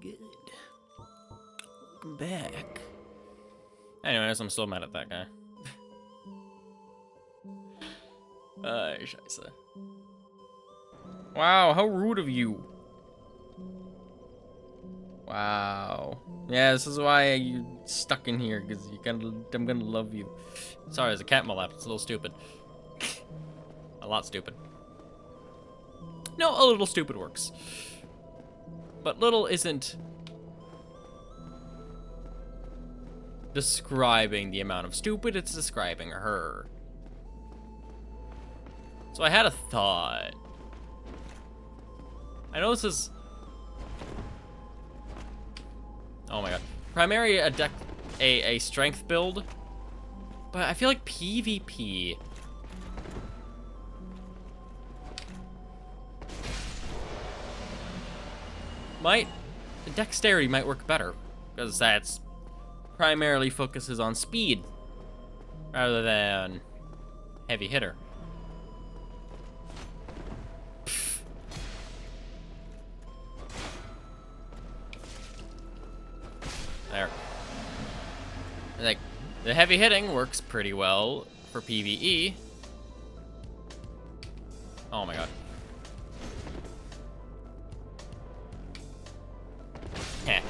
Good. Welcome back. Anyways, I'm still mad at that guy. Scheiße. Wow, how rude of you. Wow. Yeah, this is why you stuck in here, because I'm gonna love you. Sorry, there's a cat in my lap. It's a little stupid. A lot stupid. No, a little stupid works. But little isn't describing the amount of stupid, it's describing her. So I had a thought. I know this is... Oh my god. Primary a strength build, but I feel like PvP dexterity might work better, because that's primarily focuses on speed rather than heavy hitter. There. Like, the heavy hitting works pretty well for PvE. Oh my god. Heh.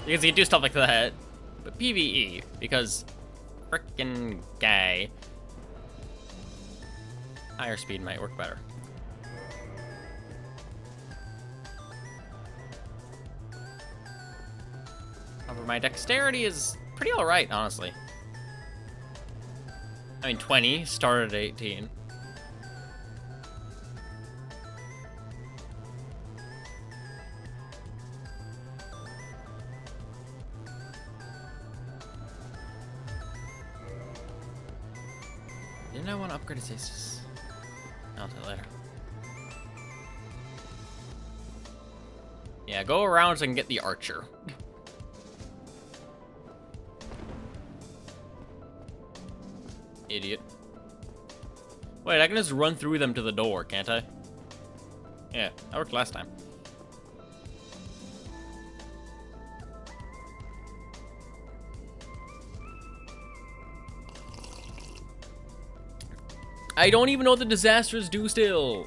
Because you can do stuff like that, but PvE, because frickin' guy. Higher speed might work better. However, my dexterity is pretty alright, honestly. I mean, 20, started at 18. Didn't I want to upgrade his aces? I'll tell you later. Yeah, go around so I can get the archer. Idiot. Wait, I can just run through them to the door, can't I? Yeah, that worked last time. I don't even know what the disasters do still.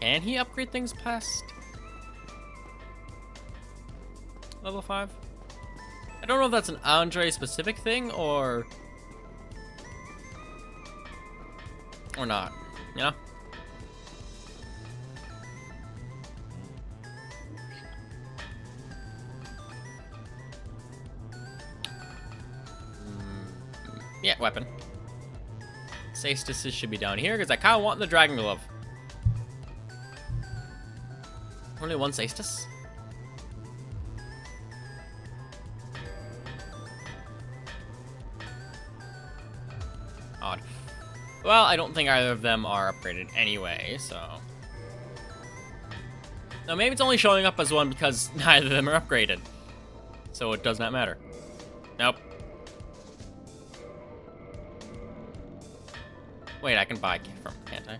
Can he upgrade things past level 5? I don't know if that's an Andre specific thing or not, you know? Yeah, weapon. Saestis should be down here because I kind of want the Dragon Glove. Only one Saestis? Odd. Well, I don't think either of them are upgraded anyway, so... No, maybe it's only showing up as one because neither of them are upgraded. So it does not matter. Nope. Wait, I can buy from, can't I?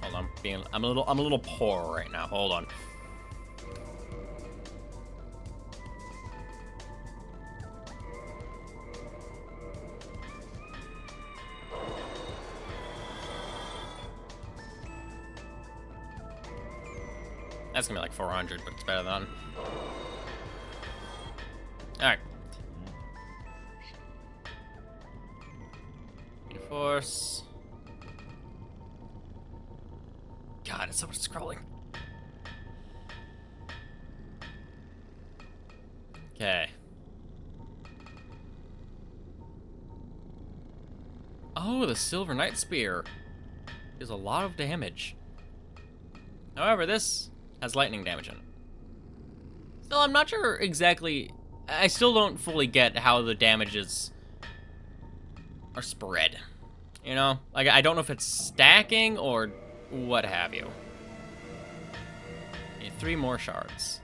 Hold on, I'm a little poor right now. Hold on. That's gonna be like 400, but it's better than. Alright. Force. God, it's so much scrolling. Okay. Oh, the Silver Knight Spear is a lot of damage. However, this has lightning damage in it. Still, I'm not sure exactly. I still don't fully get how the damages are spread You know? Like, I don't know if it's stacking or what have you. Need 3 more shards.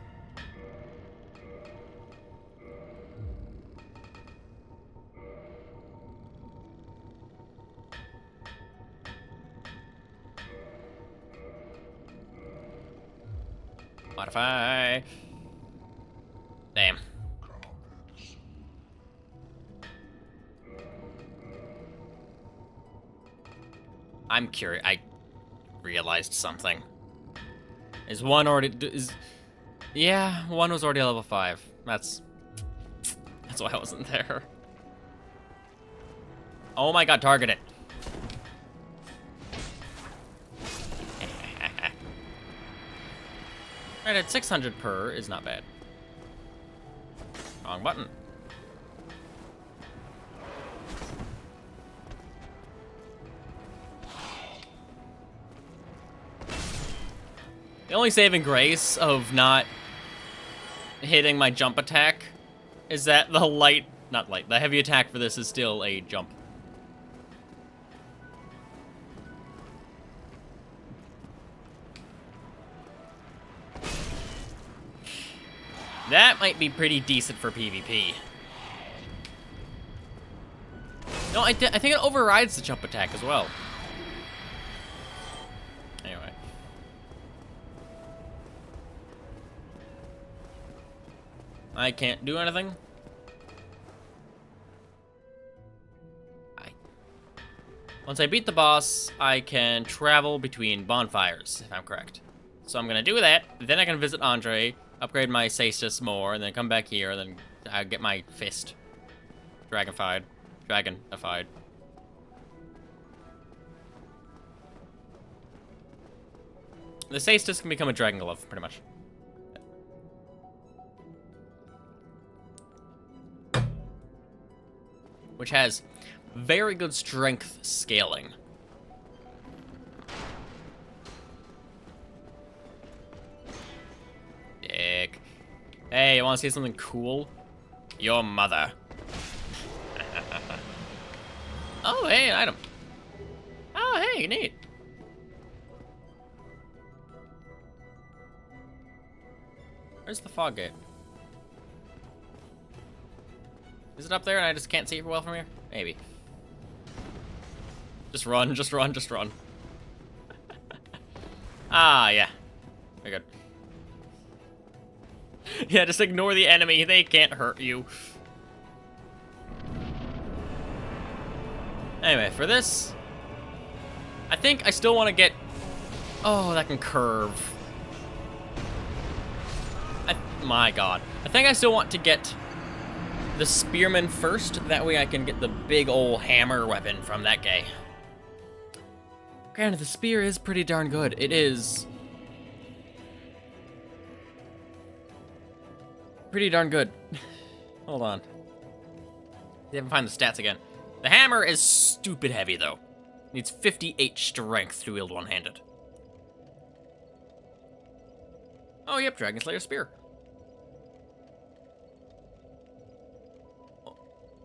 Modify. Damn. I'm curious. I realized something. Is one already... Yeah, one was already level 5. That's why I wasn't there. Oh my god, target it. Right, at 600 per is not bad. Wrong button. The only saving grace of not hitting my jump attack is that the the heavy attack for this is still a jump. That might be pretty decent for PvP. No, I think it overrides the jump attack as well. Anyway. I can't do anything. Once I beat the boss, I can travel between bonfires, if I'm correct. So I'm gonna do that, then I can visit Andre, upgrade my Saestus more, and then come back here, and then I get my fist. Dragonified. The Saestus can become a Dragon Glove, pretty much. Which has very good strength scaling. Dick. Hey, you want to see something cool? Your mother. Oh, hey, an item. Oh, hey, neat. Where's the fog gate? Is it up there and I just can't see it well from here? Maybe. Just run, just run, just run. Ah, yeah. Very good. Yeah, just ignore the enemy. They can't hurt you. Anyway, for this, I think I still want to get... Oh, that can curve. My god. I think I still want to get the Spearman first. That way I can get the big old hammer weapon from that guy. Granted, the spear is pretty darn good. It is pretty darn good. Hold on. See if I can find the stats again. The hammer is stupid heavy, though. Needs 58 strength to wield one-handed. Oh, yep, Dragon Slayer Spear.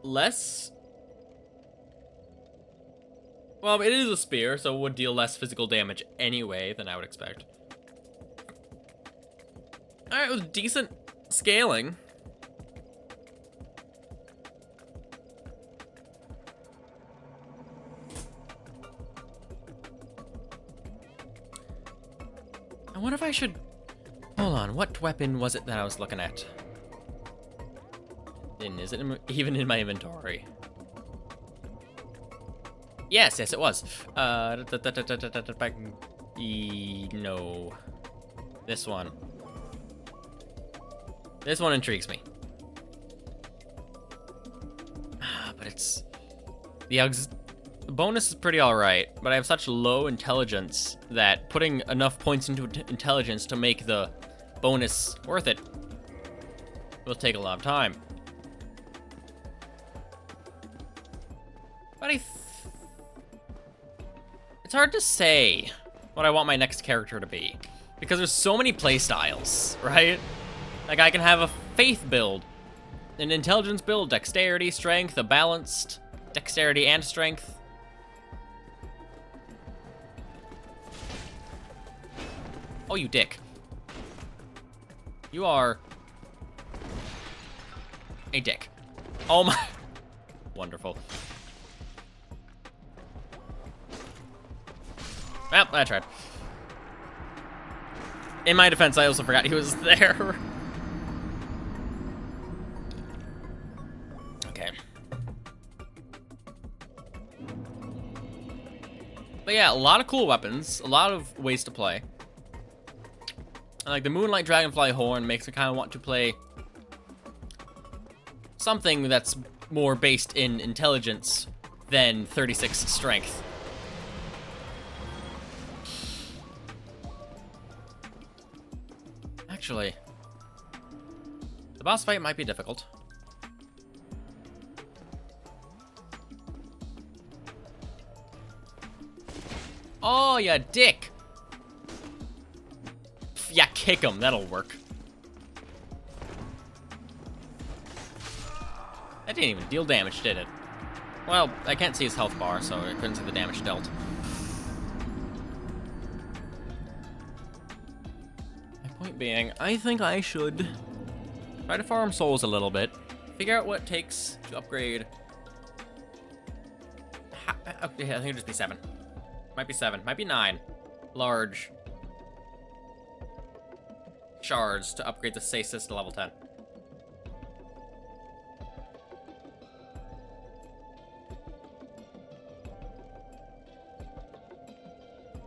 Less? Well, it is a spear, so it would deal less physical damage anyway than I would expect. Alright, with decent scaling. I wonder if I should... Hold on, what weapon was it that I was looking at? Is it even in my inventory? Yes, it was. No. This one. This one intrigues me. But it's... The bonus is pretty alright, but I have such low intelligence that putting enough points into intelligence to make the bonus worth it will take a lot of time. But it's hard to say what I want my next character to be, because there's so many playstyles, right? Like, I can have a faith build, an intelligence build, dexterity, strength, a balanced dexterity and strength. Oh, you dick. You are a dick. Oh my. Wonderful. Well, I tried. In my defense, I also forgot he was there. Okay. But yeah, a lot of cool weapons, a lot of ways to play. And like the Moonlight Dragonfly Horn makes me kind of want to play something that's more based in intelligence than 36 strength. Actually, the boss fight might be difficult. Oh, ya dick! Yeah, kick him. That'll work. That didn't even deal damage, did it? Well, I can't see his health bar, so I couldn't see the damage dealt. My point being, I think I should try to farm souls a little bit. Figure out what it takes to upgrade. Okay, I think it'll just be 7. Might be 7. Might be 9. Large shards to upgrade the stasis to level 10.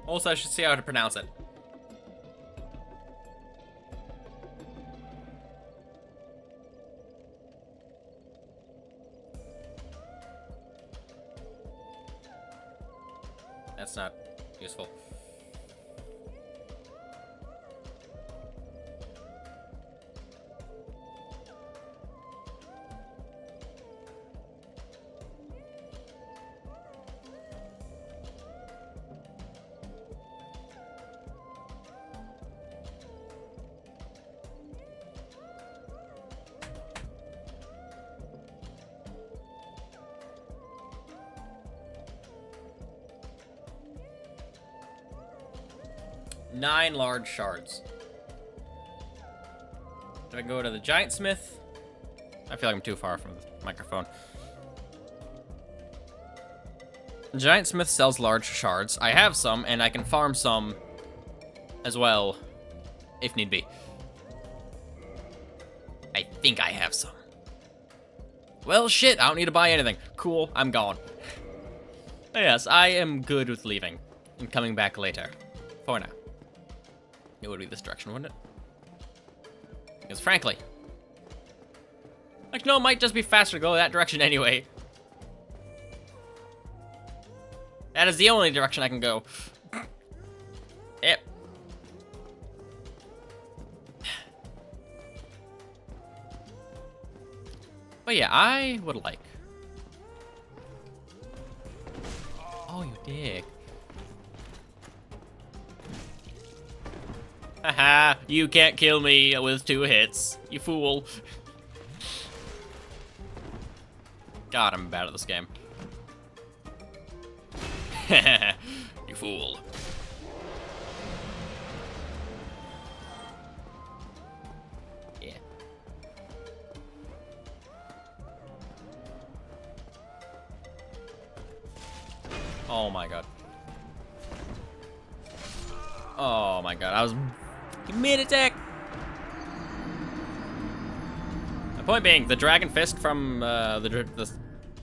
Also, I should see how to pronounce it. That's not useful. Nine large shards. If I go to the Giant Smith, I feel like I'm too far from the microphone. The Giant Smith sells large shards. I have some, and I can farm some as well, if need be. I think I have some. Well, shit, I don't need to buy anything. Cool, I'm gone. Yes, I am good with leaving and coming back later. For now. It would be this direction, wouldn't it? Because frankly, like, no, it might just be faster to go that direction anyway. That is the only direction I can go. Yep. But yeah, I would like. Oh, you dick. Haha, you can't kill me with 2 hits, you fool. God, I'm bad at this game. You fool. Yeah. Oh my god. Oh my god, I was mid-attack. The point being, the Dragon Fist from the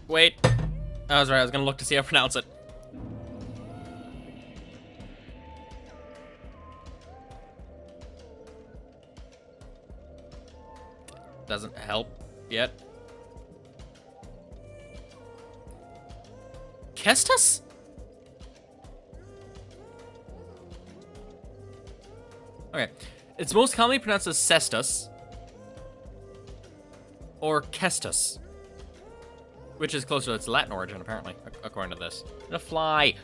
wait. I was right, I was gonna look to see how to pronounce it. Doesn't help yet. Kestus? Okay. It's most commonly pronounced as Cestus. Or Kestus. Which is closer to its Latin origin, apparently, according to this. The fly.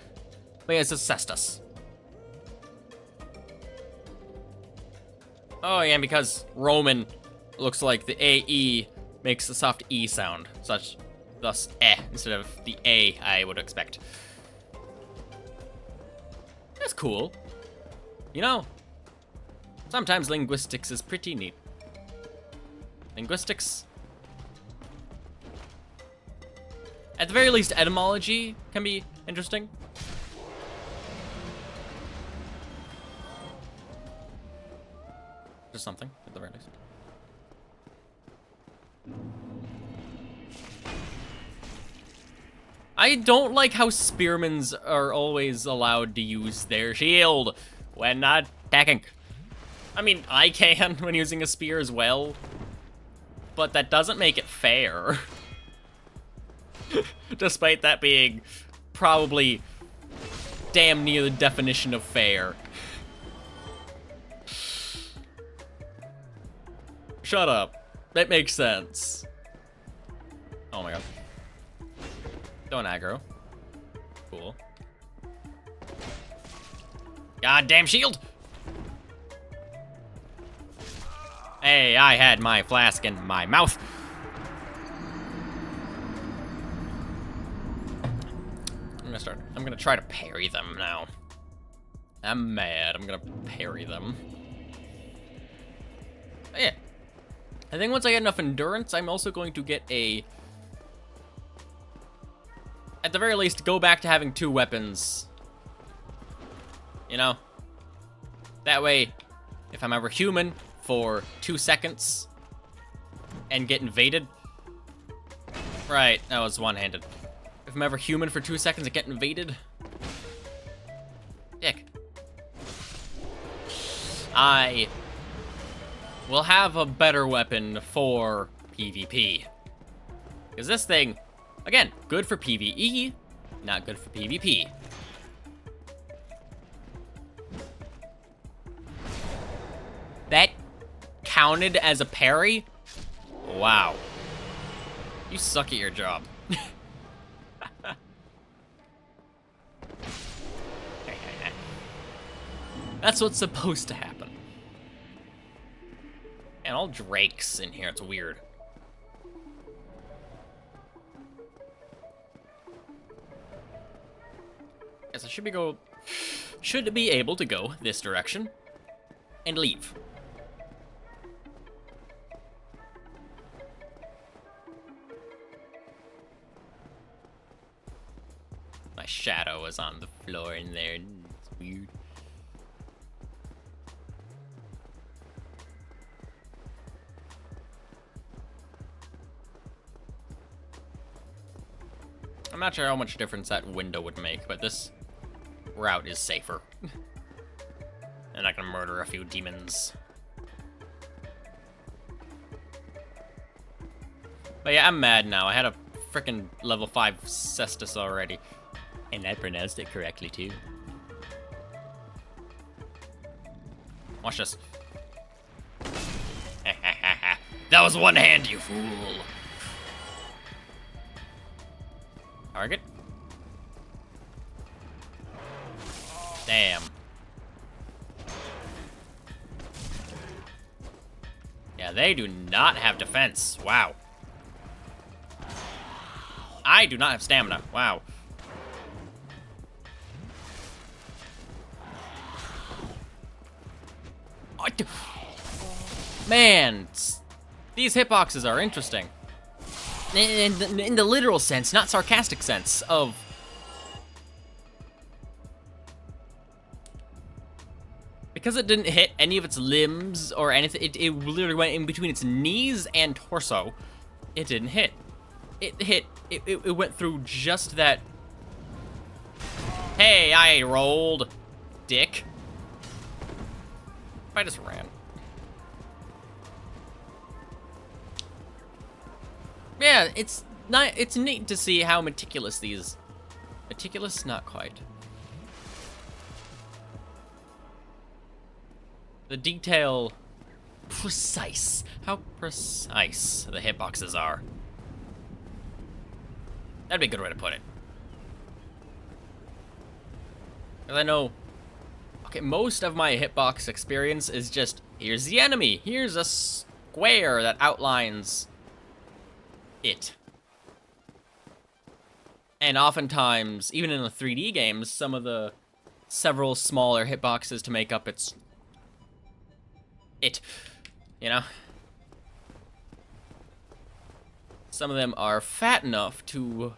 But yeah, it's a Cestus. Oh, yeah, and because Roman looks like the AE makes the soft E sound, thus instead of the A I would expect. That's cool. You know, Sometimes linguistics is pretty neat. Linguistics. At the very least, etymology can be interesting. Just something, at the very least. I don't like how spearmans are always allowed to use their shield when not attacking. I mean, I can when using a spear as well, but that doesn't make it fair. Despite that being probably damn near the definition of fair. Shut up. That makes sense. Oh my god. Don't aggro. Cool. Goddamn shield! Hey, I had my flask in my mouth. I'm gonna try to parry them now. I'm mad. I'm gonna parry them. But yeah. I think once I get enough endurance, I'm also going to get a... At the very least, go back to having 2 weapons. You know? That way, if I'm ever human for 2 seconds and get invaded... Right, that was one-handed. If I'm ever human for 2 seconds and get invaded... Dick. I will have a better weapon for PvP. Because this thing, again, good for PvE, not good for PvP. That counted as a parry? Wow. You suck at your job. That's what's supposed to happen. And all drakes in here, it's weird. Yes, I should be able to go this direction and leave. My shadow is on the floor in there. It's weird. I'm not sure how much difference that window would make, but this route is safer. And I can murder a few demons. But yeah, I'm mad now. I had a frickin' level 5 Cestus already. And I pronounced it correctly, too. Watch this. That was one hand, you fool! Target. Damn. Yeah, they do not have defense. Wow. I do not have stamina. Wow. Man, these hitboxes are interesting. In the literal sense, not sarcastic sense of... Because it didn't hit any of its limbs or anything, it literally went in between its knees and torso. It didn't hit. It went through just that... Hey, I rolled, dick. I just ran. Yeah, it's neat to see how meticulous these... Meticulous? Not quite. The detail... Precise. How precise the hitboxes are. That'd be a good way to put it. Because I know... Okay, most of my hitbox experience is just, here's the enemy, here's a square that outlines... it. And oftentimes, even in the 3D games, some of the several smaller hitboxes to make up its it, you know? Some of them are fat enough to,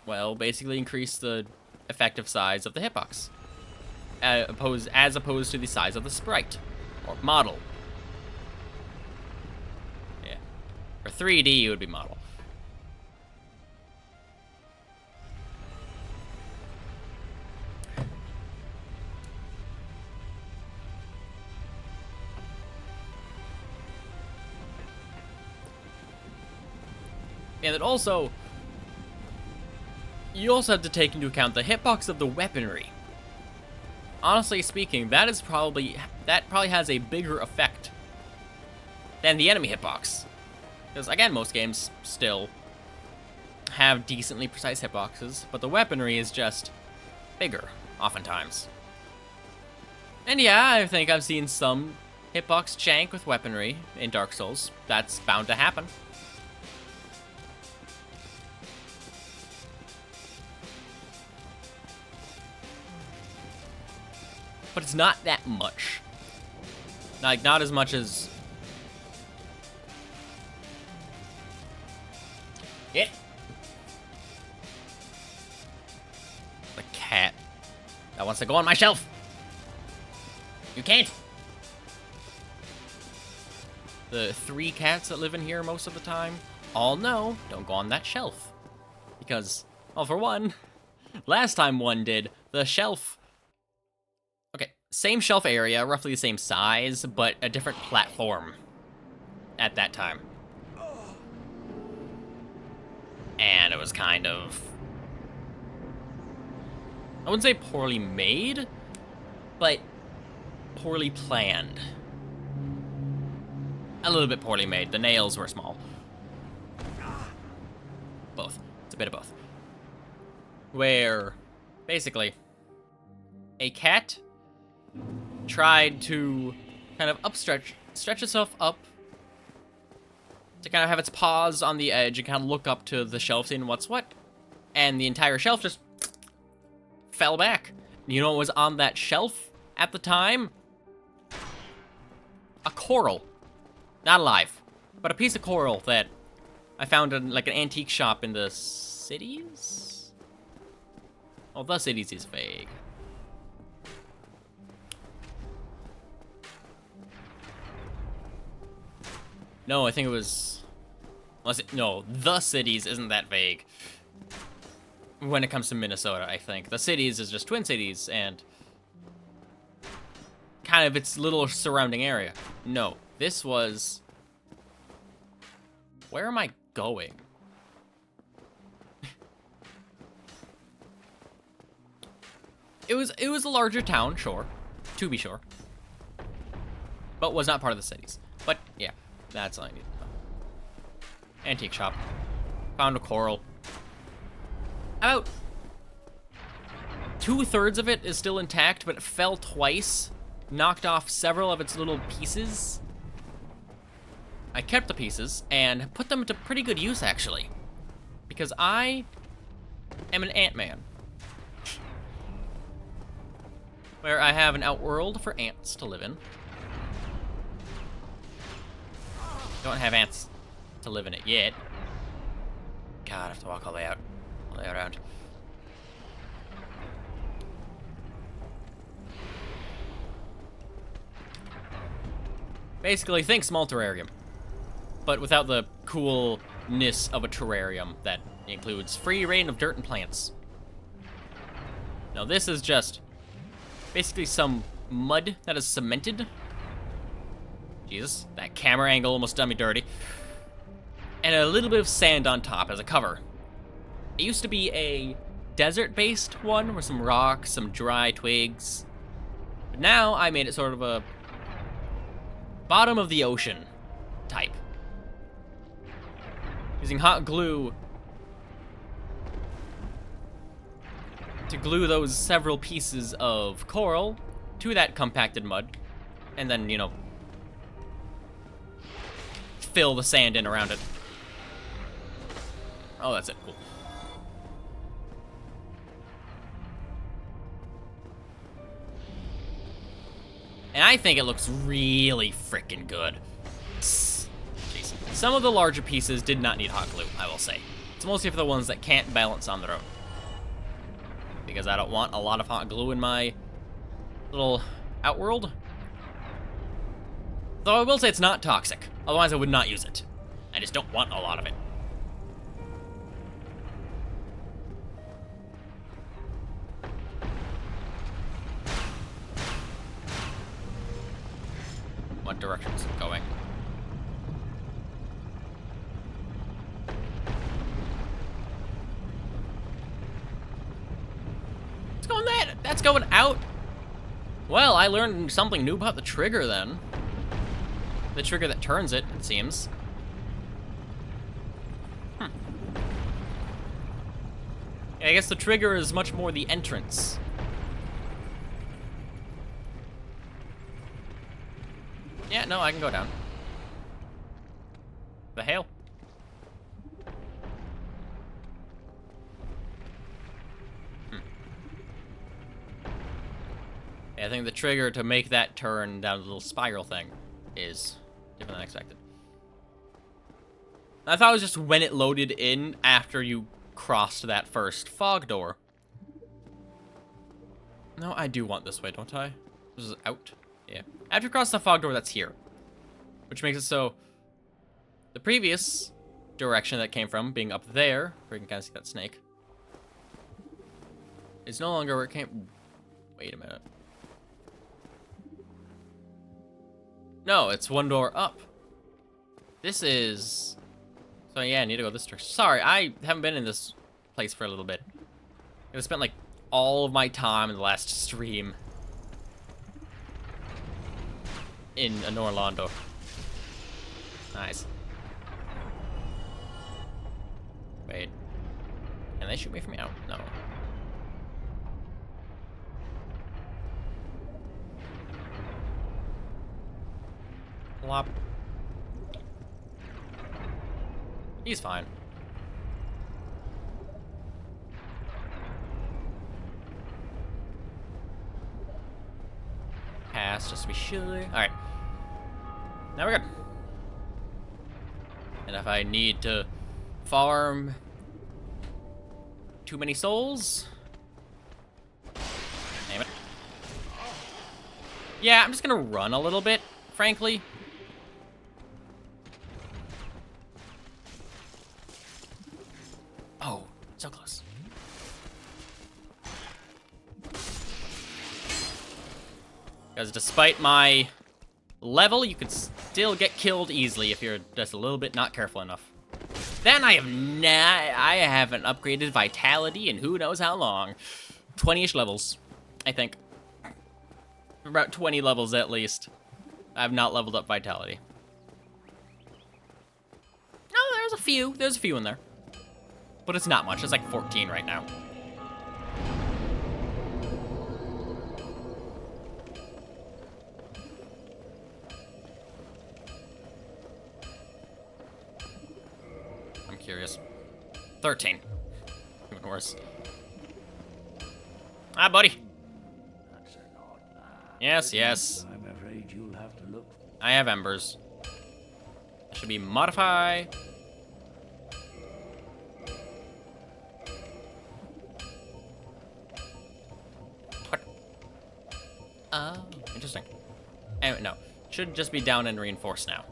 well, basically increase the effective size of the hitbox. As opposed to the size of the sprite, or model. Yeah. For 3D, it would be model. And it also, you also have to take into account the hitbox of the weaponry. Honestly speaking, that probably has a bigger effect than the enemy hitbox. Because again, most games still have decently precise hitboxes, but the weaponry is just bigger, oftentimes. And yeah, I think I've seen some hitbox jank with weaponry in Dark Souls. That's bound to happen. But it's not that much. Like, not as much as... It. The cat that wants to go on my shelf. You can't. The 3 cats that live in here most of the time all know, don't go on that shelf. Because, well, for one, last time one did, the shelf... Okay, same shelf area, roughly the same size, but a different platform at that time. And it was kind of... I wouldn't say poorly made, but poorly planned. A little bit poorly made. The nails were small. Both. It's a bit of both. Where, basically, a cat tried to kind of stretch itself up to kind of have its paws on the edge and kind of look up to the shelf seeing what's what. And the entire shelf just fell back. You know what was on that shelf at the time? A coral. Not alive, but a piece of coral that I found in like an antique shop in the cities? Oh, the cities is vague. No, I think it was... No, the cities isn't that vague. When it comes to Minnesota, I think. The cities is just Twin Cities and... kind of its little surrounding area. No, this was... Where am I going? It was a larger town, sure. To be sure. But was not part of the cities. But, yeah. That's all I need to know. Antique shop. Found a coral. About 2/3 of it is still intact, but it fell twice. Knocked off several of its little pieces. I kept the pieces and put them to pretty good use, actually. Because I am an ant-man. Where I have an outworld for ants to live in. Don't have ants to live in it yet. God, I have to walk all the way out. All the way around. Basically, think small terrarium. But without the coolness of a terrarium that includes free reign of dirt and plants. Now this is just basically some mud that is cemented. Jesus, that camera angle almost done me dirty. And a little bit of sand on top as a cover. It used to be a desert-based one with some rocks, some dry twigs. But now I made it sort of a bottom of the ocean type. Using hot glue to glue those several pieces of coral to that compacted mud. And then, you know, fill the sand in around it. Oh, that's it. Cool. And I think it looks really freaking good. Jeez. Some of the larger pieces did not need hot glue, I will say. It's mostly for the ones that can't balance on their own. Because I don't want a lot of hot glue in my little outworld. Though I will say it's not toxic. Otherwise I would not use it. I just don't want a lot of it. What direction is it going? It's going that. That's going out. Well, I learned something new about the trigger then. The trigger that turns it, it seems. I guess the trigger is much more the entrance. Yeah, no, I can go down. The hail. Yeah, I think the trigger to make that turn down the little spiral thing is different than expected. I thought it was just when it loaded in after you crossed that first fog door. No, I do want this way, don't I? This is out. Yeah. After you cross the fog door, that's here. Which makes it so the previous direction that came from, being up there, where you can kind of see that snake, is no longer where it came. Wait a minute. No, it's one door up. This is... So yeah, I need to go this direction. Sorry, I haven't been in this place for a little bit. I spent like all of my time in the last stream in Anor Londo. Nice. Wait. Can they shoot me from out? No. Plop. He's fine. Pass, just to be sure. Alright. Now we're good. And if I need to farm too many souls... Damn it. Yeah, I'm just gonna run a little bit, frankly. Oh, so close. Because despite my level, you can still get killed easily if you're just a little bit not careful enough. Then I haven't upgraded Vitality in who knows how long. 20-ish levels, I think. About 20 levels at least. I've not leveled up Vitality. No, there's a few. There's a few in there. But it's not much. It's like 14 right now. I'm curious. 13. Even worse. Ah, buddy. Yes, yes. I'm afraid you'll have to look. I have embers. It should be modify. What? Oh, interesting. Anyway, no. Should just be down and reinforced now.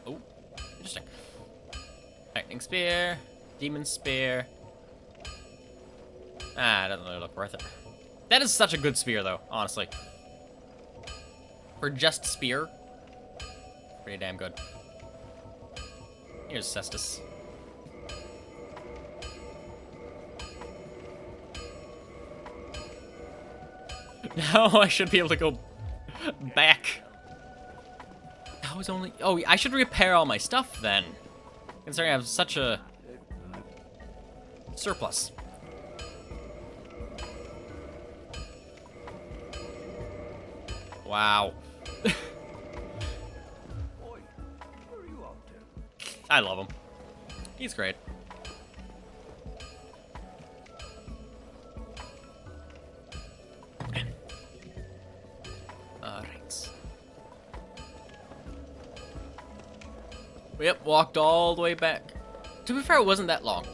Oh, interesting. Lightning spear. Demon spear. Ah, it doesn't really look worth it. That is such a good spear, though, honestly. For just spear, pretty damn good. Here's Cestus. Now I should be able to go back. That was only... Oh, I should repair all my stuff, then. Considering I have such a surplus. Wow. Boy, where are you up to? I love him. He's great. Yep, walked all the way back. To be fair, it wasn't that long.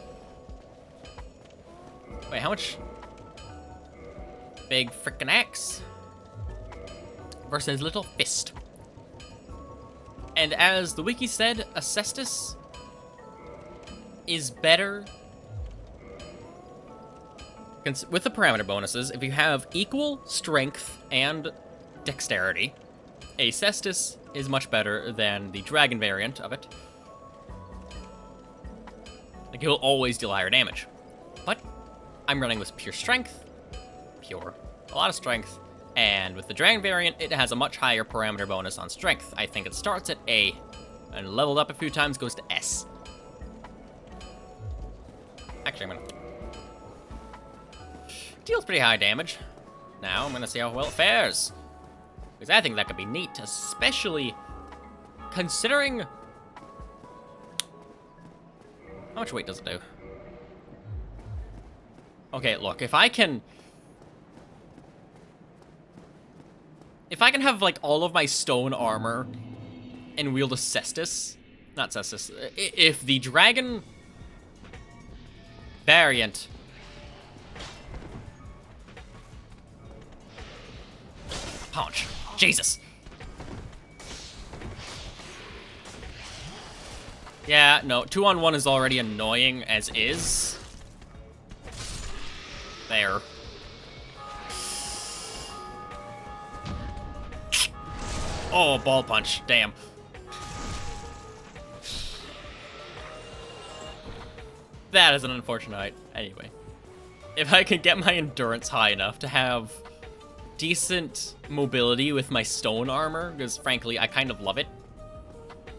Wait, how much? Big frickin' axe versus little fist. And as the wiki said, Acestus is better with the parameter bonuses. If you have equal strength and dexterity, Acestus is much better than the dragon variant of it. Like, he'll always deal higher damage. But I'm running with pure strength. A lot of strength. And with the dragon variant, it has a much higher parameter bonus on strength. I think it starts at A, and leveled up a few times goes to S. Actually, I'm gonna... Deals pretty high damage. Now I'm gonna see how well it fares. Because I think that could be neat, especially considering... How much weight does it do? Okay, look, if I can have, like, all of my stone armor and wield a Cestus... Not Cestus. If the dragon variant... Punch. Jesus. Yeah, no, 2-on-1 is already annoying as is. There. Oh, ball punch. Damn. That is an unfortunate. Anyway. If I can get my endurance high enough to have decent mobility with my stone armor, because frankly, I kind of love it.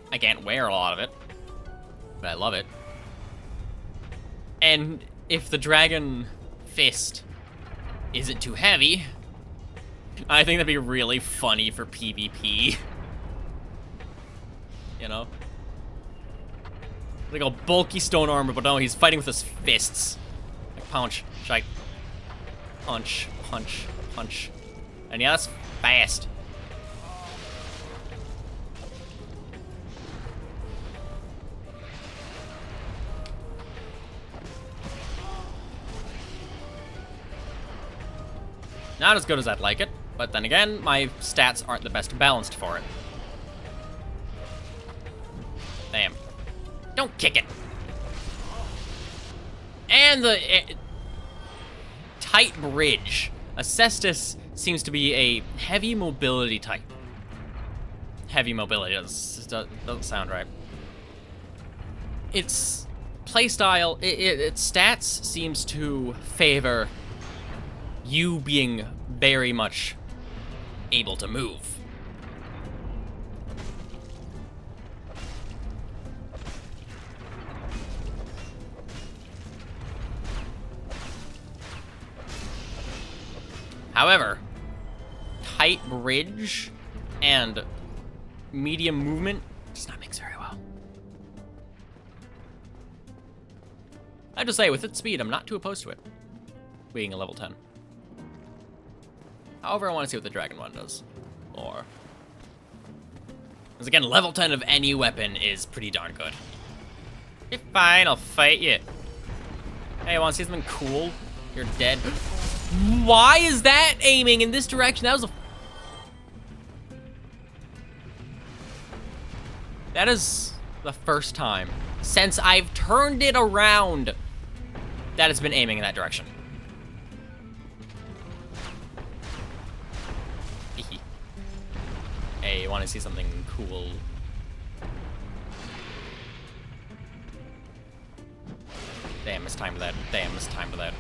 I can't wear a lot of it, but I love it. And if the dragon fist isn't too heavy, I think that'd be really funny for PvP. You know? Like a bulky stone armor, but no, he's fighting with his fists. Like punch, shite. Punch, punch, punch. And yeah, that's fast. Not as good as I'd like it, but then again, my stats aren't the best balanced for it. Damn. Don't kick it. And the tight bridge. Acestus seems to be a heavy mobility type. Heavy mobility doesn't sound right. Its playstyle, its stats seems to favor you being very much able to move. However, tight bridge and medium movement does not mix very well. I have to say, with its speed, I'm not too opposed to it being a level 10. However, I want to see what the dragon one does. Or... Because again, level 10 of any weapon is pretty darn good. You're fine, I'll fight you. Hey, want to see something cool? You're dead. Why is that aiming in this direction? That is the first time since I've turned it around that it's been aiming in that direction. Hey, you want to see something cool? Damn, it's time for that. Damn, it's time for that.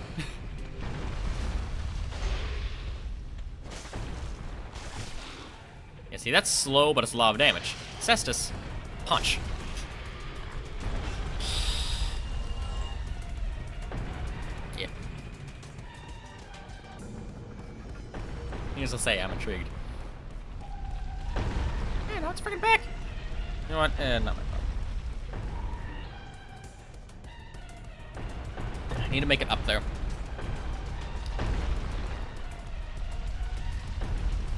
Yeah, see, that's slow, but it's a lot of damage. Cestus, punch. Yeah. Needless to say, I'm intrigued. Hey, now it's freaking back. You know what? Not my problem. I need to make it up there.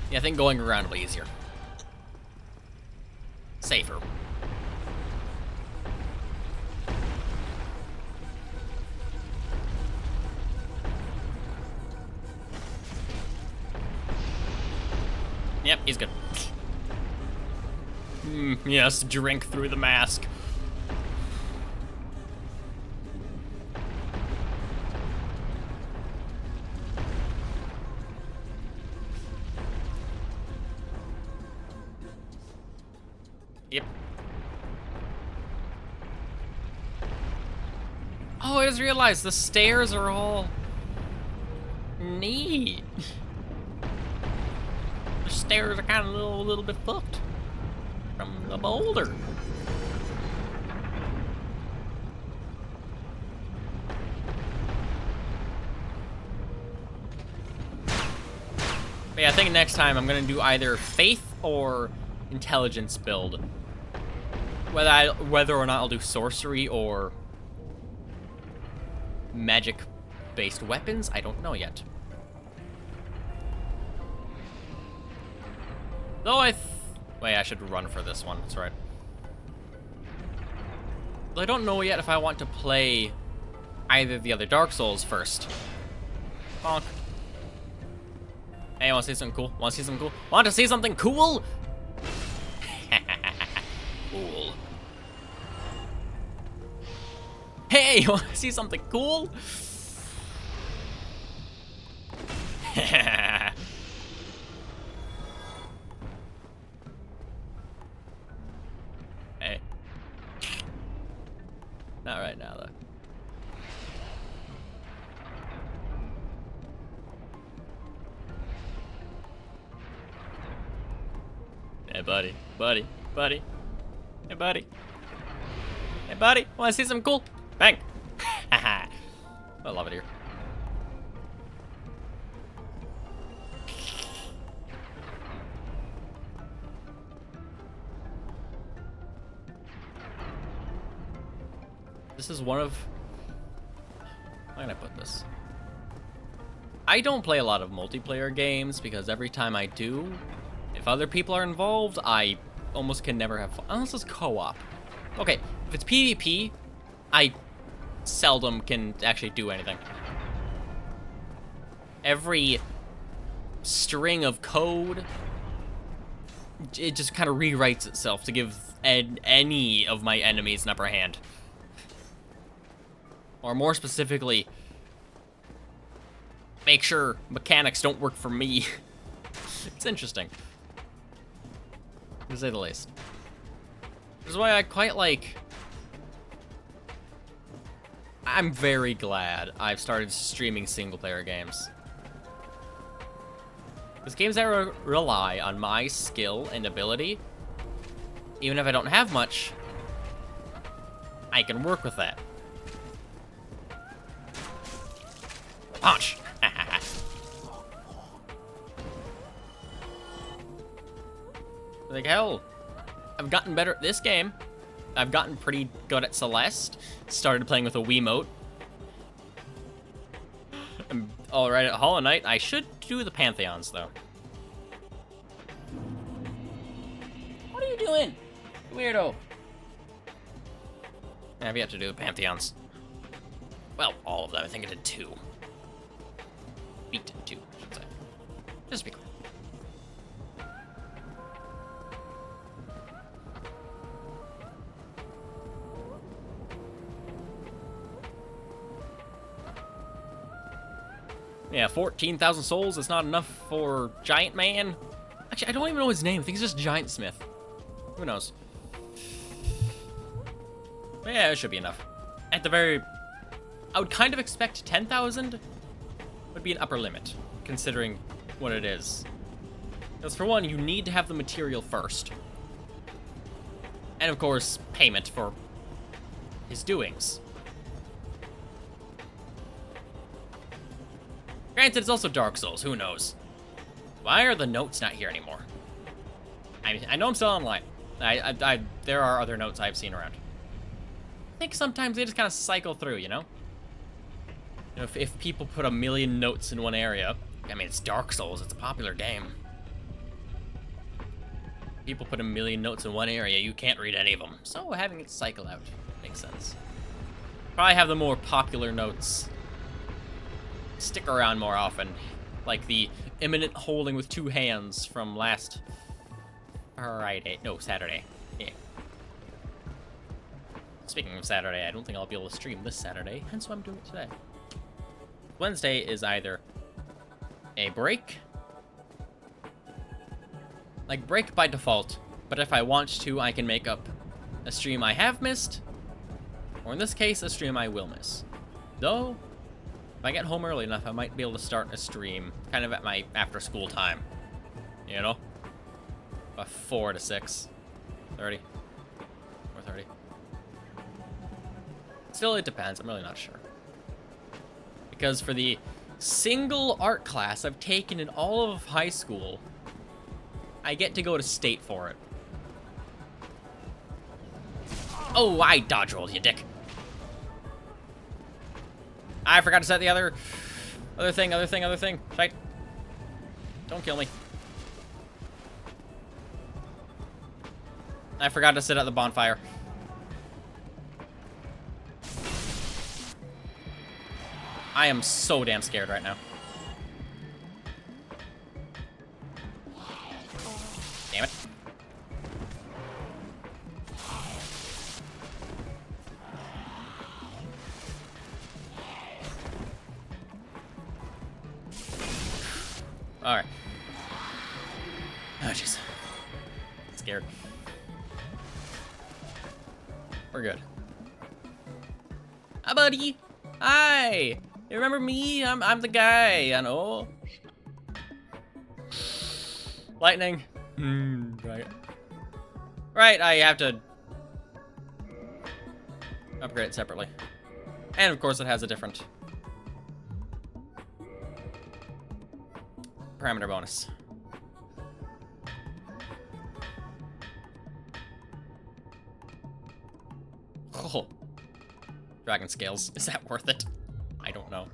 Yeah, I think going around will be easier. Safer. Yes, drink through the mask. Yep. Oh, I just realized the stairs are all neat. The stairs are kind of a little bit fucked from the boulder. But yeah, I think next time I'm gonna do either faith or intelligence build. Whether or not I'll do sorcery or magic-based weapons, I don't know yet. Though wait, I should run for this one. That's right. Though I don't know yet if I want to play either of the other Dark Souls first. Bonk. Hey, want to see something cool? Want to see something cool? Want to see something cool? Cool. Hey, you want to see something cool? Hey. Not right now, though. Hey, buddy. Buddy. Buddy. Hey, buddy. Hey, buddy. Want to see something cool? Bang! I love it here. This is one of... How can I put this? I don't play a lot of multiplayer games because every time I do, if other people are involved, I almost can never have fun. Unless it's co-op. Okay, if it's PvP, I seldom can actually do anything. Every string of code, it just kind of rewrites itself to give any of my enemies an upper hand. Or more specifically, make sure mechanics don't work for me. It's interesting, to say the least. This is why I quite like... I'm very glad I've started streaming single-player games. Because games that rely on my skill and ability, even if I don't have much, I can work with that. Punch! Like, hell, I've gotten better at this game. I've gotten pretty good at Celeste. Started playing with a Wiimote. I'm alright at Hollow Knight. I should do the Pantheons, though. What are you doing, weirdo? I've yet to do the Pantheons. Well, all of them. I think I did 2. Beat 2, I should say. Just to be clear. Yeah, 14,000 souls is not enough for Giant Man. Actually, I don't even know his name. I think he's just Giant Smith. Who knows? But yeah, it should be enough. At the very... I would kind of expect 10,000 would be an upper limit, considering what it is. Because for one, you need to have the material first. And of course, payment for his doings. Granted, it's also Dark Souls, who knows? Why are the notes not here anymore? I know I'm still online. There are other notes I've seen around. I think sometimes they just kind of cycle through, you know? You know, if people put 1,000,000 notes in one area, I mean, it's Dark Souls, it's a popular game. People put 1,000,000 notes in one area, you can't read any of them. So having it cycle out makes sense. Probably have the more popular notes stick around more often, like the imminent holding with 2 hands from last Friday. No, Saturday. Yeah. Speaking of Saturday, I don't think I'll be able to stream this Saturday, hence why I'm doing it today. Wednesday is either a break, like break by default, but if I want to, I can make up a stream I have missed, or in this case, a stream I will miss. Though, if I get home early enough, I might be able to start a stream kind of at my after school time, you know? About 4 to 6, 30, 4:30. Still, it depends. I'm really not sure. Because for the single art class I've taken in all of high school, I get to go to state for it. Oh, I dodge rolled, you dick. I forgot to set the other thing. Right. Don't kill me. I forgot to sit at the bonfire. I am so damn scared right now. Damn it. Alright. Oh, jeez. Scared. We're good. Hi, buddy. Hi. You remember me? I'm the guy, I know. Lightning. Right. Right, I have to upgrade it separately. And of course it has a different parameter bonus. Oh. Dragon scales. Is that worth it? I don't know.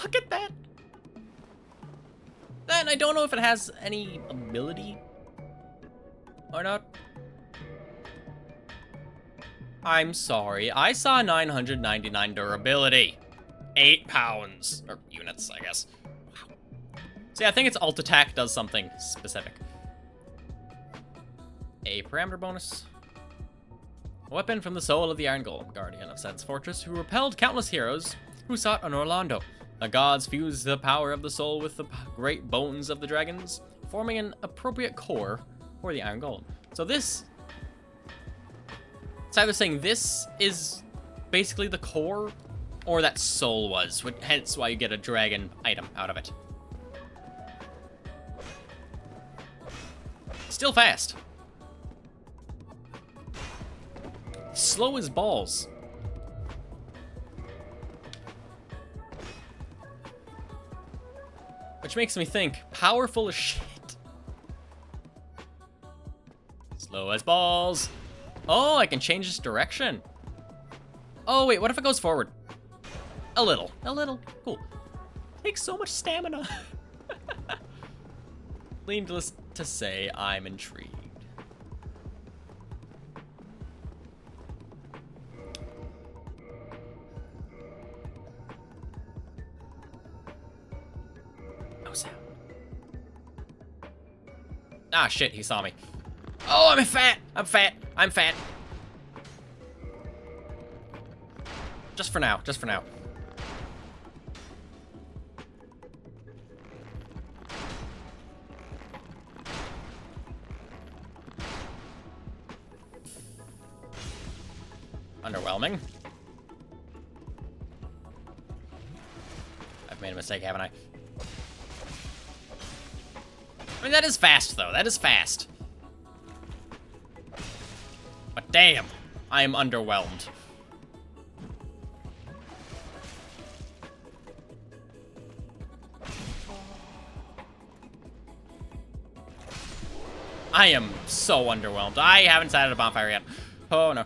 Look at that! Then I don't know if it has any ability or not. I'm sorry. I saw 999 durability. 8 pounds. Or units, I guess. Wow. See, I think its alt attack does something specific. A parameter bonus. A weapon from the soul of the Iron Golem, guardian of Sen's fortress, who repelled countless heroes who sought an Orlando. The gods fused the power of the soul with the great bones of the dragons, forming an appropriate core for the Iron Golem. So this... It's either saying this is basically the core, or that soul was, hence why you get a dragon item out of it. Still fast. Slow as balls. Which makes me think, powerful as shit. Slow as balls. Oh, I can change its direction. Oh, wait, what if it goes forward? A little. Cool. Takes so much stamina. Needless to say, I'm intrigued. Sound. Ah, shit, he saw me. Oh, I'm fat! I'm fat. Just for now. Underwhelming. I've made a mistake, haven't I? I mean, that is fast, though. That is fast. But damn, I am underwhelmed. I am so underwhelmed. I haven't sat at a bonfire yet. Oh, no.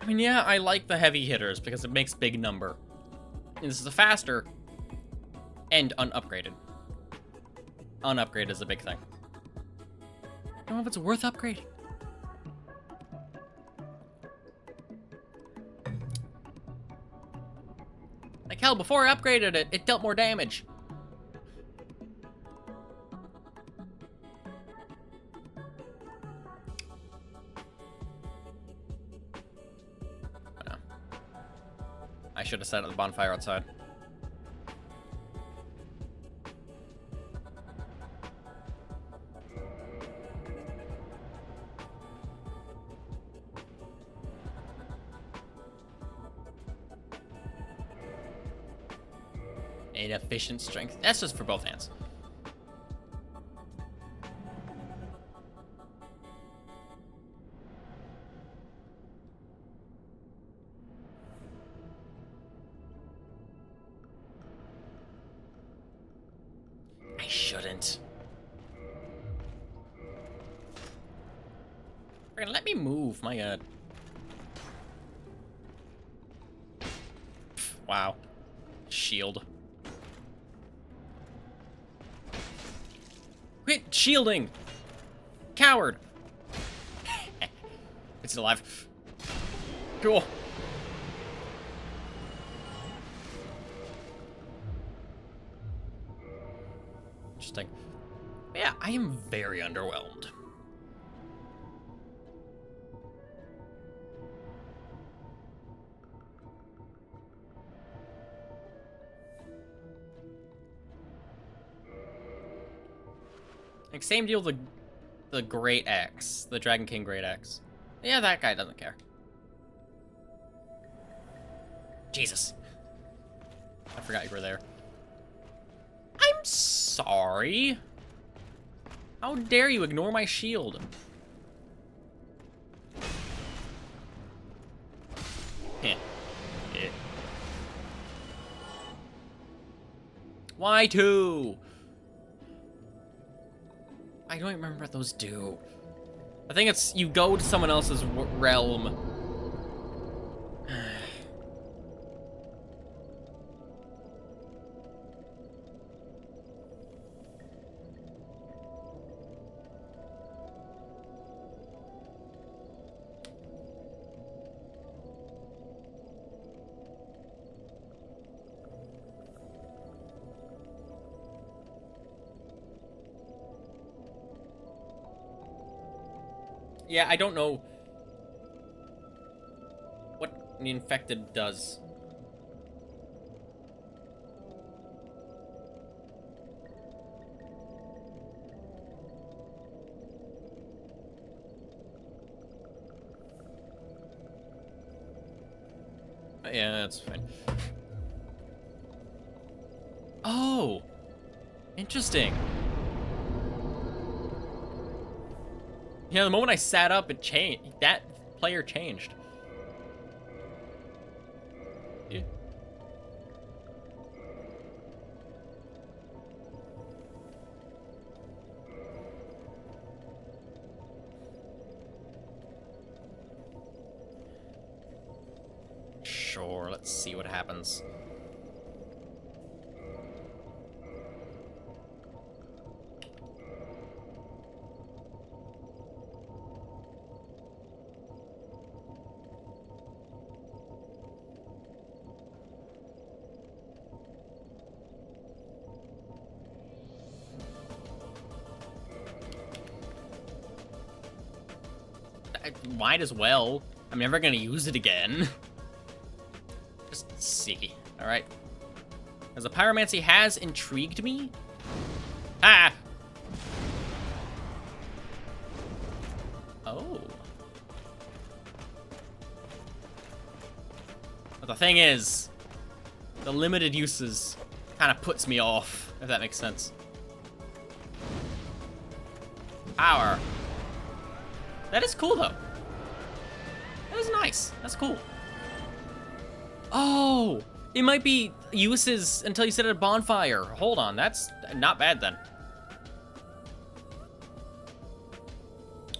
I mean, yeah, I like the heavy hitters because it makes big number. And this is a faster... and unupgraded. Unupgraded is a big thing. I don't know if it's worth upgrading. Like hell, before I upgraded it, it dealt more damage. I should have set up the bonfire outside. An efficient strength. That's just for both hands. I shouldn't. Freaking let me move, my god. Wow. Shield. Quit shielding! Coward! It's alive. Cool. Interesting. Yeah, I am very underwhelmed. Like, same deal with the Great Axe, the Dragon King Great Axe. Yeah, that guy doesn't care. Jesus. I forgot you were there. I'm sorry. How dare you ignore my shield? Heh. Yeah. Why two? I don't even remember what those do. I think it's you go to someone else's realm. Yeah, I don't know what the infected does. Yeah, that's fine. Oh, interesting. Yeah, the moment I sat up, it changed. That player changed. Yeah. Sure, let's see what happens. I might as well. I'm never gonna use it again. Just see. Alright. As the pyromancy has intrigued me. Ah! Oh. But the thing is, the limited uses kind of puts me off, if that makes sense. Power. That is cool, though. That is nice. That's cool. Oh, it might be uses until you set it at a bonfire. Hold on, that's not bad then.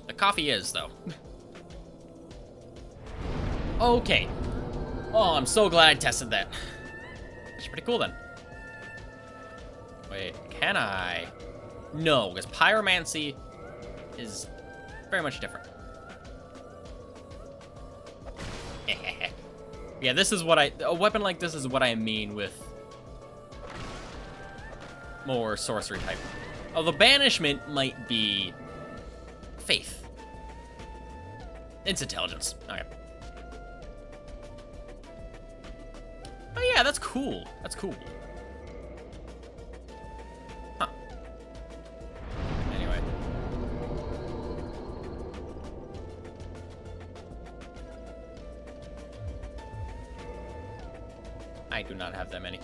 The coffee is, though. Okay. Oh, I'm so glad I tested that. That's pretty cool then. Wait, can I? No, because pyromancy is very much different. Yeah, this is what a weapon like this is what I mean with more sorcery type. Oh, the banishment might be faith. It's intelligence. Okay. Oh yeah, that's cool. That's cool. Huh. Anyway. I do not have that many.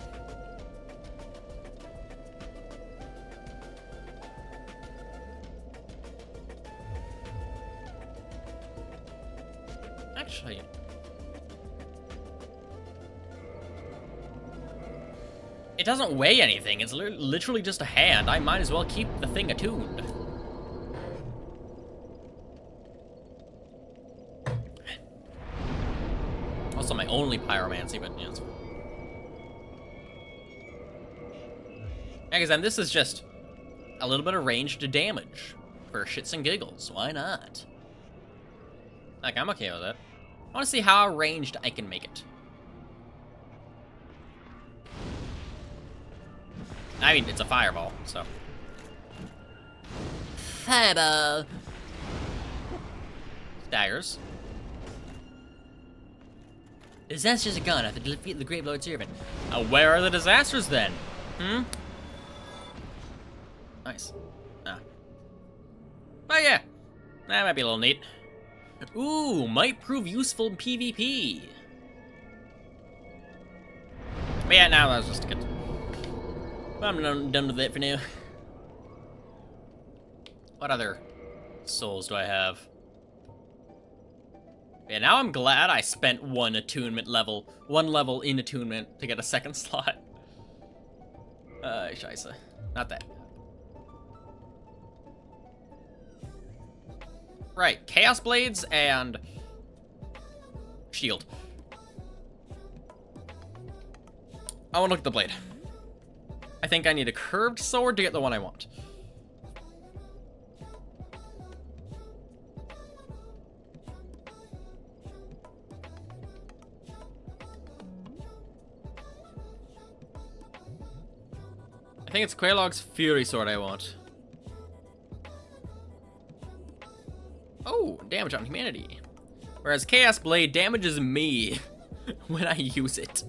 Actually, it doesn't weigh anything. It's literally just a hand. I might as well keep the thing attuned. Also, my only pyromancy, but yeah, it's fine. Yeah, because then this is just a little bit of ranged damage for shits and giggles. Why not? Like, I'm okay with it. I want to see how ranged I can make it. I mean, it's a fireball, so. Fireball. Daggers. Disasters are gone after defeat the Great Lord Servant. Where are the disasters then? Hmm? Nice. Ah. Oh yeah. That might be a little neat. Ooh, might prove useful in PvP. But yeah, now that was just good. I'm done with it for now. What other souls do I have? Yeah, now I'm glad I spent one level in attunement to get a second slot. Scheisse. Not that. Right, Chaos Blades and Shield. I want to look at the blade. I think I need a curved sword to get the one I want. I think it's Quelaag's Fury Sword I want. Oh, damage on humanity. Whereas Chaos Blade damages me when I use it.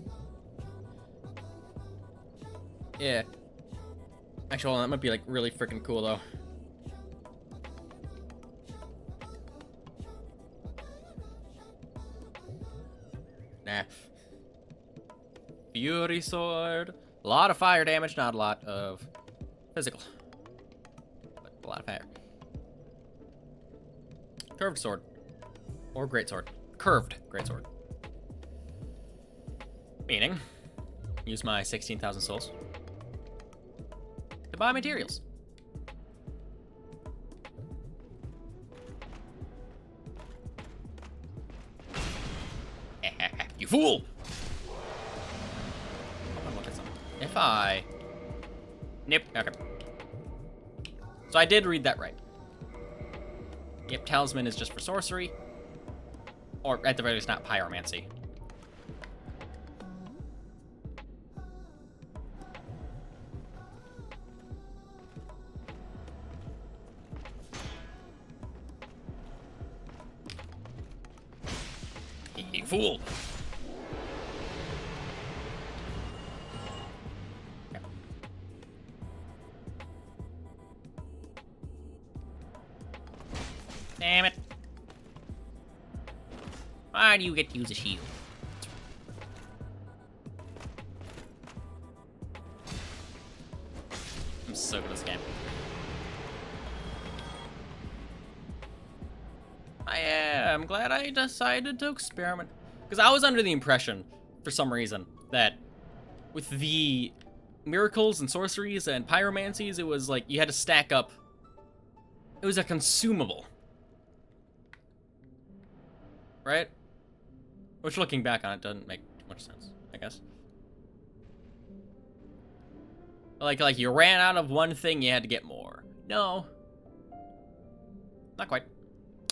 Yeah. Actually, hold on, that might be like really freaking cool though. Nah. Fury Sword. A lot of fire damage, not a lot of physical. But a lot of fire. Curved sword. Or greatsword. Curved greatsword. Meaning, use my 16,000 souls to buy materials. You fool! If I... Nope, okay. So I did read that right. Yep, Talisman is just for sorcery. Or, at the very least, not pyromancy. You fool! Damn it. Why do you get to use a shield? I'm so good at this game. I'm glad I decided to experiment. Because I was under the impression, for some reason, that with the miracles and sorceries and pyromancies, it was like you had to stack up. It was a consumable. Right? Which, looking back on it, doesn't make too much sense, I guess. Like you ran out of one thing, you had to get more. No. Not quite.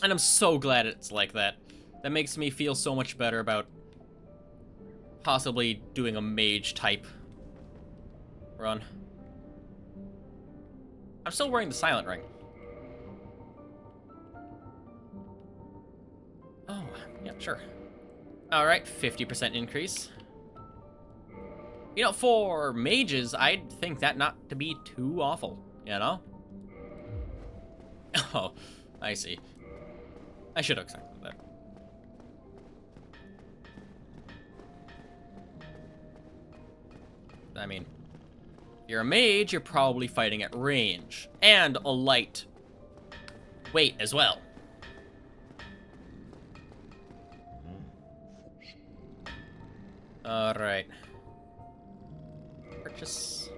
And I'm so glad it's like that. That makes me feel so much better about possibly doing a mage type run. I'm still wearing the silent ring. Oh, yeah, sure. Alright, 50% increase. You know, for mages, I'd think that not to be too awful, you know? Oh, I see. I should have accepted that. I mean, if you're a mage, you're probably fighting at range. And a light weight as well. Alright. Purchase.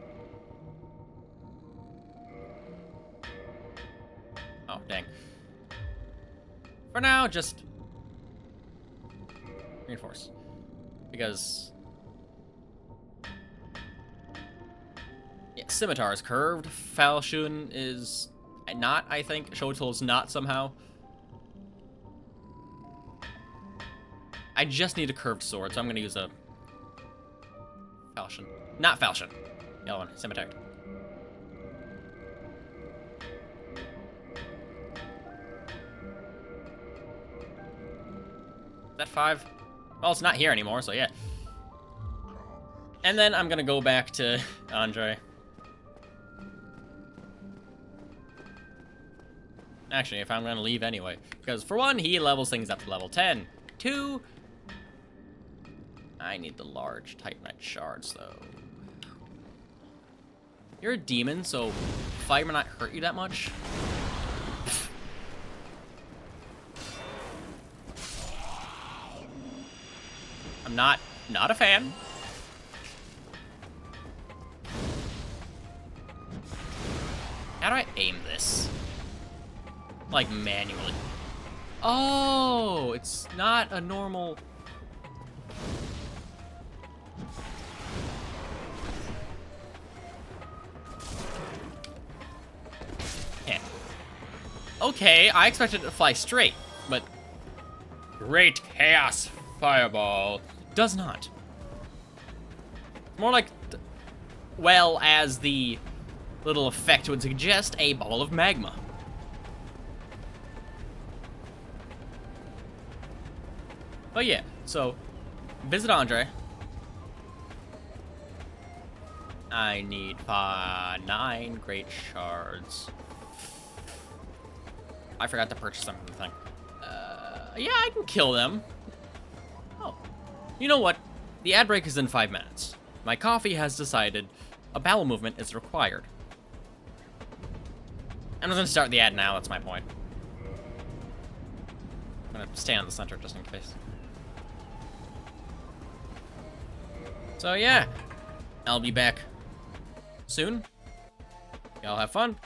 Oh, dang. For now, just reinforce. Because yeah, Scimitar is curved. Falchion is not, I think. Shotel is not somehow. I just need a curved sword, so I'm gonna use a Falchion. Not Falchion. The other one, Scimitar. Is that 5? Well, it's not here anymore, so yeah. And then I'm gonna go back to Andre. Actually, if I'm gonna leave anyway. Because for one, he levels things up to level 10. 2, I need the large Titanite shards, though. You're a demon, so fire might not hurt you that much. I'm not a fan. How do I aim this? Like, manually. Oh, it's not a normal... Yeah. Okay, I expected it to fly straight, but... Great Chaos Fireball does not. More like... Well, as the little effect would suggest, a ball of magma. But yeah, so, visit Andre. I need 9 great shards. I forgot to purchase them from the thing. Yeah, I can kill them. Oh. You know what? The ad break is in 5 minutes. My coffee has decided a bowel movement is required. I'm gonna start the ad now, that's my point. I'm gonna stand in the center just in case. So yeah, I'll be back soon. Y'all have fun.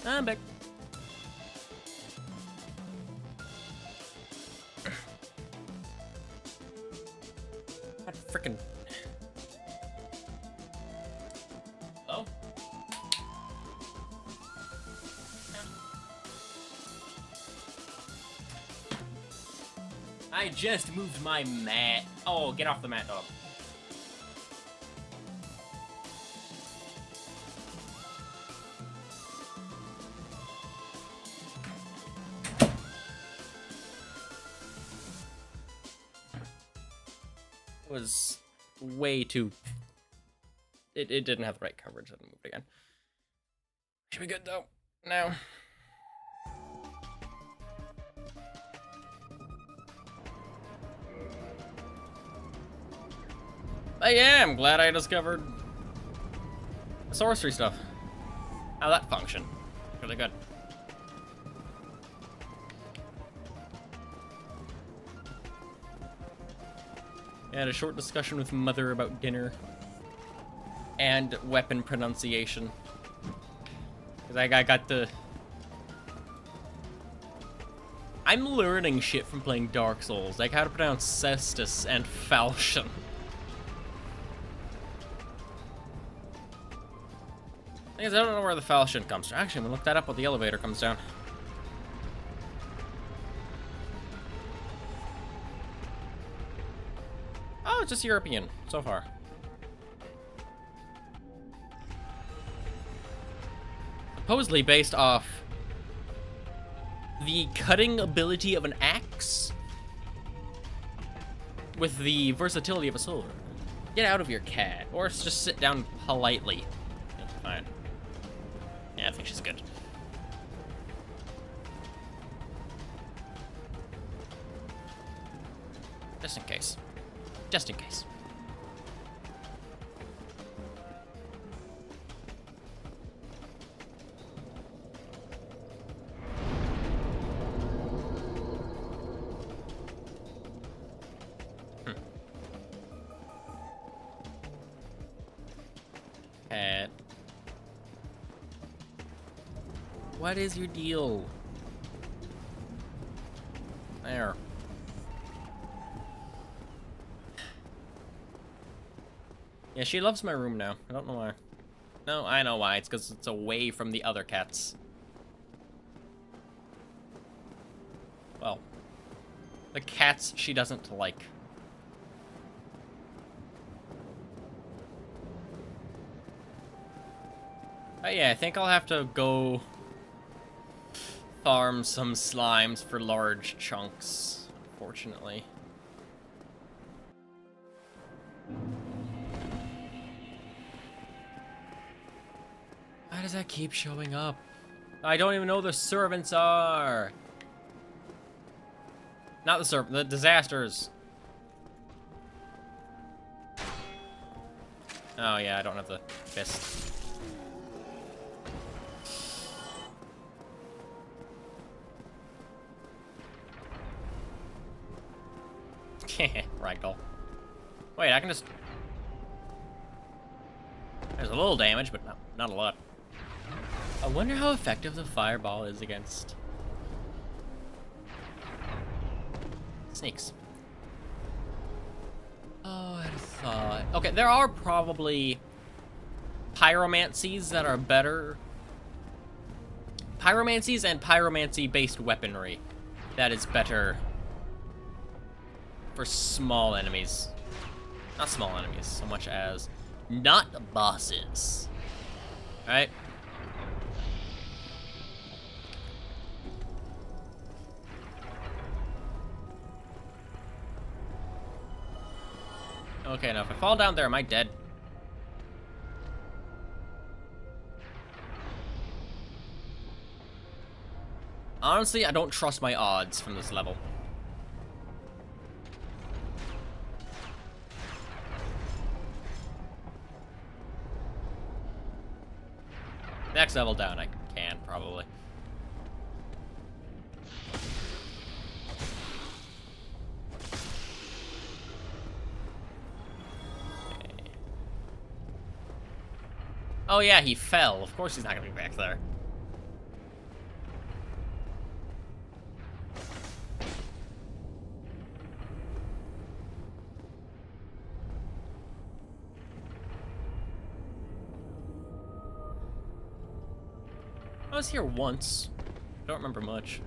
I'm back. That frickin'. Hello? I just moved my mat. Oh, get off the mat, dog. Was way too... It didn't have the right coverage. I moved again. Should be good, though. Now. I am glad I discovered sorcery stuff. How that function. Really good. I had a short discussion with Mother about dinner and weapon pronunciation. Cause I got the... I'm learning shit from playing Dark Souls, like how to pronounce Cestus and Falchion. I don't know where the Falchion comes from. Actually, I'm gonna look that up when the elevator comes down. Oh, it's just European, so far. Supposedly based off the cutting ability of an axe with the versatility of a sword. Get out of your cat, or just sit down politely. That's fine. Yeah, I think she's good. Just in case. Just in case. Cat. What is your deal? There. Yeah, she loves my room now. I don't know why. No, I know why. It's because it's away from the other cats. Well, the cats she doesn't like. But yeah, I think I'll have to go farm some slimes for large chunks, unfortunately. Why does that keep showing up? I don't even know who the servants are. Not the servants, the disasters. Oh yeah, I don't have the fist. Ragdoll. Wait, I can just... There's a little damage, but not a lot. I wonder how effective the fireball is against... snakes. Oh, I thought... Okay, there are probably pyromancies that are better. Pyromancies and pyromancy-based weaponry that is better for small enemies. Not small enemies, so much as not bosses. Alright? Okay, now if I fall down there, am I dead? Honestly, I don't trust my odds from this level. Next level down, I can, probably. Okay. Oh yeah, he fell. Of course he's not gonna be back there. I was here once. Don't remember much.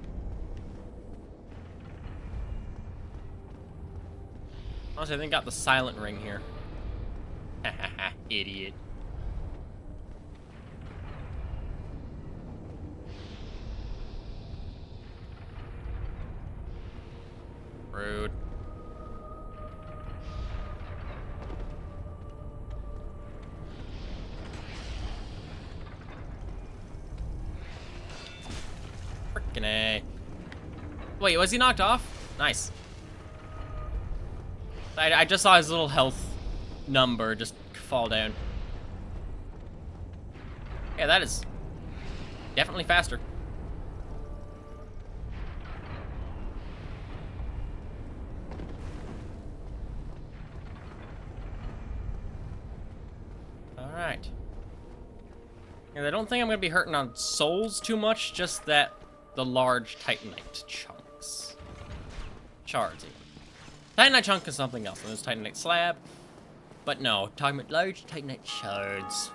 Honestly, I think I got the silent ring here. Hahaha, idiot. Rude. Frickin' A. Wait, was he knocked off? Nice. I just saw his little health number just fall down. Yeah, that is definitely faster. Alright. And I don't think I'm going to be hurting on souls too much, just that the large Titanite chunks. Shards even. Titanite chunk is something else, and there's Titanite slab. But no, talking about large Titanite shards.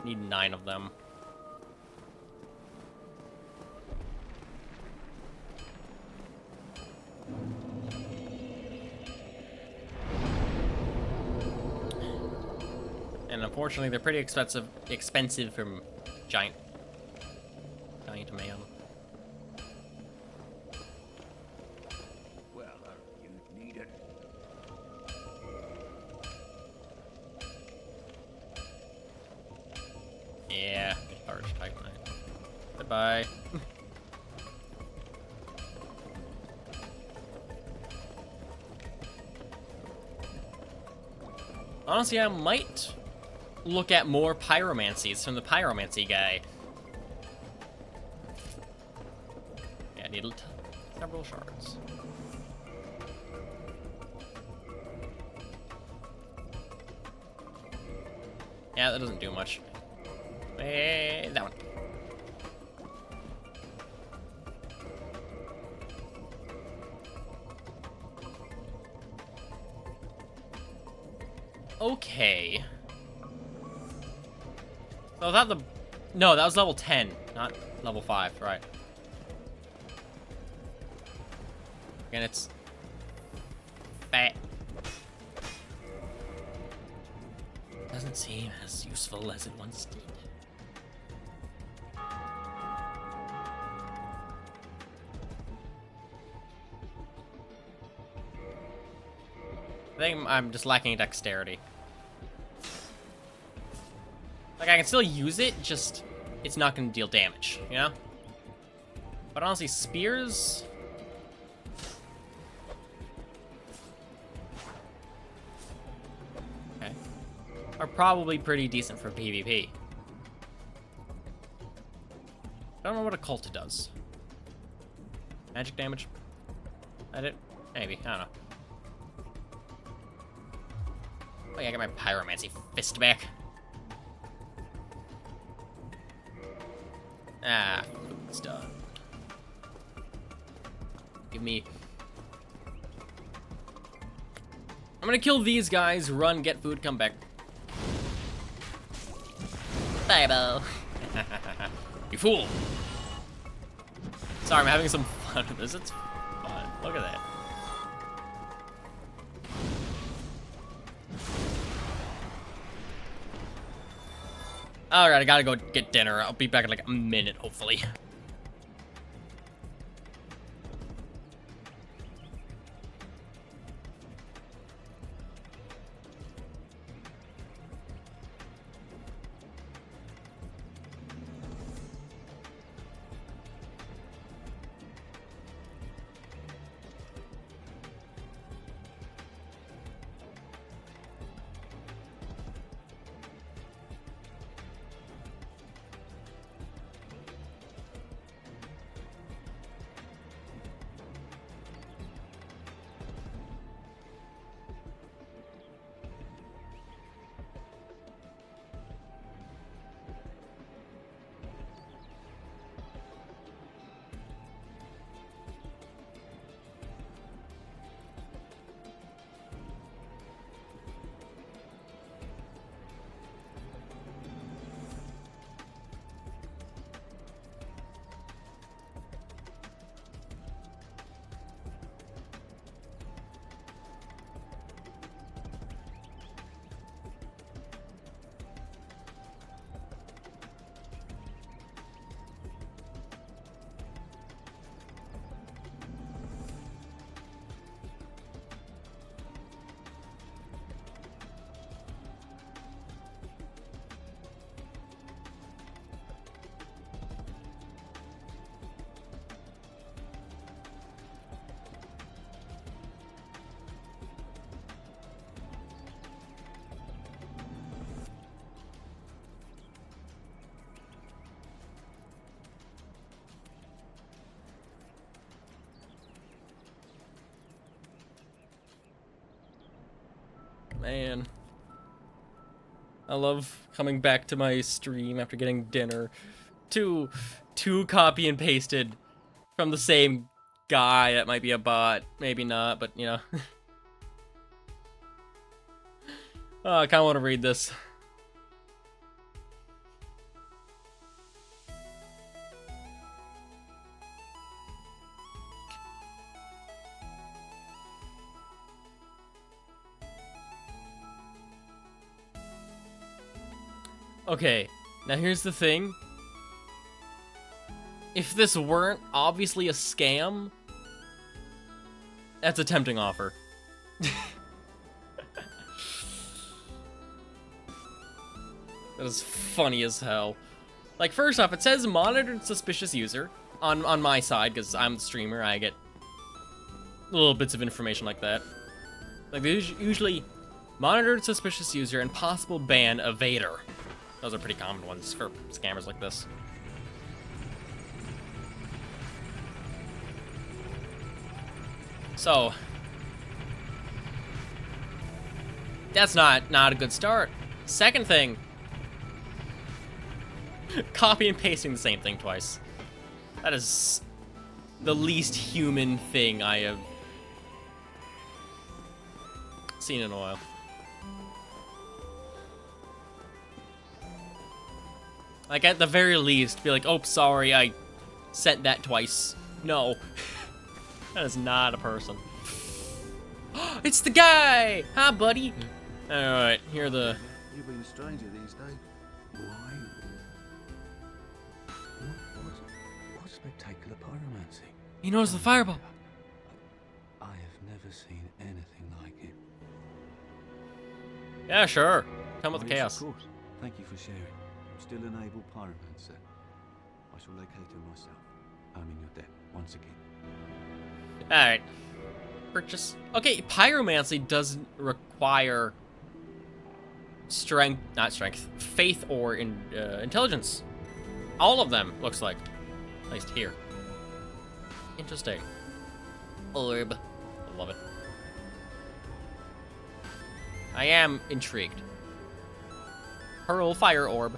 Need 9 of them. And unfortunately, they're pretty expensive from giant man. Well, you need it. Yeah, large Titanite. Goodbye. Honestly, I might look at more pyromancies from the pyromancy guy. Yeah, I need several shards. Yeah, that doesn't do much. That one. Okay. So that the... No, that was level 10, not level 5, right. And it's... fat. Doesn't seem as useful as it once did. I think I'm just lacking dexterity. Like, I can still use it, just it's not going to deal damage, you know? But honestly, spears... Okay. Are probably pretty decent for PvP. I don't know what a cult does. Magic damage? That it? Maybe, I don't know. Oh yeah, I got my pyromancy fist back. Ah, food's done. Give me... I'm gonna kill these guys, run, get food, come back. Fireball. You fool. Sorry, I'm having some fun with this. It's fun. Look at that. Alright, I gotta go get dinner. I'll be back in like a minute, hopefully. man. I love coming back to my stream after getting dinner. Two copy and pasted from the same guy. That might be a bot, maybe not, but you know. Oh, I kind of want to read this. Okay, now here's the thing. If this weren't obviously a scam, that's a tempting offer. That is funny as hell. Like, first off, it says monitored suspicious user on my side, because I'm the streamer. I get little bits of information like that. Like, there's usually monitored suspicious user and possible ban evader. Those are pretty common ones for scammers like this. So, that's not a good start. Second thing, copy and pasting the same thing twice. That is the least human thing I have seen in a while. Like, at the very least, be like, oh, sorry, I sent that twice. No. That is not a person. It's the guy! Hi, buddy! Alright, here are the... You've been a stranger these days. Why? What spectacular pyromancy. He knows the fireball. I have never seen anything like it. Yeah, sure. Come with Oh, the yes, chaos. of course. Thank you for sharing. I'm still an able pyromancer. I shall locate him myself. I'm in your debt once again. Alright. Purchase. Okay, pyromancy doesn't require faith or intelligence. All of them, looks like. At least here. Interesting. Orb. I love it. I am intrigued. Pearl Fire Orb.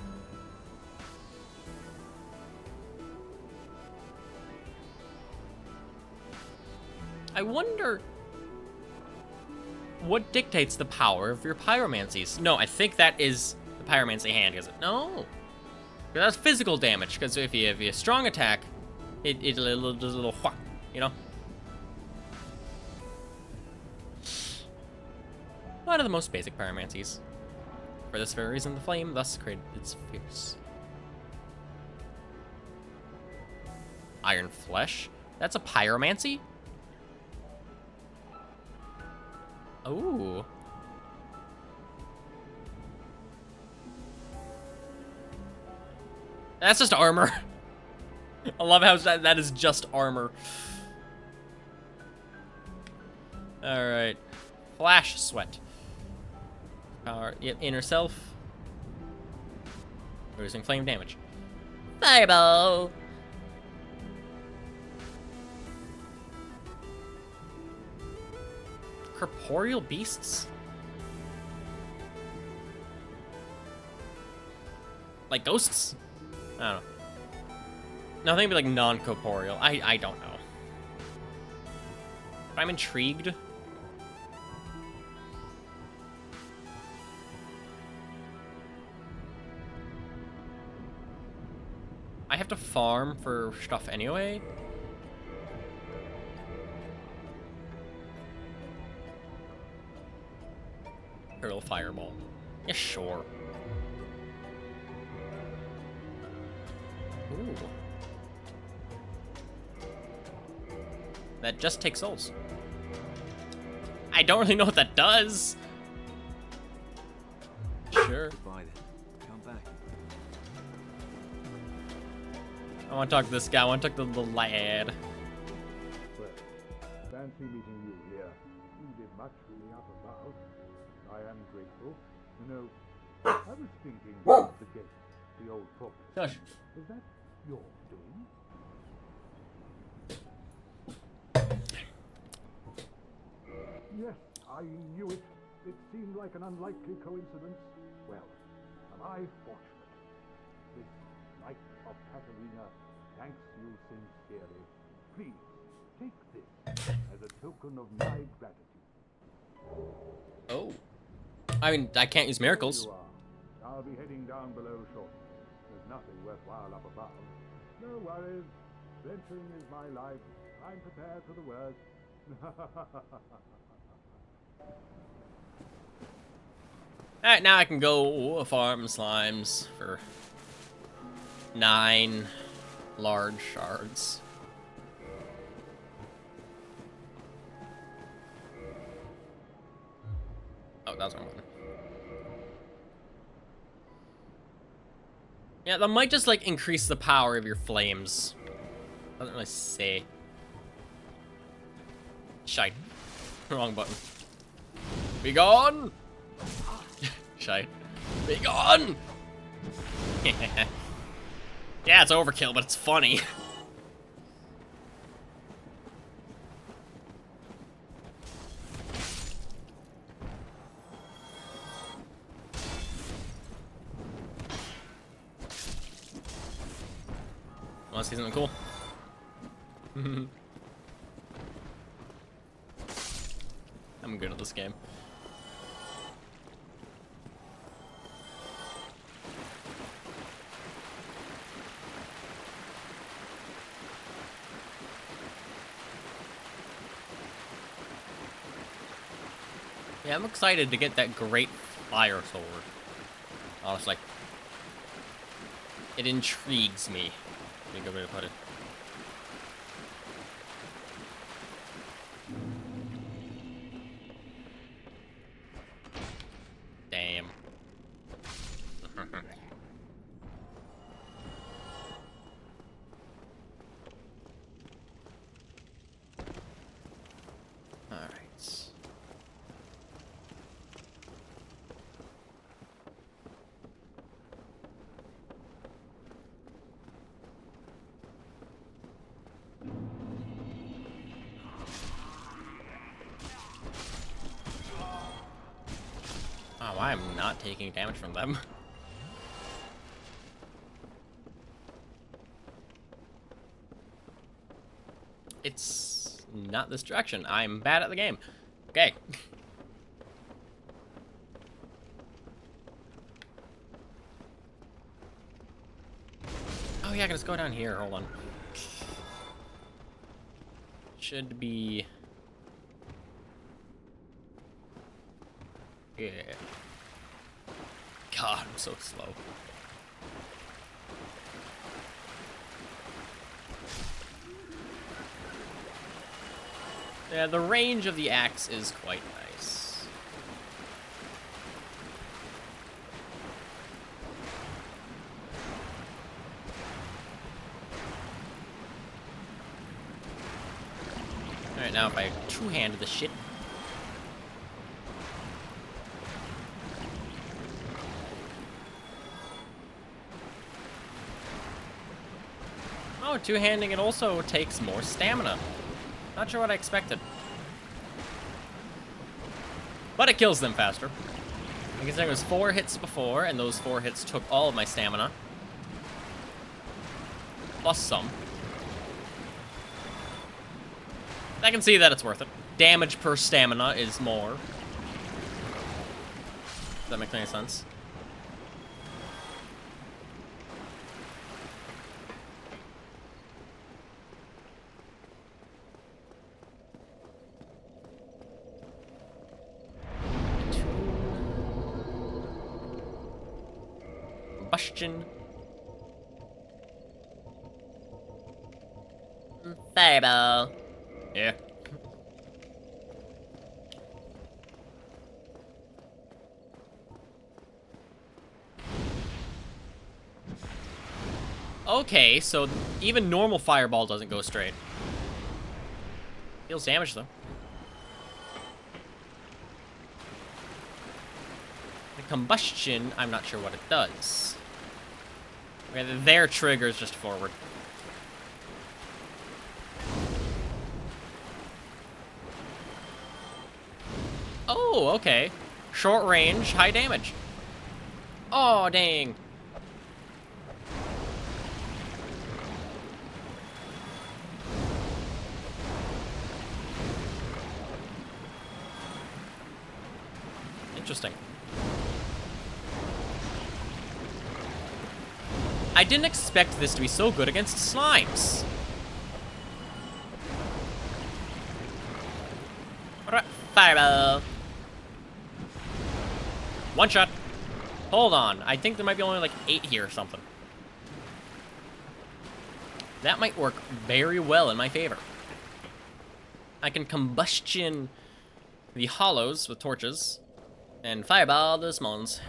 I wonder what dictates the power of your pyromancies. No, I think that is the pyromancy hand, is it? No. That's physical damage, because if you have a strong attack, it does a little whack, you know? One of the most basic pyromancies. For this very reason, the flame thus created its fierce. Iron Flesh? That's a pyromancy? Ooh. That's just armor. I love how that is just armor. Alright. Flash Sweat. Power, yep, inner self. Reducing flame damage. Fireball! Corporeal beasts? Like ghosts? I don't know. Nothing but like non-corporeal. I don't know. But I'm intrigued. I have to farm for stuff anyway. Hurl Fireball. Yeah, sure. Ooh. That just takes souls. I don't really know what that does. Sure. Goodbye then. Come back. I want to talk to this guy. I want to talk to the lad. Well, fancy meeting you here. You did much for me up above. I am grateful. You know, I was thinking of the gate, the old fortress. Gosh. Is that your doing? Yes, I knew it. It seemed like an unlikely coincidence. Well, am I fortunate? This Knight of Katarina thanks you sincerely. Please, take this as a token of my gratitude. Oh. I mean, I can't use miracles. There you are. I'll be heading down below shortly. There's nothing worthwhile up above. No worries. Venturing is my life. I'm prepared for the worst. Alright, now I can go farm slimes for 9 large shards. Oh, that's wrong one. Yeah, that might just, like, increase the power of your flames. Doesn't really say. Shite. Wrong button. Be gone! Shite. Be gone! Yeah, it's overkill, but it's funny. Wanna see something cool? I'm good at this game. Yeah, I'm excited to get that great fire sword. Honestly. It intrigues me. Be a good way to put it. Damn. Alright. Oh, I'm not taking damage from them. It's not this direction. I'm bad at the game. Okay. Oh yeah, I can just go down here. Hold on. Should be... Yeah. God, I'm so slow. Yeah, the range of the axe is quite nice. Alright, now if I two-handed the shit. Oh, two-handing it also takes more stamina. Not sure what I expected. But it kills them faster. I guess there was 4 hits before, and those 4 hits took all of my stamina. Plus some. I can see that it's worth it. Damage per stamina is more. Does that make any sense? Combustion. Fireball. Yeah. Okay, so even normal fireball doesn't go straight. Deals damage though. The combustion, I'm not sure what it does. Okay, their trigger is just forward. Oh, okay. Short range, high damage. Oh, dang. Interesting. I didn't expect this to be so good against slimes. Fireball. One shot. Hold on. I think there might be only like 8 here or something. That might work very well in my favor. I can combustion the hollows with torches and fireball the small ones.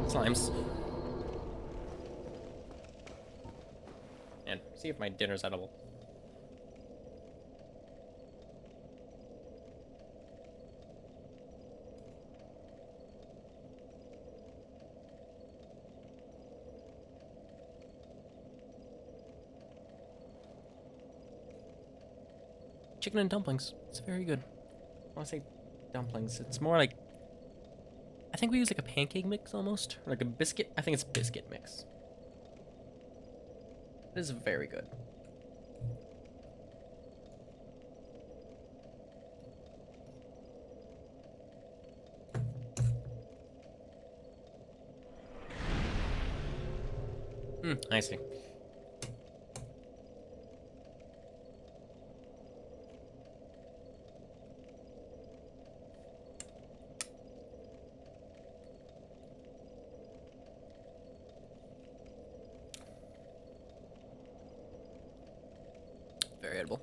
Slimes. And see if my dinner's edible. Chicken and dumplings. It's very good. I want to say dumplings. It's more like... I think we use like a pancake mix almost. Or like a biscuit. I think it's biscuit mix. It is very good. I see. Very edible.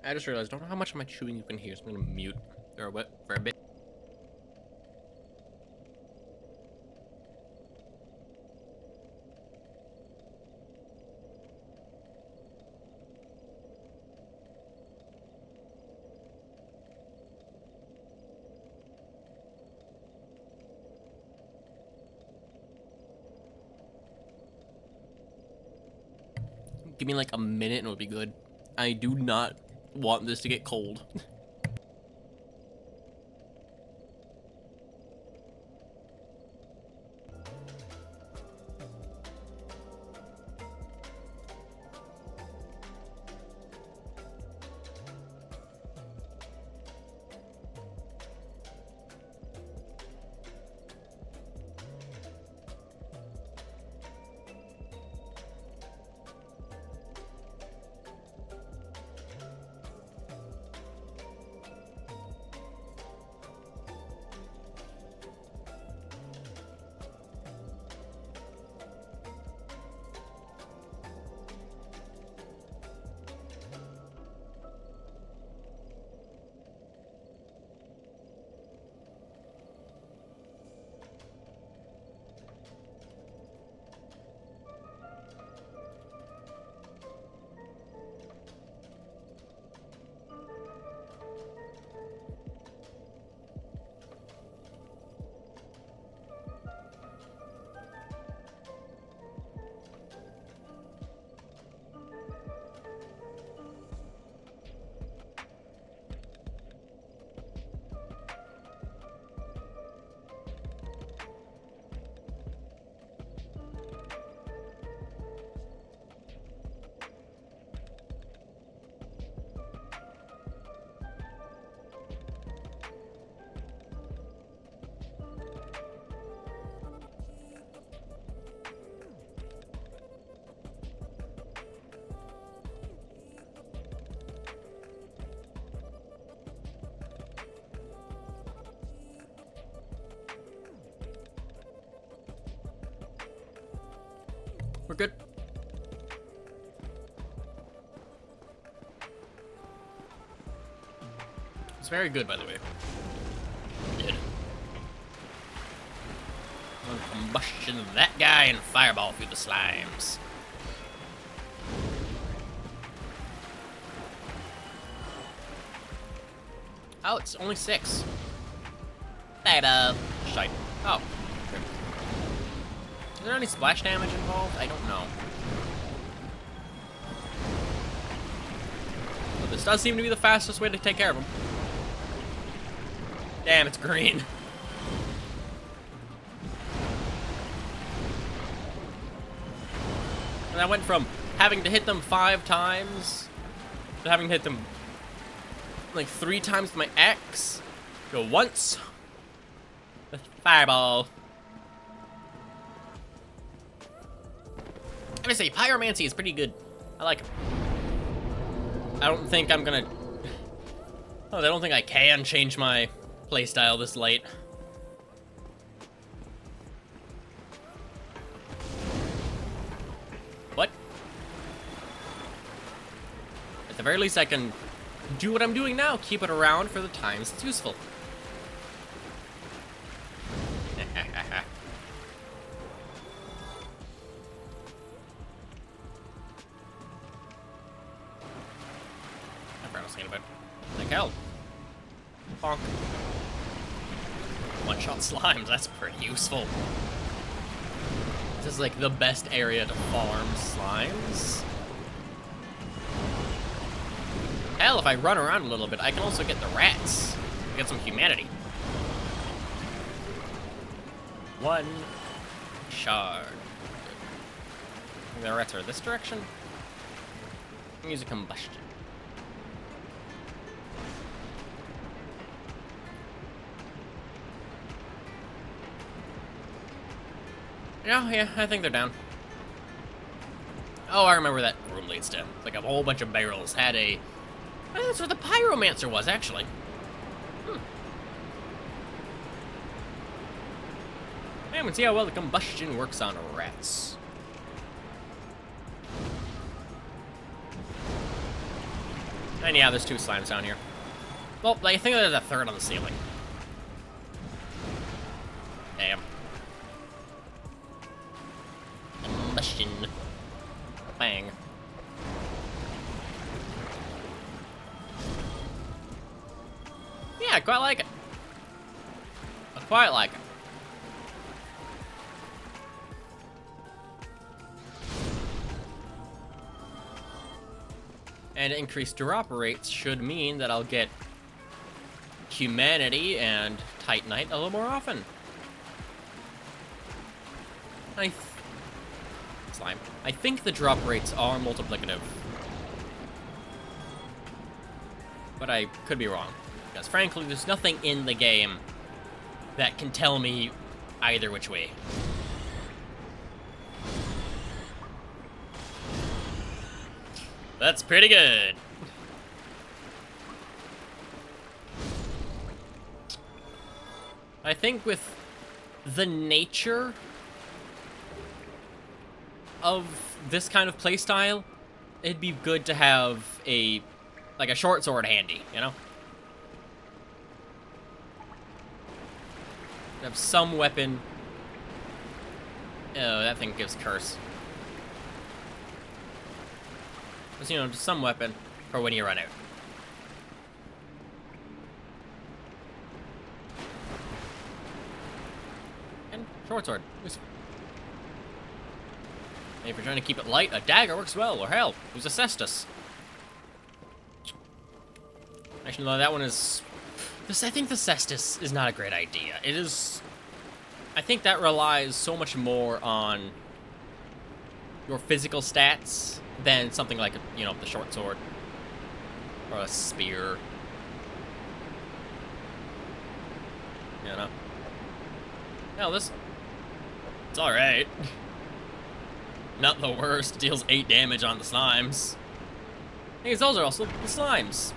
I just realized, I don't know how much of my chewing you can hear, so I'm gonna mute for a bit. Give me like a minute and it'll be good. I do not want this to get cold. We're good. It's very good, by the way. Good. Combustion of that guy and fireball through the slimes. Oh, it's only 6. Fireball. Shite. Oh. Okay. Is there any splash damage involved? I don't know. But this does seem to be the fastest way to take care of him. Damn, it's green. And I went from having to hit them 5 times to having to hit them like 3 times with my axe to once with fireball. I would say pyromancy is pretty good. I like it. I don't think I'm gonna. Oh, I don't think I can change my playstyle this late. What? At the very least, I can do what I'm doing now. Keep it around for the times it's useful. I was thinking about. Like hell. Bonk. One-shot slimes, that's pretty useful. This is like the best area to farm slimes. Hell, if I run around a little bit, I can also get the rats. Get some humanity. 1 shard. The rats are this direction. Use a combustion. Yeah, I think they're down. Oh, I remember that room leads to. It's like a whole bunch of barrels had a. Oh, that's where the pyromancer was, actually. And we see how well the combustion works on rats. And yeah, there's 2 slimes down here. Well, I think there's a 3rd on the ceiling. Damn. Combustion. Bang. Yeah, I quite like it. I quite like it. And increased drop rates should mean that I'll get humanity and Titanite a little more often. Slime. I think the drop rates are multiplicative. But I could be wrong. Because frankly, there's nothing in the game that can tell me either which way. That's pretty good. I think with the nature of this kind of playstyle, it'd be good to have a short sword handy, you know? Have some weapon. Oh, that thing gives curse. Just, you know, just some weapon for when you run out. And short sword. And if you're trying to keep it light, a dagger works well, or hell, use a cestus. Actually, no, that one is. I think the cestus is not a great idea. It is. I think that relies so much more on your physical stats than something like, you know, the short sword or a spear. You know. Hell, this. It's all right. Not the worst. Deals 8 damage on the slimes. Because those are also the slimes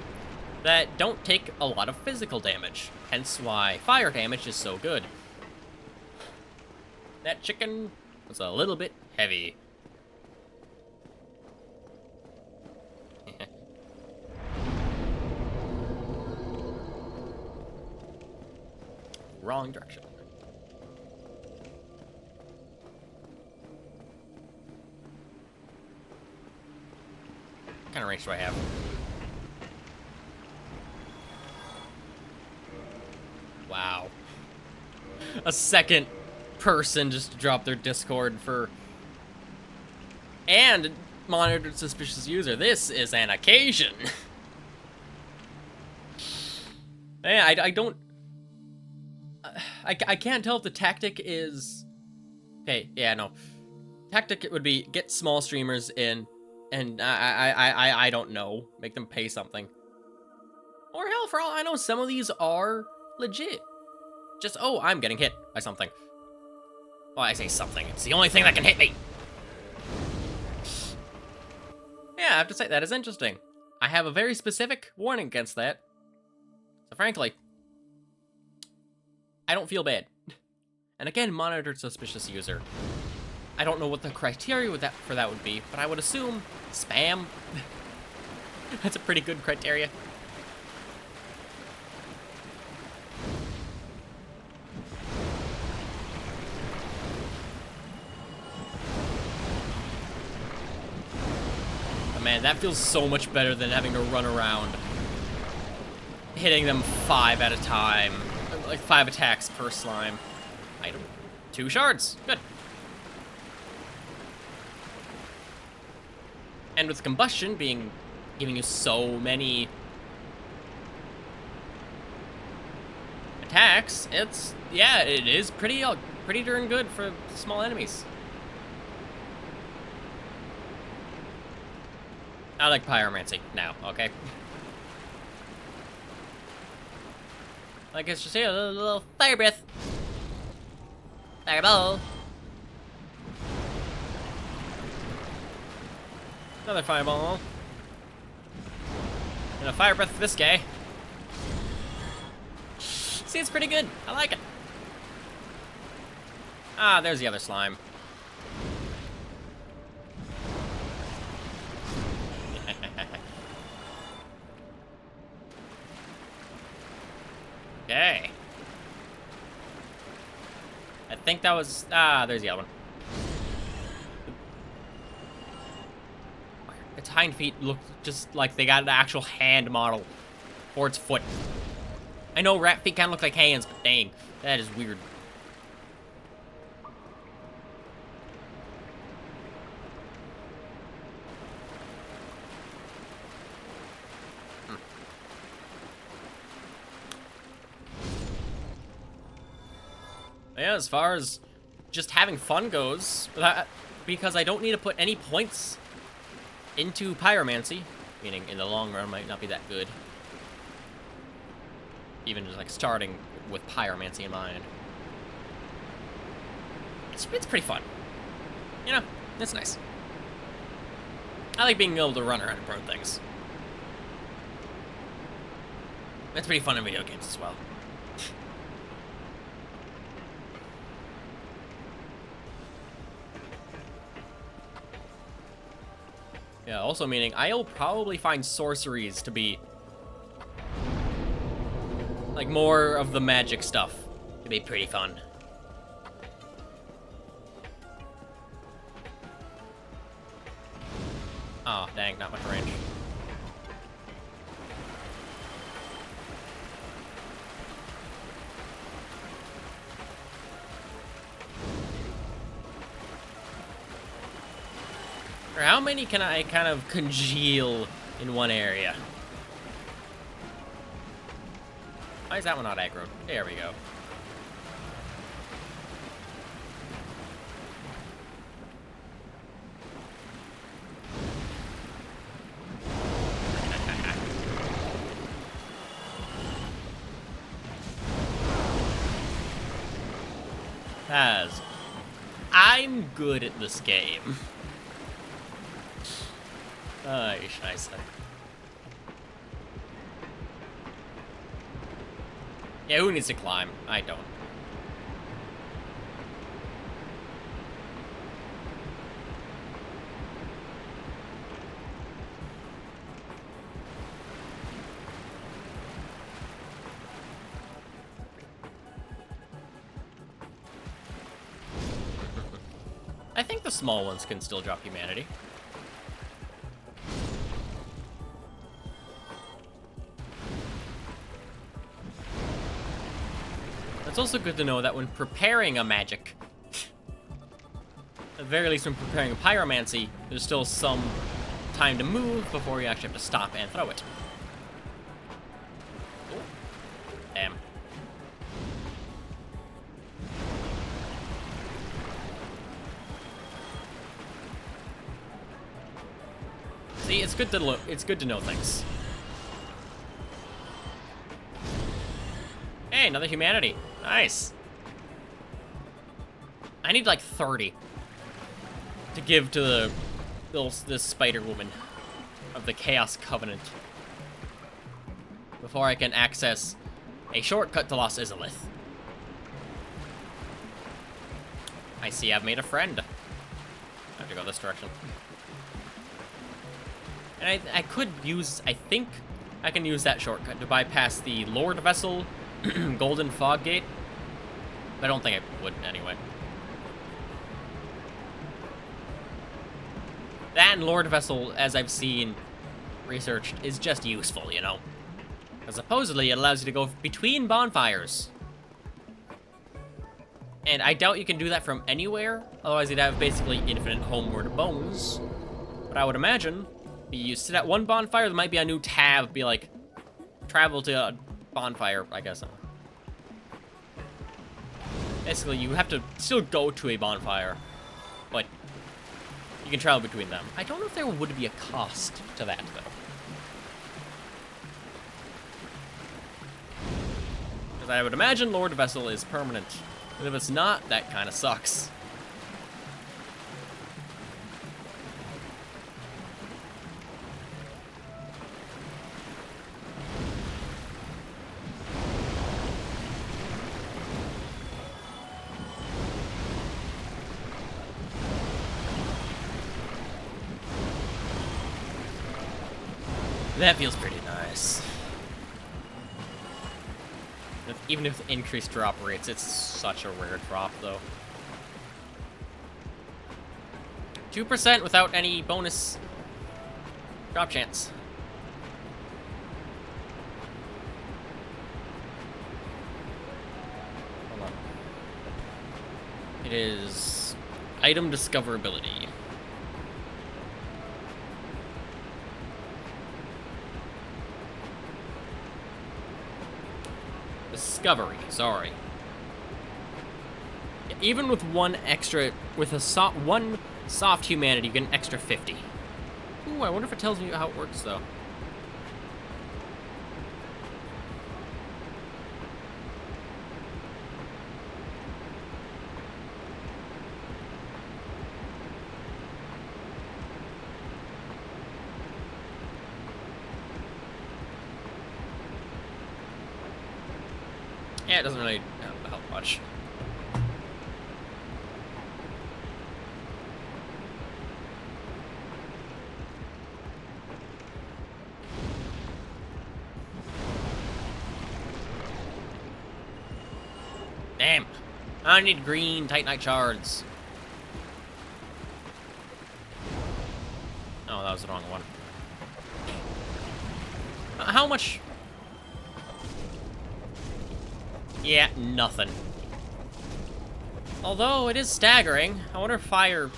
that don't take a lot of physical damage. Hence why fire damage is so good. That chicken was a little bit heavy. Wrong direction. kind of range do I have? Wow. A second person just to drop their Discord for... And monitored suspicious user. This is an occasion. Yeah, I don't... I can't tell if the tactic is... Okay, yeah, no. Tactic would be get small streamers in, and I don't know. Make them pay something. Or hell, for all I know, some of these are legit. Just, oh, I'm getting hit by something. Well, I say something. It's the only thing that can hit me. Yeah, I have to say, that is interesting. I have a very specific warning against that. So frankly, I don't feel bad. And again, monitored suspicious user. I don't know what the criteria for that would be, but I would assume spam. That's a pretty good criteria. But man, that feels so much better than having to run around hitting them 5 at a time. Like 5 attacks per slime. Item. 2 shards. Good. And with combustion giving you so many attacks, it is pretty darn good for small enemies. I like pyromancy now, okay? Like it's just a little fire breath. Fireball. Another fireball. And a fire breath for this guy. See, it's pretty good. I like it. Ah, there's the other slime. Okay. I think that was... Ah, there's the other one. Its hind feet look just like they got an actual hand model for its foot. I know rat feet kind of look like hands, but dang, that is weird. Yeah, as far as just having fun goes, because I don't need to put any points into pyromancy, meaning in the long run might not be that good. Even just like starting with pyromancy in mind. It's pretty fun. You know, it's nice. I like being able to run around and burn things. It's pretty fun in video games as well. Yeah, also meaning I'll probably find sorceries to be like more of the magic stuff. It'd be pretty fun. Oh, dang, not much range. Or how many can I kind of congeal in one area? Why is that one not aggro? There we go. I'm good at this game. Ay, scheiße. Yeah, who needs to climb? I don't. I think the small ones can still drop humanity. It's also good to know that when preparing a magic, at the very least when preparing a pyromancy, there's still some time to move before you actually have to stop and throw it. Oh. Damn. See, it's good to know things. Hey, another humanity. Nice. I need like 30 to give to this spider woman of the Chaos Covenant before I can access a shortcut to Lost Izalith. I see I've made a friend. I have to go this direction. And I could use, I think I can use that shortcut to bypass the Lord Vessel Golden Fog Gate. But I don't think I would anyway. That and Lord Vessel, as I've seen researched, is just useful, you know? Because supposedly it allows you to go between bonfires. And I doubt you can do that from anywhere, otherwise you'd have basically infinite homeward bones. But I would imagine, you sit at one bonfire, there might be a new tab, be like, travel to a bonfire, I guess. Basically, you have to still go to a bonfire, but you can travel between them. I don't know if there would be a cost to that, though. Because I would imagine Lord Vessel is permanent. And if it's not, that kind of sucks. That feels pretty nice. Even if increased drop rates, it's such a rare drop, though. 2% without any bonus drop chance. Hold on. It is item discoverability. Discovery, sorry. Yeah, even with one extra, with a one soft humanity, you get an extra 50. Ooh, I wonder if it tells me how it works, though. Yeah, it doesn't really help much. Damn. I need green Titanite shards. Oh, that was the wrong one. How much? Yeah, nothing. Although it is staggering. I wonder if fire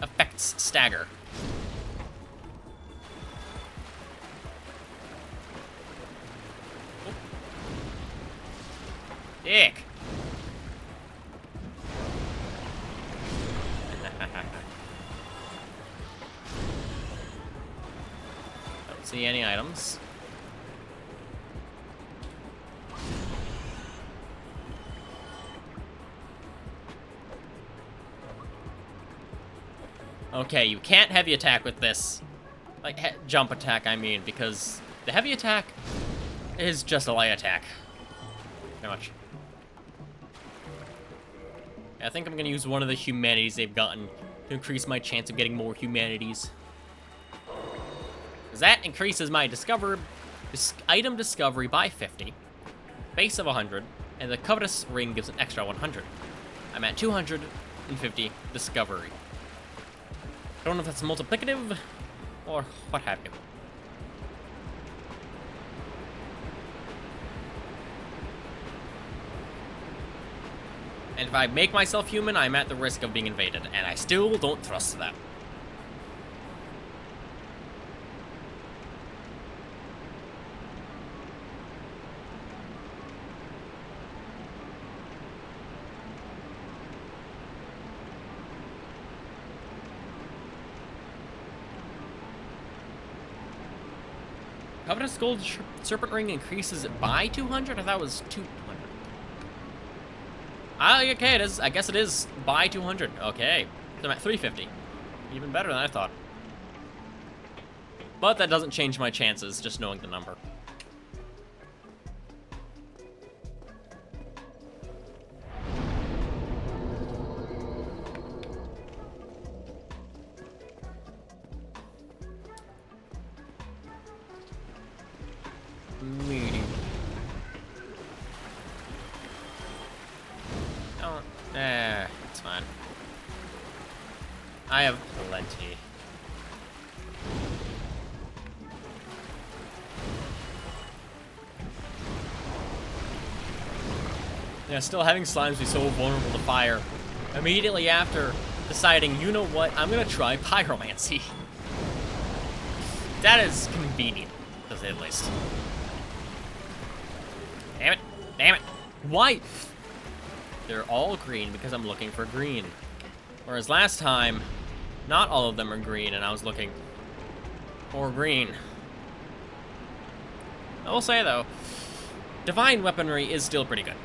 affects stagger. Oh. Dick. Don't see any items. Okay, you can't heavy attack with this. Like, jump attack, I mean, because the heavy attack is just a light attack. Pretty much. I think I'm gonna use one of the humanities they've gotten to increase my chance of getting more humanities. Because that increases my item discovery by 50, base of 100, and the Covetous Ring gives an extra 100. I'm at 250 discovery. I don't know if that's multiplicative or what have you. And if I make myself human, I'm at the risk of being invaded, and I still don't trust that. Covetous Gold Serpent Ring increases it by 200? I thought it was 200. Okay, it is. I guess it is by 200. Okay. So I'm at 350. Even better than I thought. But that doesn't change my chances, just knowing the number. Meeting. Oh, it's fine. I have plenty. Yeah, still having slimes be so vulnerable to fire. Immediately after deciding, you know what, I'm gonna try pyromancy. That is convenient, to say the least. Damn it. Damn it. Why? They're all green because I'm looking for green. Whereas last time, not all of them are green, and I was looking for green. I will say, though, divine weaponry is still pretty good.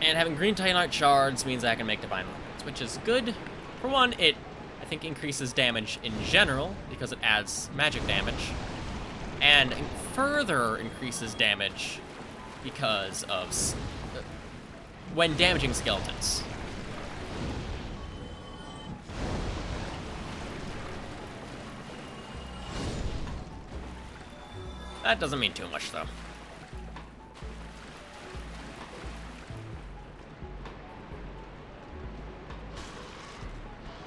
And having green Titanite shards means I can make divine weapons, which is good. For one, it, I think, increases damage in general, because it adds magic damage. And further increases damage because of when damaging skeletons. That doesn't mean too much, though.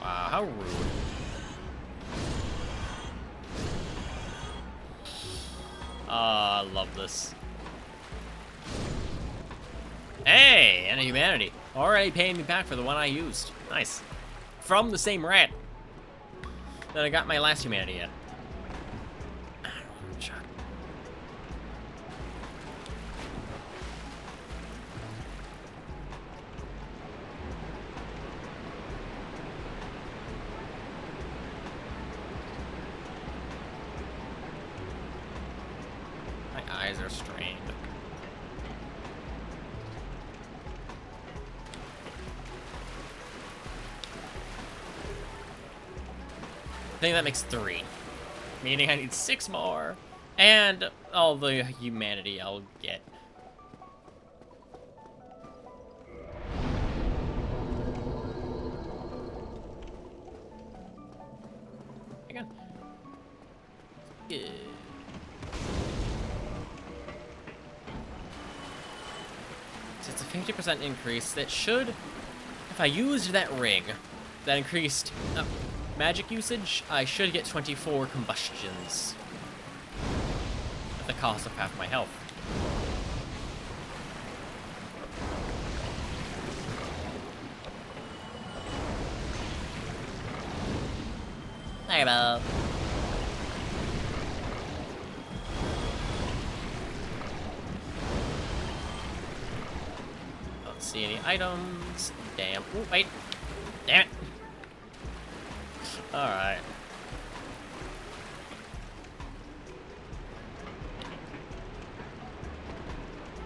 Wow, how rude. I love this. Hey, and a humanity. Already paying me back for the one I used. Nice. From the same rat that I got my last humanity in. My eyes are strained. I think that makes 3. Meaning I need 6 more. And all the humanity I'll get. Hang on. Yeah. So it's a 50% increase. That should, if I used that ring, that increased magic usage, I should get 24 combustions at the cost of half my health. Hey, Bob. Don't see any items. Damn. Ooh, wait. Damn it. Alright.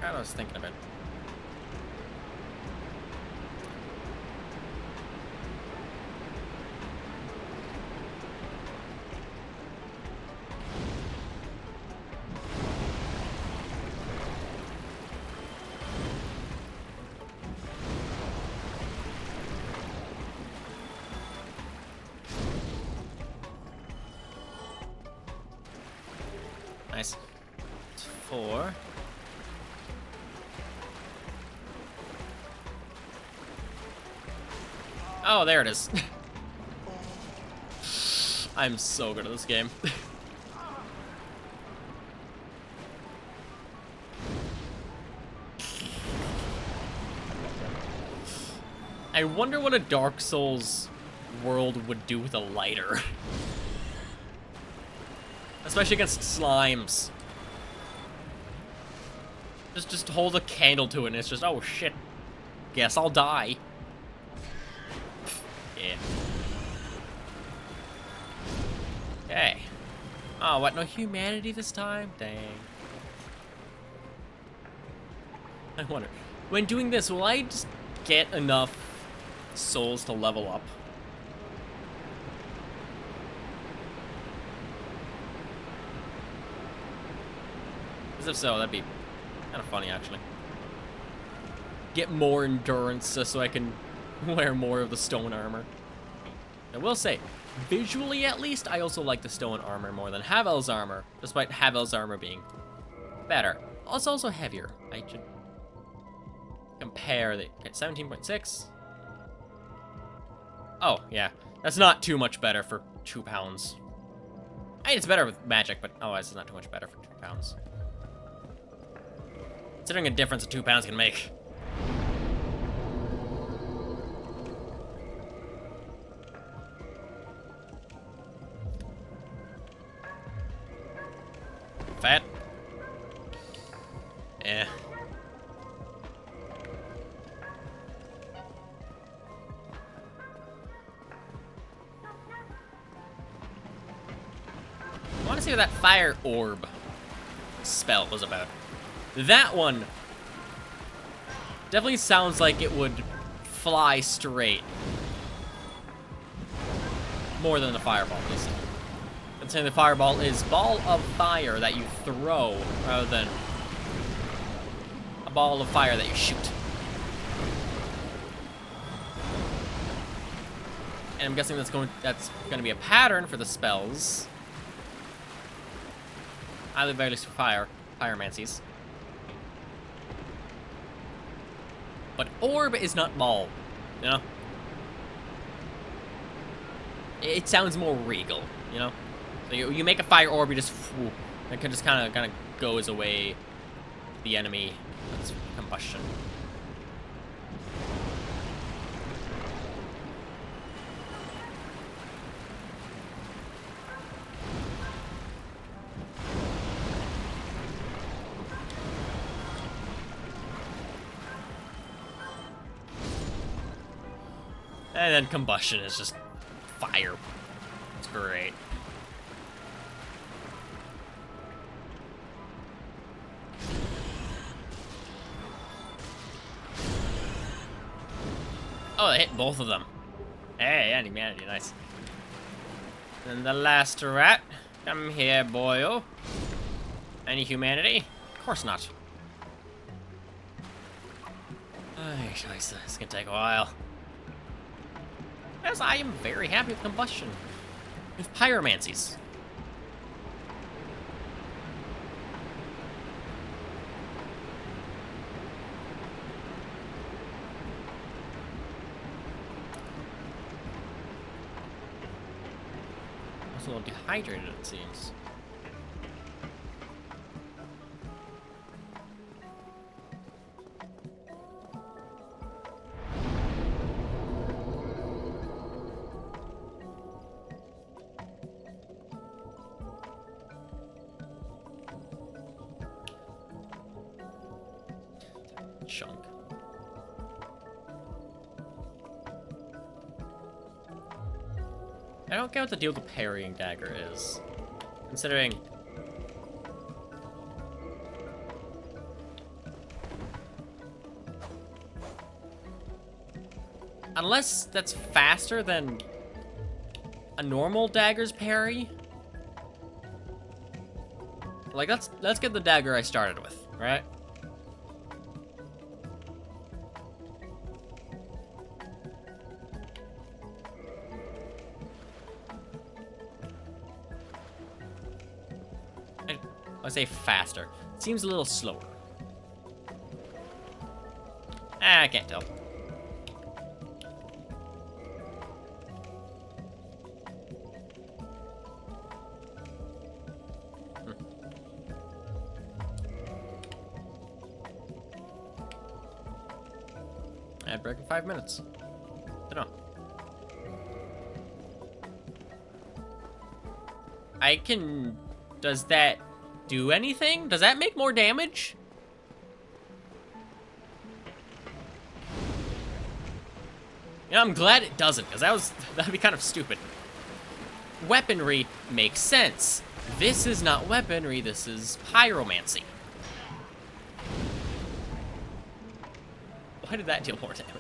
I was thinking of it. Nice. It's 4. Oh, there it is. I'm so good at this game. I wonder what a Dark Souls world would do with a lighter. Especially against slimes. Just hold a candle to it and it's just, oh shit. Guess I'll die. Yeah. Okay. Oh, what? No humanity this time? Dang. I wonder. When doing this, will I just get enough souls to level up? Because if so, that'd be kind of funny, actually. Get more endurance so I can wear more of the stone armor. I will say, visually at least, I also like the stone armor more than Havel's armor, despite Havel's armor being better. It's also heavier. I should compare the 17.6. Oh, yeah. That's not too much better for 2 pounds. I mean, it's better with magic, but otherwise it's not too much better for 2 pounds. Considering a difference of 2 pounds can make. Fat. Eh. I want to see what that fire orb spell was about. That one definitely sounds like it would fly straight. More than the fireball, at least. Considering the fireball is ball of fire that you throw rather than a ball of fire that you shoot. And I'm guessing that's going to be a pattern for the spells. Either very least for pyromancies. But orb is not ball, you know? It sounds more regal, you know? So you make a fire orb, you just, whew, it can just kind of goes away the enemy. That's combustion. And then combustion is just fire. It's great. Oh, they hit both of them. Hey, and humanity, nice. And the last rat. Come here, boyo. Any humanity? Of course not. Ay, scheiße, it's gonna take a while. As I am very happy with combustion. With pyromancies. A little dehydrated, it seems. Chunk. I don't get what the deal with the parrying dagger is. Considering... Unless that's faster than a normal dagger's parry. Like, let's get the dagger I started with, right? I say faster. It seems a little slower. I can't tell. Ad break in 5 minutes. don't know. I can... Does that do anything? Does that make more damage? You know, I'm glad it doesn't, because that'd be kind of stupid. Weaponry makes sense. This is not weaponry, this is pyromancy. Why did that deal more damage?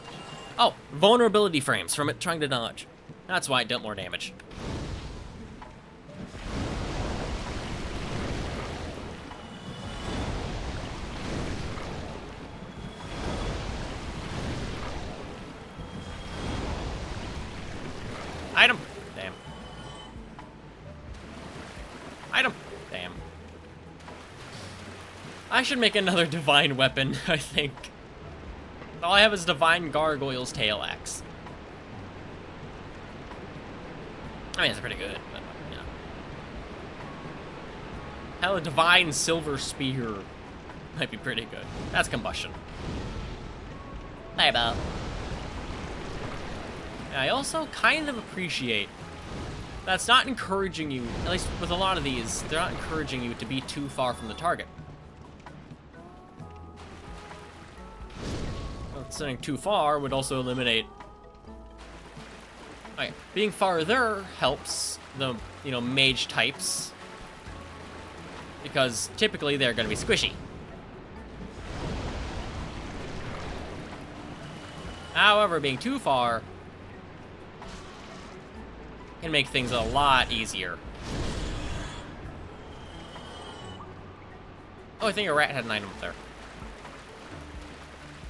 Oh, vulnerability frames from it trying to dodge. That's why it dealt more damage. Item! Damn. Item! Damn. I should make another divine weapon, I think. All I have is Divine Gargoyle's Tail Axe. I mean, it's pretty good, but, you know. Hell, a Divine Silver Spear might be pretty good. That's combustion. Hey, Bob. I also kind of appreciate that's not encouraging you, at least with a lot of these, they're not encouraging you to be too far from the target. Sitting too far would also eliminate... Okay, being farther helps the, you know, mage types, because typically they're going to be squishy. However, being too far can make things a lot easier. Oh, I think a rat had an item up there.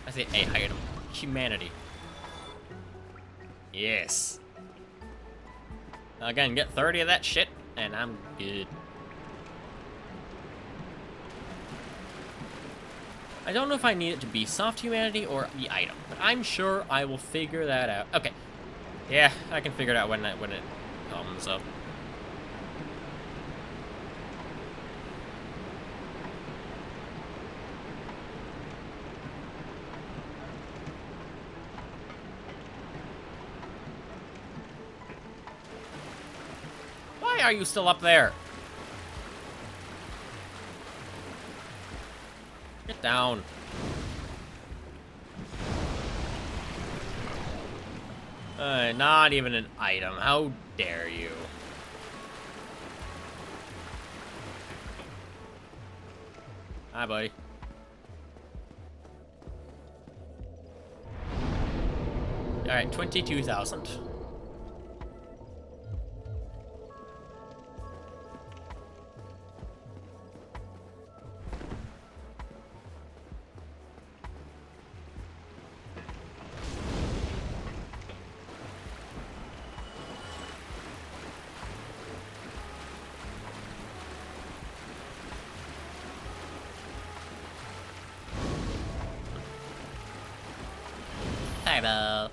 I say a item. Humanity. Yes. Again, get 30 of that shit, and I'm good. I don't know if I need it to be soft humanity or the item, but I'm sure I will figure that out. Okay. Yeah, I can figure it out when it comes up. Why are you still up there? Get down. Not even an item. How dare you? Hi, buddy. Alright, 22,000. Fireball.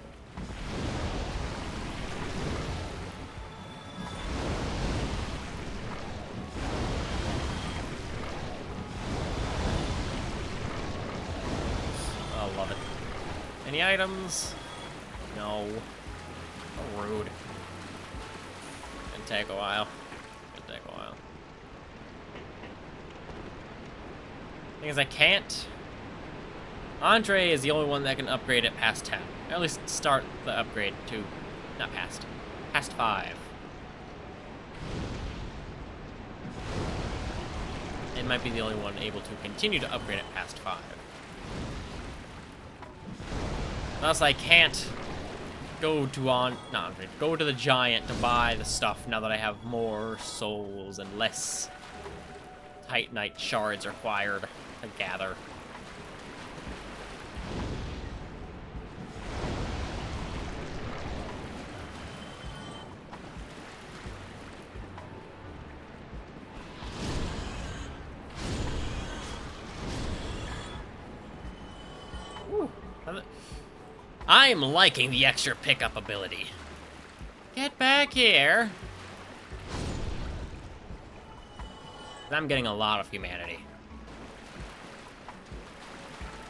I love it. Any items? No. So rude. Gonna take a while. Gonna take a while. Thing is, I can't. Andre is the only one that can upgrade it past 10. Or at least start the upgrade to... Not past. Past 5. It might be the only one able to continue to upgrade it past 5. Thus, I can't go to go to the giant to buy the stuff now that I have more souls and less Titanite shards required to gather. I'm liking the extra pickup ability. Get back here. I'm getting a lot of humanity.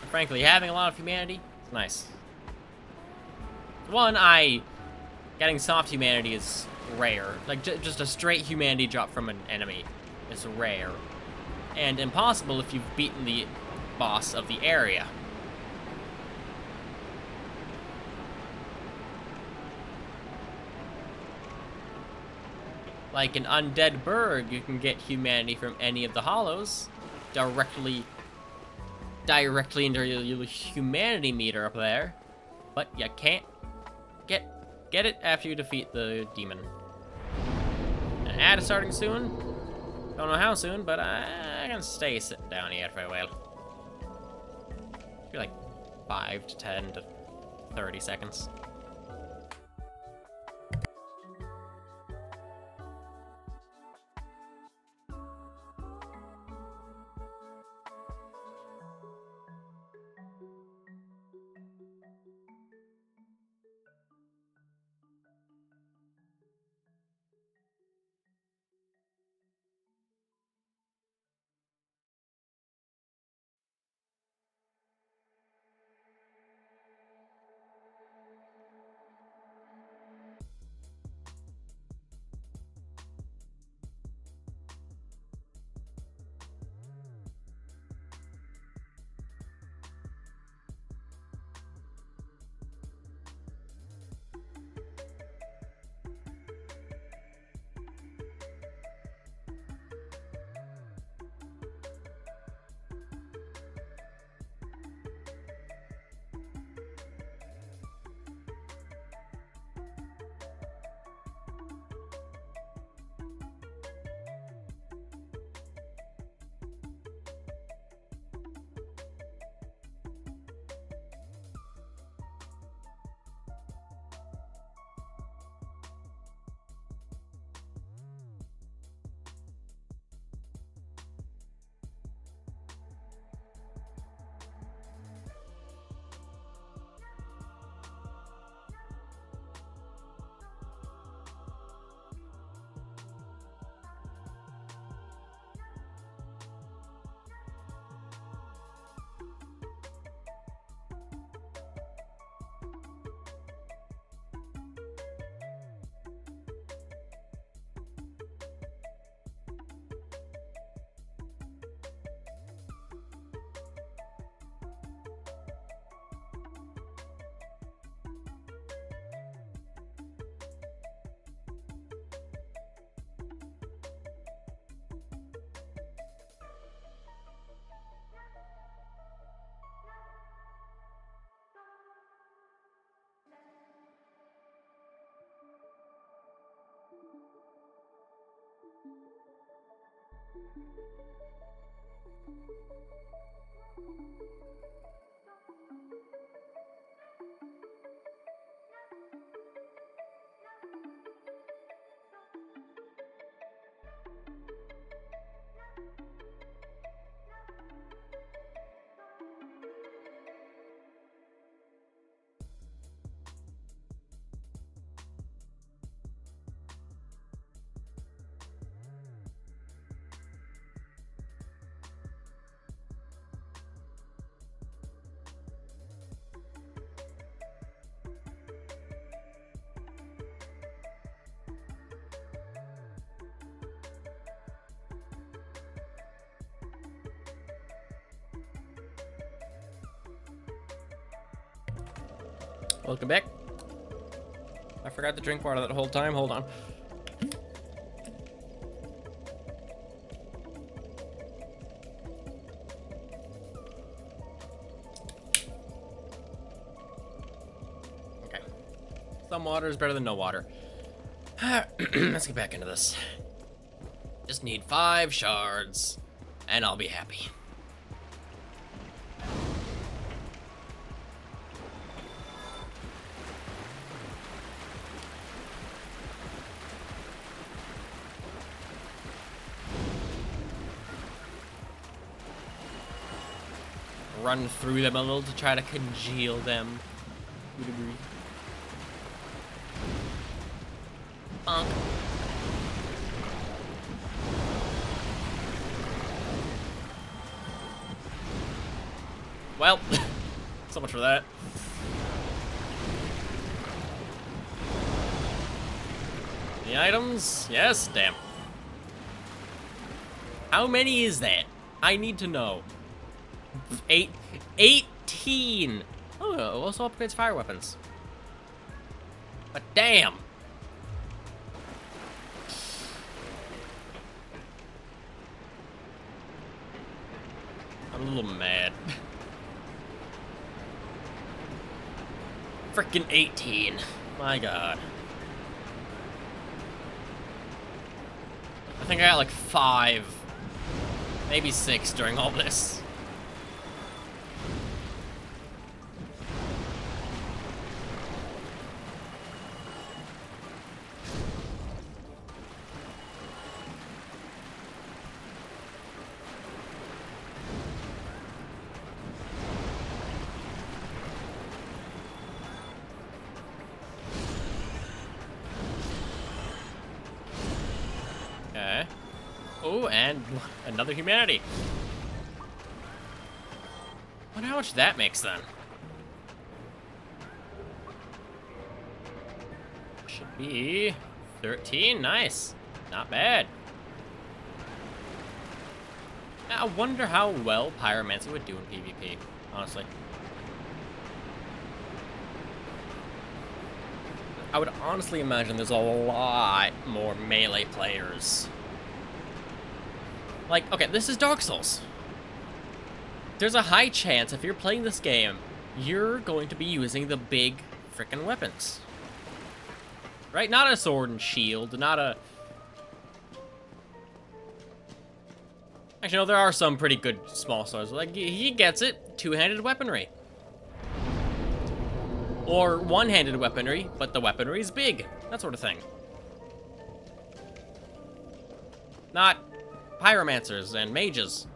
And frankly, having a lot of humanity is nice. One, getting soft humanity is rare. Like, just a straight humanity drop from an enemy is rare. And impossible if you've beaten the boss of the area. Like an undead Berg, you can get humanity from any of the hollows directly into your humanity meter up there. But you can't get it after you defeat the demon. An ad is starting soon. Don't know how soon, but I can stay sitting down here for a while. Maybe like 5 to 10 to 30 seconds. Welcome back. I forgot to drink water that whole time. Hold on. Okay. Some water is better than no water. Let's get back into this. Just need 5 shards, and I'll be happy. Run through them a little to try to congeal them to a degree. Bonk. Well, so much for that. Any items? Yes, damn. How many is that? I need to know. 18! Oh, it also upgrades fire weapons. But damn! I'm a little mad. Frickin' 18. My god. I think I got like 5, maybe 6 during all this. Okay. Oh, and another humanity. Wonder how much that makes then. Should be 13. Nice. Not bad. I wonder how well Pyromancy would do in PvP, honestly. I would honestly imagine there's a lot more melee players. Like, okay, this is Dark Souls. There's a high chance if you're playing this game, you're going to be using the big frickin' weapons. Right? Not a sword and shield, not a... Actually, no, there are some pretty good small swords. Like, he gets it. Two-handed weaponry. Or one-handed weaponry, but the weaponry is big. That sort of thing. Not pyromancers and mages.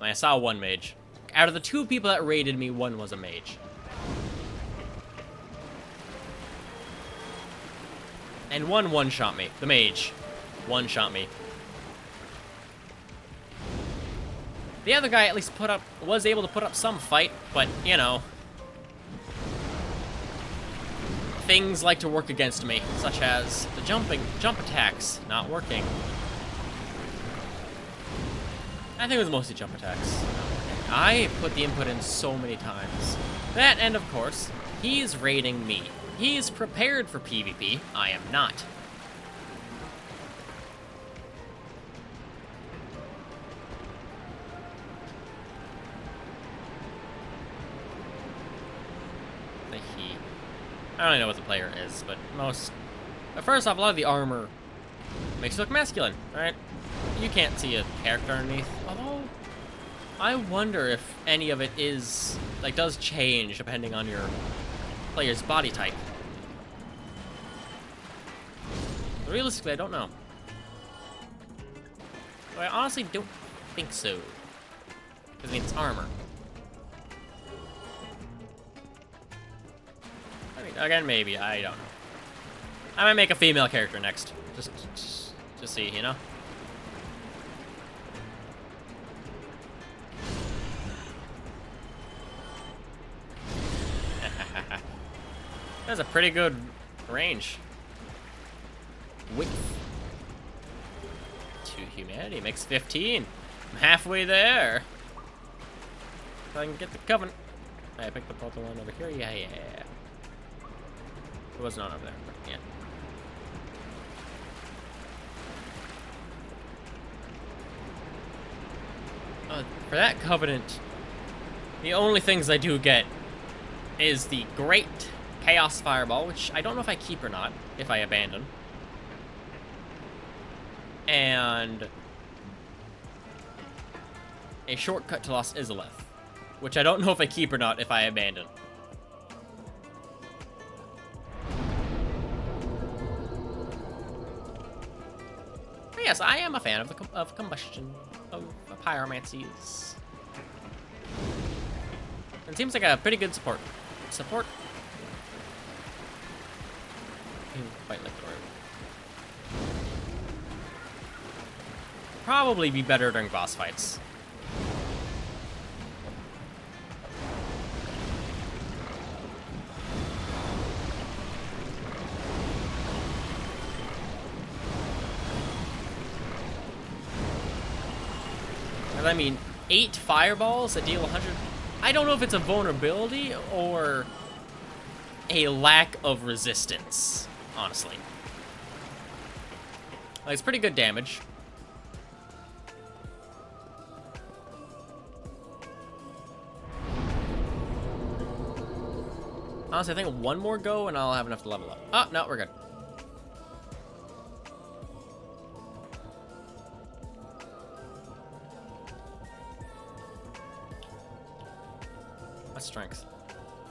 I saw one mage. Out of the 2 people that raided me, 1 was a mage. And one-shot me. The mage. One-shot me. The other guy at least was able to put up some fight, but, you know... things like to work against me, such as the jump attacks not working. I think it was mostly jump attacks. I put the input in so many times. That, and of course, he's raiding me. He's prepared for PvP. I am not. I don't really know what the player is, but first off, a lot of the armor makes you look masculine, alright? You can't see a character underneath, although I wonder if any of it does change depending on your player's body type. Realistically, I don't know. But I honestly don't think so. Because, I mean, it's armor. Again, maybe. I don't know. I might make a female character next. Just see, you know? That's a pretty good range. Width. To humanity makes 15. I'm halfway there. If I can get the Covenant. I picked up the one over here. Yeah. There was none over there, but yeah. For that Covenant, the only things I do get is the Great Chaos Fireball, which I don't know if I keep or not, if I abandon. And a shortcut to Lost Izalith, which I don't know if I keep or not if I abandon. Yes, I am a fan of combustion, of pyromancies. It seems like a pretty good support. Quite like the word. Probably be better during boss fights. I mean, 8 fireballs that deal 100... I don't know if it's a vulnerability or a lack of resistance, honestly. Like, it's pretty good damage. Honestly, I think one more go and I'll have enough to level up. Oh, no, we're good. What's strength?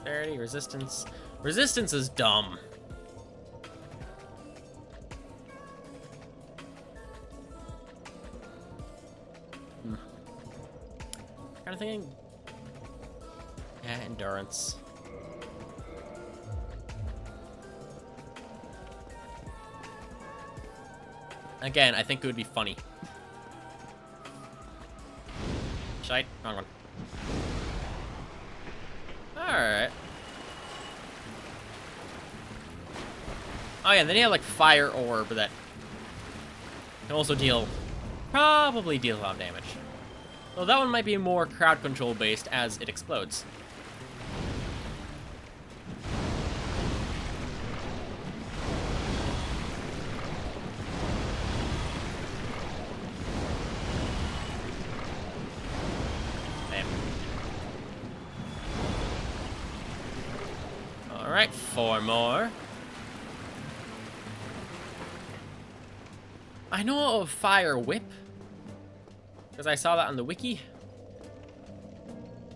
30, resistance. Resistance is dumb. Kind of thinking. Yeah, endurance. Again, I think it would be funny. Shite. Wrong one. Alright. Oh yeah, and then you have like Fire Orb that can also probably deal a lot of damage. Well, that one might be more crowd control based as it explodes. Alright, 4 more. I know of Fire Whip, because I saw that on the wiki.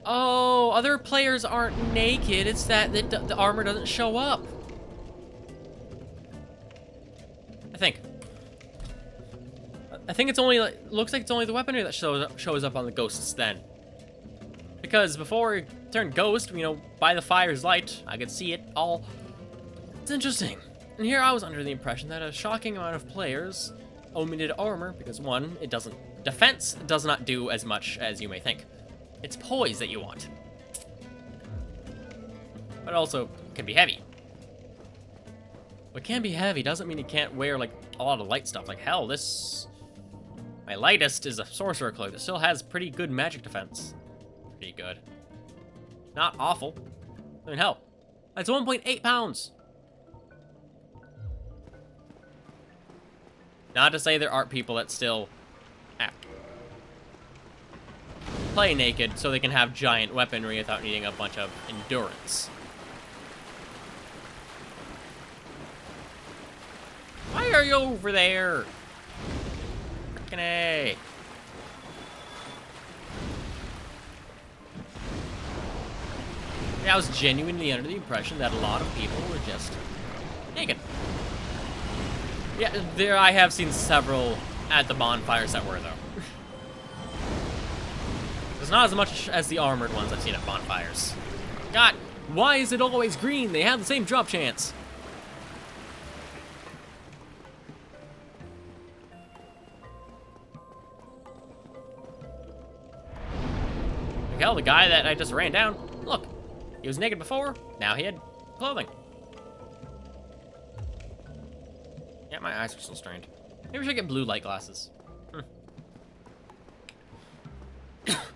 Oh, other players aren't naked, it's that the armor doesn't show up. I think it's only, looks like it's only the weaponry that shows up on the ghosts then. Because before it turned ghost, you know, by the fire's light, I could see it all. It's interesting. And here I was under the impression that a shocking amount of players omitted armor because, one, defense does not do as much as you may think. It's poise that you want. But also can be heavy. What can be heavy doesn't mean you can't wear, like, a lot of light stuff. Like, hell, my lightest is a sorcerer cloak that still has pretty good magic defense. Pretty good. Not awful. I mean, hell, that's 1.8 pounds. Not to say there aren't people that still play naked so they can have giant weaponry without needing a bunch of endurance. Why are you over there? Frickin' A. I was genuinely under the impression that a lot of people were just naked. Yeah, I have seen several at the bonfires that were, though. There's not as much as the armored ones I've seen at bonfires. God, why is it always green? They have the same drop chance. Hell, the guy that I just ran down, look. He was naked before, now he had clothing. Yeah, my eyes are still strained. Maybe we should get blue light glasses.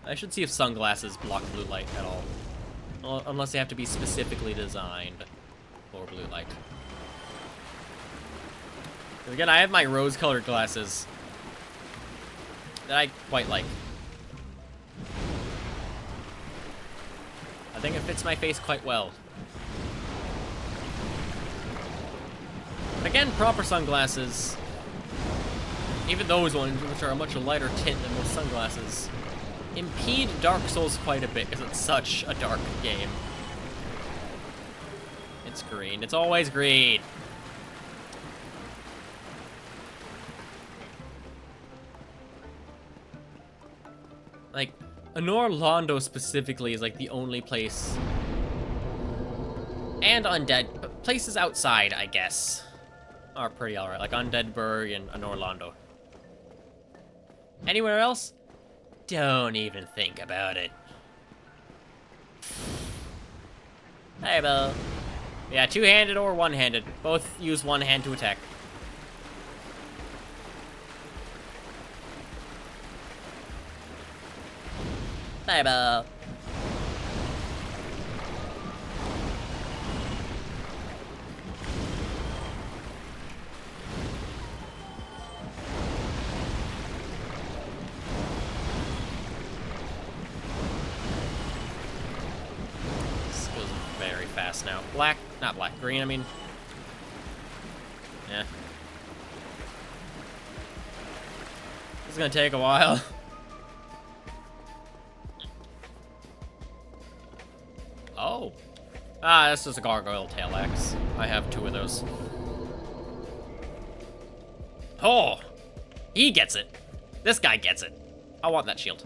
I should see if sunglasses block blue light at all. Well, unless they have to be specifically designed for blue light. Because again, I have my rose-colored glasses that I quite like. I think it fits my face quite well. But again, proper sunglasses, even those ones, which are a much lighter tint than most sunglasses, impede Dark Souls quite a bit because it's such a dark game. It's green. It's always green. Like, Anor Londo specifically is like the only place, and Undead, but places outside, I guess, are pretty alright, like Undeadburg and Anor Londo. Anywhere else? Don't even think about it. Hey, Bill. Yeah, two-handed or one-handed. Both use one hand to attack. Fireball. This goes very fast now. Black, not black, green, I mean. Yeah. This is gonna take a while. Oh. Ah, this is a gargoyle tail axe. I have 2 of those. Oh! He gets it. This guy gets it. I want that shield.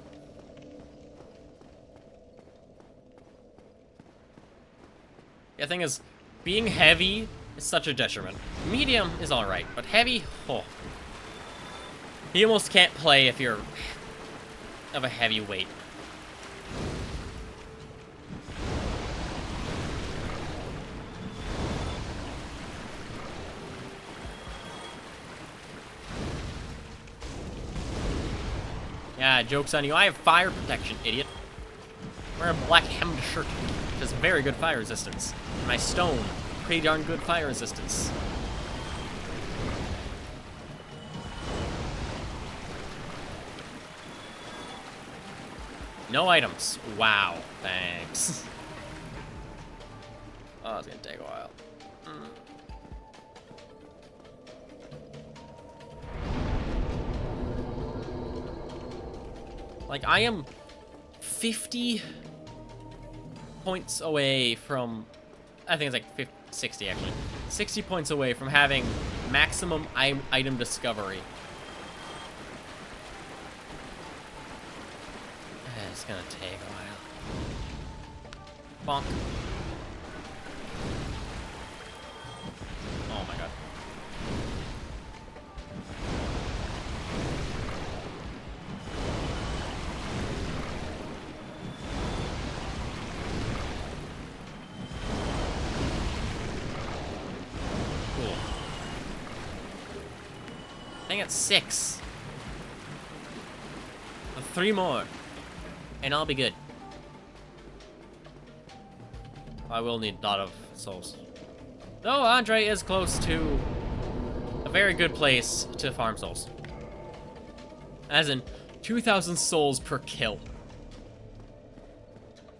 The thing is, being heavy is such a detriment. Medium is alright, but heavy, oh. You almost can't play if you're of a heavy weight. Yeah, joke's on you. I have fire protection, idiot. I wear a black hemmed shirt, which has very good fire resistance. And my stone, pretty darn good fire resistance. No items. Wow. Thanks. Oh, it's gonna take a while. Like, I am 50 points away from... I think it's like 50, 60, actually. 60 points away from having maximum item discovery. It's gonna take a while. Bonk. Oh my god. Cool. I think it's 6. 3 more. And I'll be good. I will need a lot of souls. Though Andre is close to a very good place to farm souls. As in, 2,000 souls per kill.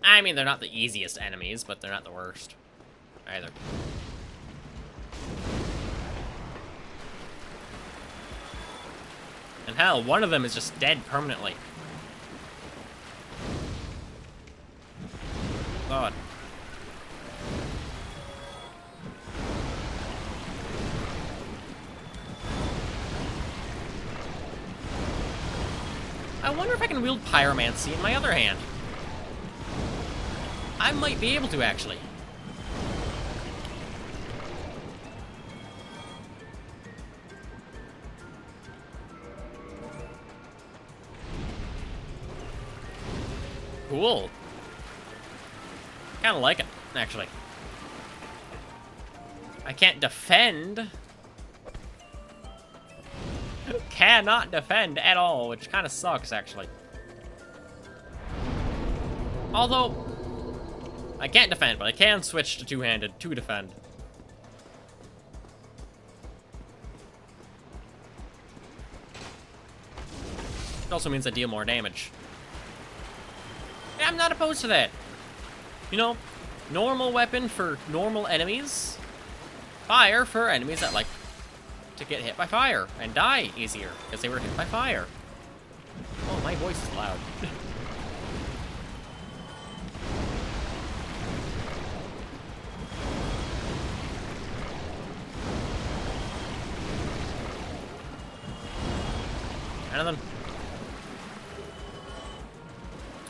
I mean, they're not the easiest enemies, but they're not the worst either. And hell, one of them is just dead permanently. God. I wonder if I can wield pyromancy in my other hand. I might be able to, actually. Cool. Kind of like it, actually. I can't defend. Cannot defend at all, which kind of sucks, actually. Although, I can't defend, but I can switch to two-handed to defend. It also means I deal more damage. Yeah, I'm not opposed to that. You know, normal weapon for normal enemies. Fire for enemies that like to get hit by fire and die easier because they were hit by fire. Oh, my voice is loud. Anything?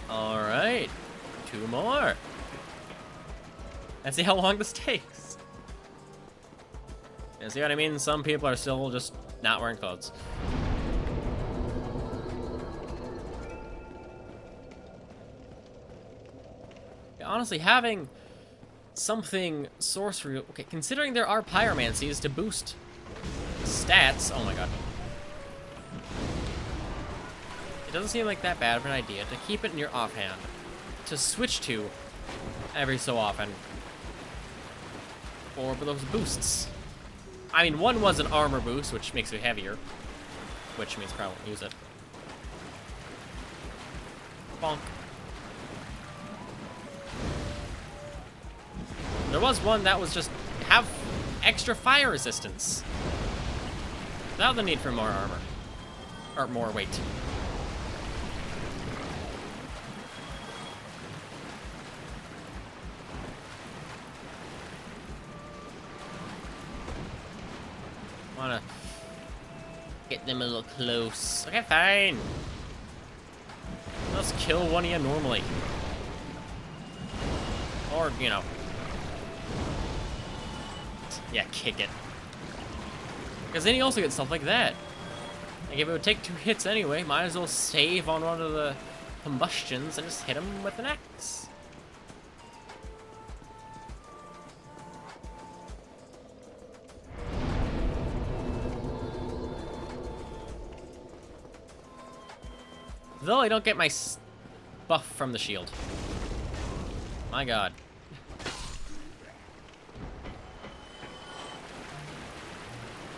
All right, 2 more. And see how long this takes. You see what I mean? Some people are still just not wearing clothes. Yeah, honestly, having something sorcery... Okay, considering there are pyromancies to boost stats... Oh my god. it doesn't seem like that bad of an idea to keep it in your offhand, to switch to every so often for those boosts. I mean, one was an armor boost, which makes it heavier, which means probably won't use it. Bonk. There was one that was just have extra fire resistance without the need for more armor or more weight. Wanna get them a little close. Okay, fine. Let's kill one of you normally. Or, you know. Yeah, kick it. Because then you also get stuff like that. Like, if it would take 2 hits anyway, might as well save on one of the combustions and just hit him with an axe. Though I don't get my buff from the shield. My god.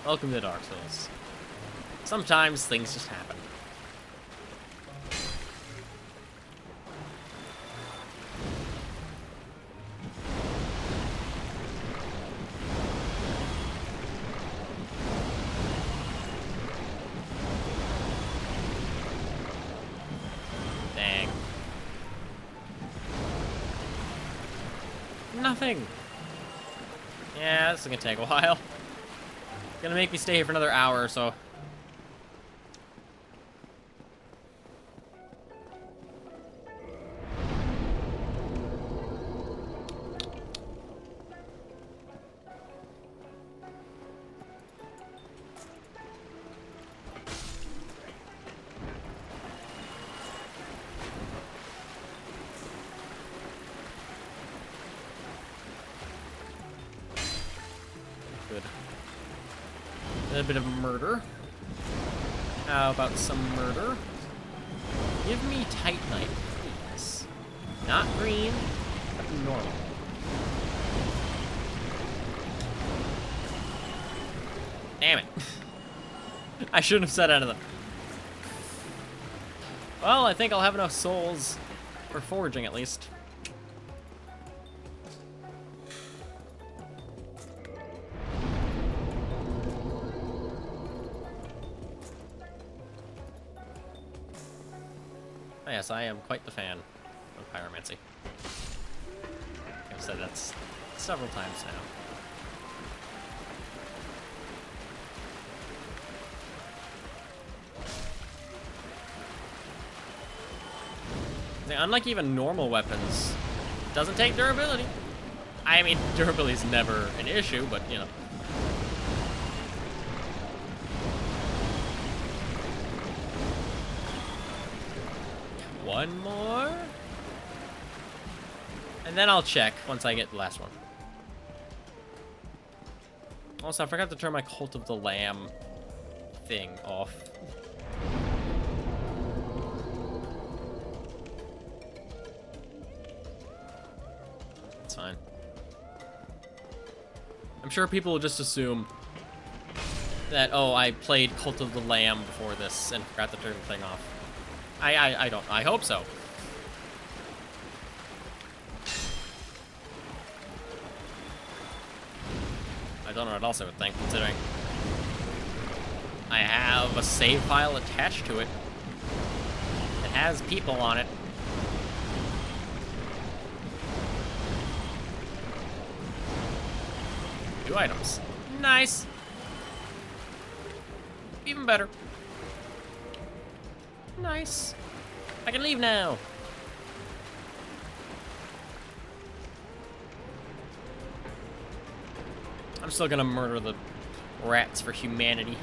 Welcome to Dark Souls. Sometimes things just happen. Dang. Nothing. Yeah, this is gonna take a while. Gonna make me stay here for another hour or so. Good. A bit of murder. How about some murder? Give me Titanite, please. Not green, but normal. Damn it. I shouldn't have said anything. Well, I think I'll have enough souls for foraging at least. Yes, I am quite the fan of pyromancy. I've said that several times now. Unlike even normal weapons, it doesn't take durability. I mean, durability is never an issue, but you know. One more. And then I'll check once I get the last one. Also, I forgot to turn my Cult of the Lamb thing off. It's fine. I'm sure people will just assume that, oh, I played Cult of the Lamb before this and forgot to turn the thing off. I don't. I hope so. I don't know what else I would think, considering I have a save file attached to it. It has people on it. Two items. Nice. Even better. Nice. I can leave now. I'm still gonna murder the rats for humanity.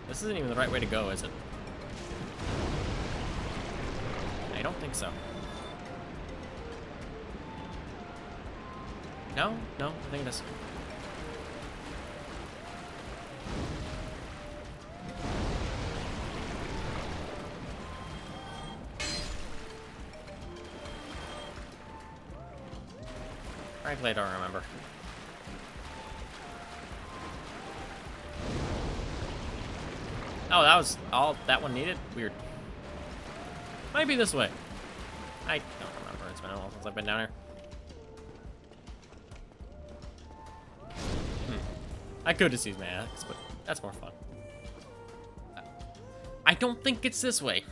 This isn't even the right way to go, is it? I don't think so. No? No? I think it is. Frankly, I don't remember. Oh, that was all that one needed? Weird. Might be this way. I don't remember. It's been a while since I've been down here. I could just use my axe, but that's more fun. I don't think it's this way.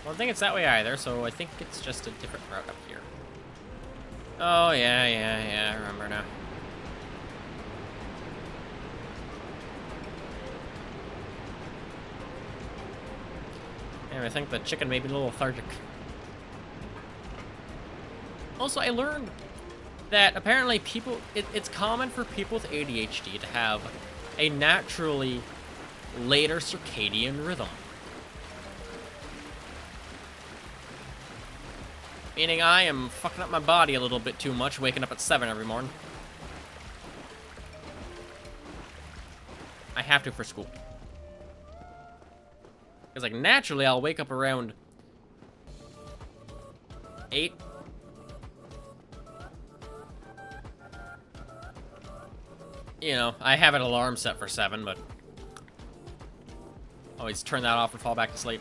I don't think it's that way either, so I think it's just a different route up here. Oh, yeah, I remember now. And I think the chicken may be a little lethargic. Also, I learned that apparently it's common for people with ADHD to have a naturally later circadian rhythm. Meaning I am fucking up my body a little bit too much, waking up at 7 every morning. I have to for school. Because, like, naturally, I'll wake up around 8. You know, I have an alarm set for 7, but always turn that off and fall back to sleep.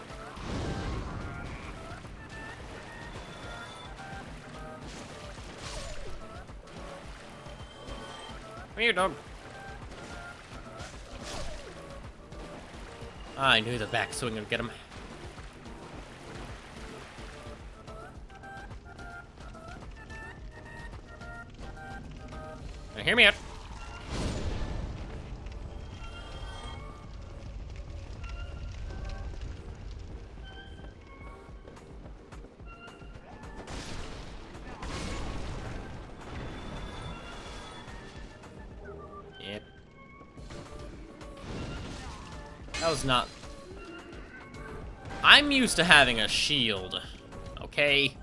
Come here, dog. I knew the backswing would get him. Now hear me out. Yep. That was not... I'm used to having a shield, okay?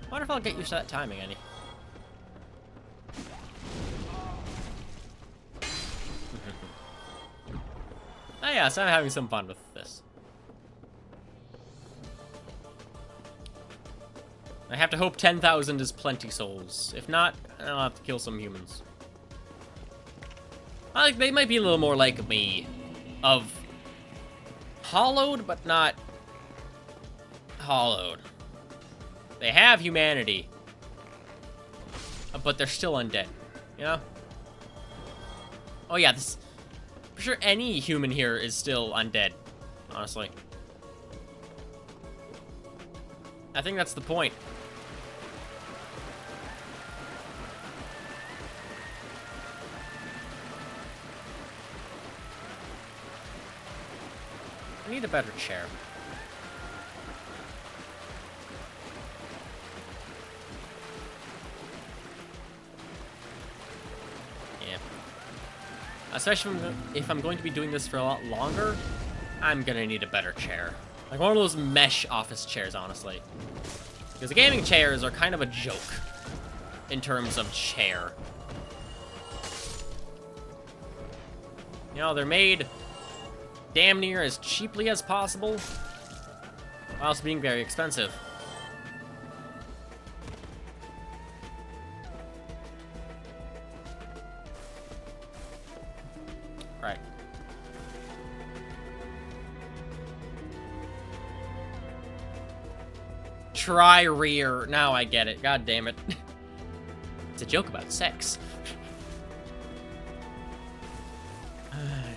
I wonder if I'll get used to that timing any. Oh yeah, so I'm having some fun with this. I have to hope 10,000 is plenty souls. If not, I'll have to kill some humans. They might be a little more like me. Of hollowed, but not hollowed. They have humanity. But they're still undead. You know? Oh yeah, this... I'm sure any human here is still undead. Honestly. I think that's the point. I need a better chair. Yeah. Especially if I'm going to be doing this for a lot longer, I'm gonna need a better chair. Like one of those mesh office chairs, honestly. Because the gaming chairs are kind of a joke in terms of chair. You know, they're made damn near as cheaply as possible, whilst being very expensive. Right. Try rear. Now I get it. God damn it. It's a joke about sex.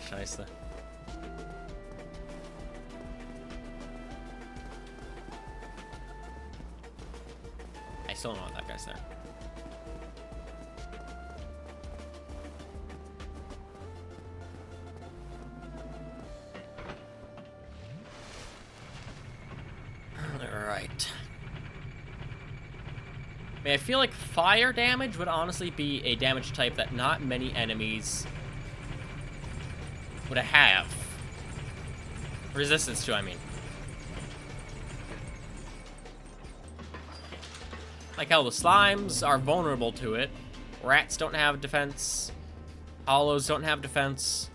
Scheisse. I still don't know what that guy's there. Alright. I mean, I feel like fire damage would honestly be a damage type that not many enemies would have. Resistance to, I mean. Like how the slimes are vulnerable to it. Rats don't have defense. Hollows don't have defense.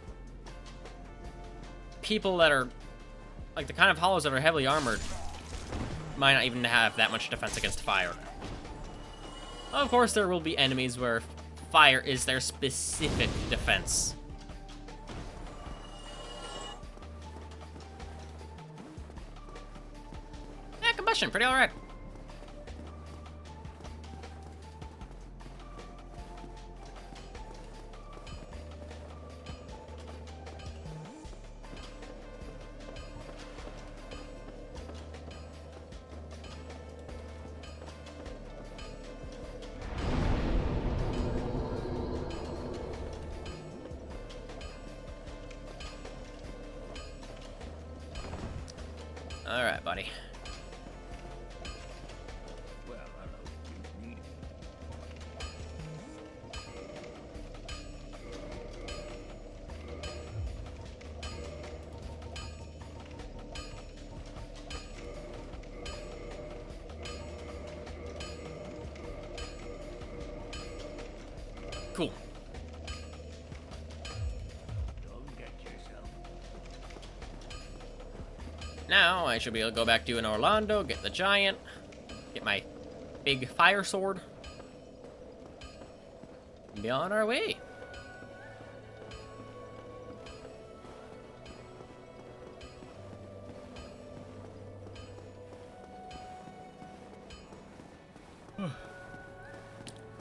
People that are, like the kind of hollows that are heavily armored, might not even have that much defense against fire. Of course, there will be enemies where fire is their specific defense. Yeah, combustion, pretty alright. Alright, buddy. Well, I don't need Cool. Don't get yourself. Now I should be able to go back to an Orlando, get the giant, get my big fire sword, and be on our way.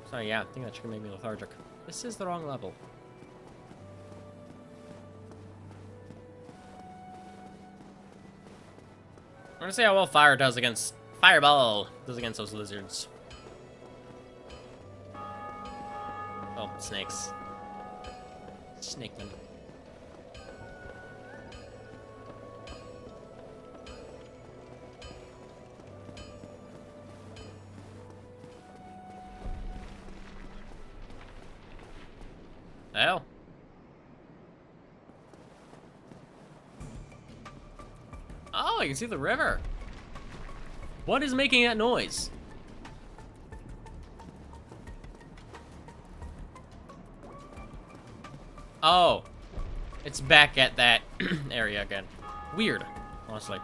So yeah, I think that should make me lethargic. This is the wrong level. I'm gonna see how well fire does against fireball does against those lizards. Oh, snakes. Snakeman. Hell. Oh, you can see the river. What is making that noise? Oh, it's back at that area again. Weird, honestly.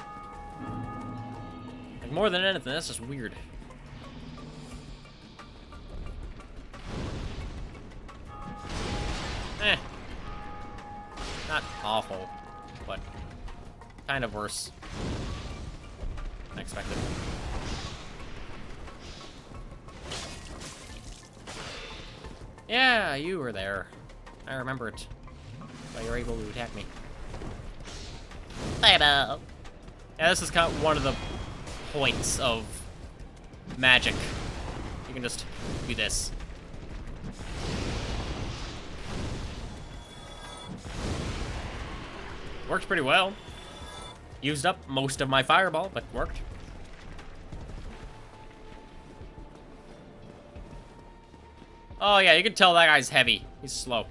Like more than anything, that's just weird. Eh. Not awful, but kind of worse than expected. Yeah, you were there. I remember it. But you're able to attack me. Fireball! Yeah, this is kind of one of the points of magic. You can just do this. Worked pretty well. Used up most of my fireball, but worked. Oh yeah, you can tell that guy's heavy. He's slow.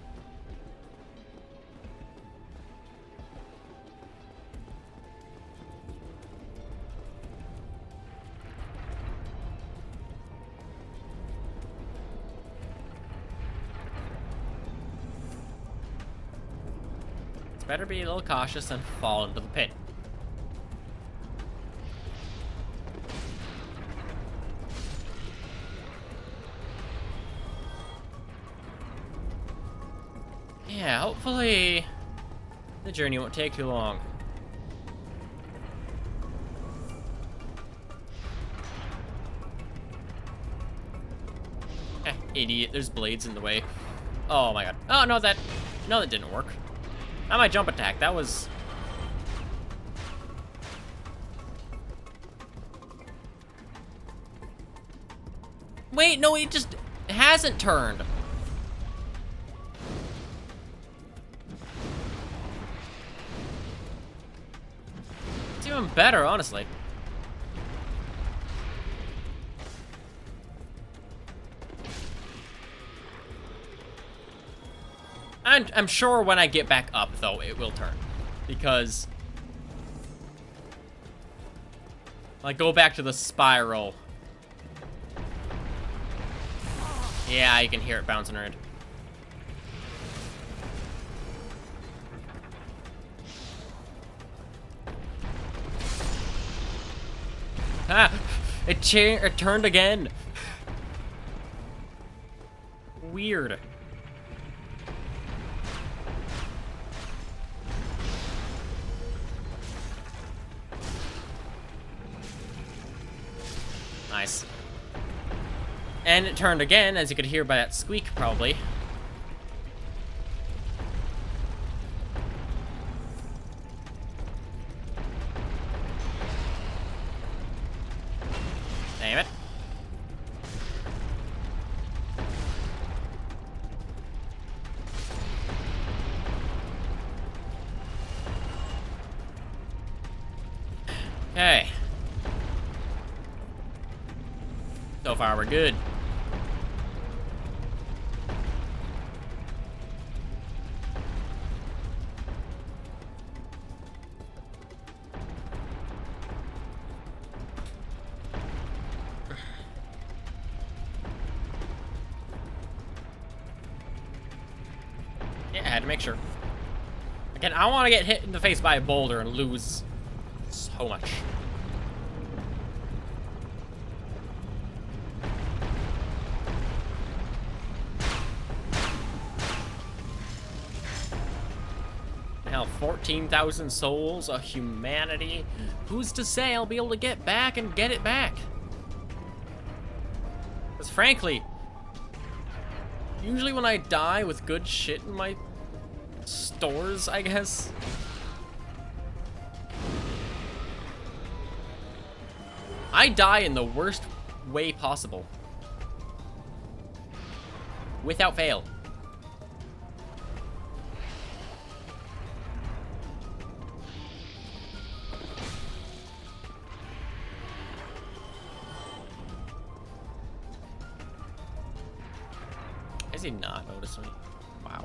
Better be a little cautious and fall into the pit. Yeah, hopefully the journey won't take too long. Idiot, there's blades in the way. Oh my god. Oh, no, that didn't work. Not my jump attack, that was... Wait, no, it just hasn't turned. It's even better, honestly. I'm sure when I get back up, though, it will turn. Because... like, go back to the spiral. Yeah, you can hear it bouncing around. Ah! It turned again! Weird. Nice. And it turned again, as you could hear by that squeak, probably. Damn it. Okay. So far, we're good. Yeah, I had to make sure. Again, I want to get hit in the face by a boulder and lose so much. Hell, 14,000 souls of humanity. Who's to say I'll be able to get back and get it back? Because frankly, usually when I die with good shit in my stores, I guess, I die in the worst way possible. Without fail. Has he not noticed me? Wow.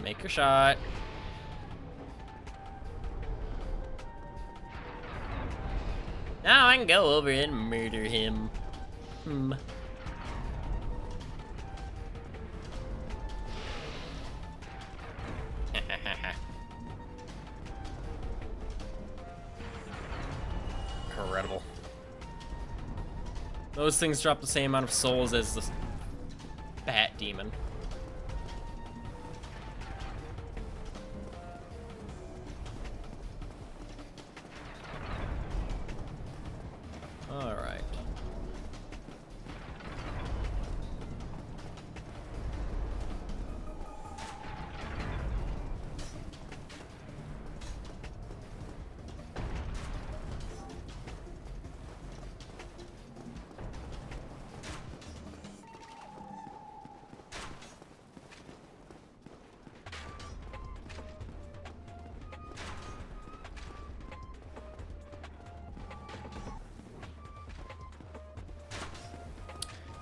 Make your shot. Now I can go over and murder him. Incredible. Those things drop the same amount of souls as the bat demon. All right.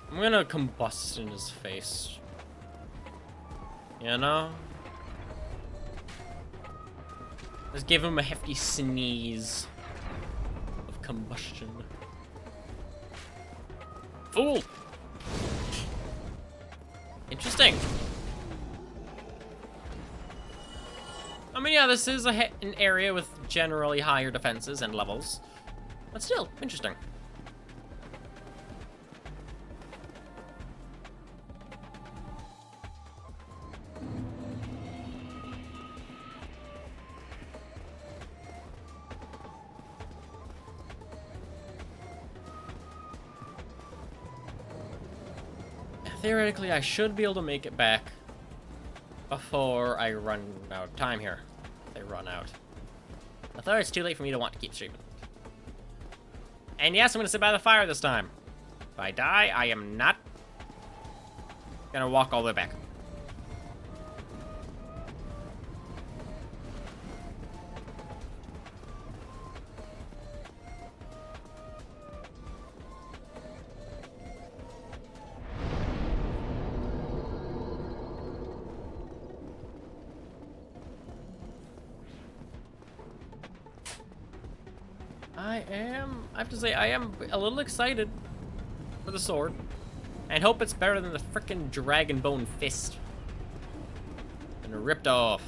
I'm gonna combust in his face. You know? Just give him a hefty sneeze of combustion. Fool! Interesting. I mean, yeah, this is an area with generally higher defenses and levels. But still, interesting. Theoretically, I should be able to make it back before I run out of time here. They run out. I thought it's too late for me to want to keep streaming. And yes, I'm gonna sit by the fire this time. If I die, I am not gonna walk all the way back. I have to say, I am a little excited for the sword. And hope it's better than the frickin' Dragon Bone Fist. And ripped off.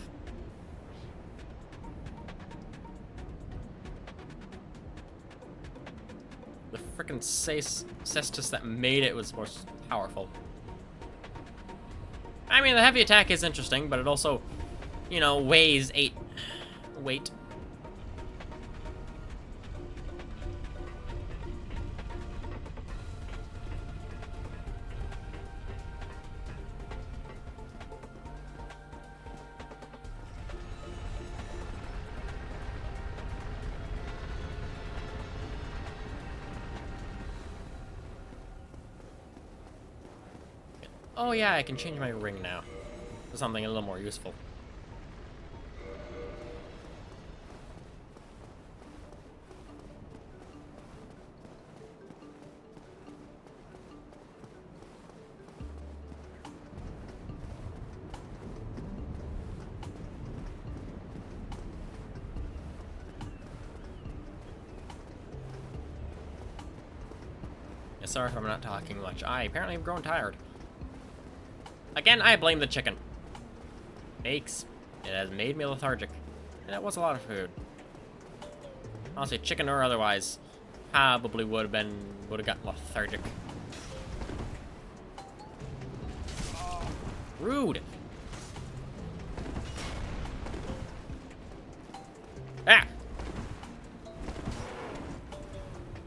The frickin' cestus that made it was more powerful. I mean, the heavy attack is interesting, but it also, you know, weighs 8 weight. Oh yeah, I can change my ring now to something a little more useful. Yeah, sorry if I'm not talking much. I apparently have grown tired. Again, I blame the chicken. Bakes. It has made me lethargic. And that was a lot of food. Honestly, chicken or otherwise, probably would have gotten lethargic. Rude. Ah.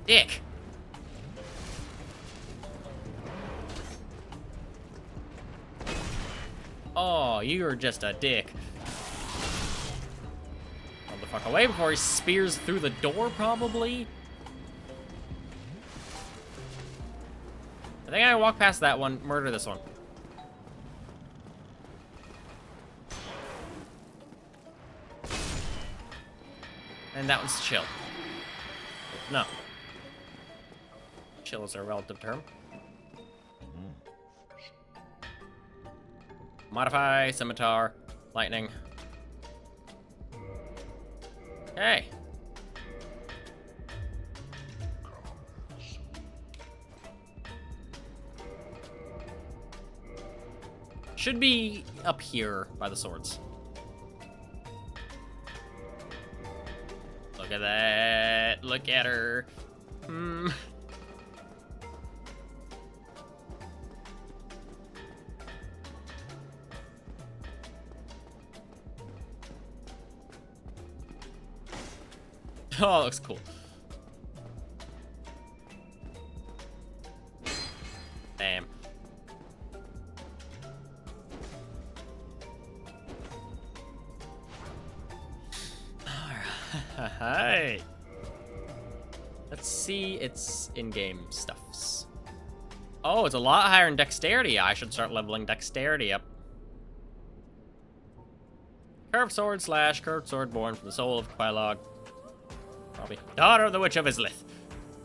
Dick. Oh, you're just a dick. Get the fuck away before he spears through the door, probably. I think I walk past that one, murder this one. And that one's chill. No. Chill is a relative term. Modify, scimitar, lightning. Okay. Should be up here by the swords. Look at that. Look at her. Oh, it looks cool. Damn. Alright. Let's see its in-game stuffs. Oh, it's a lot higher in dexterity. I should start leveling dexterity up. Curved sword / curved sword born from the soul of Quelaag. Probably daughter of the Witch of Izlith,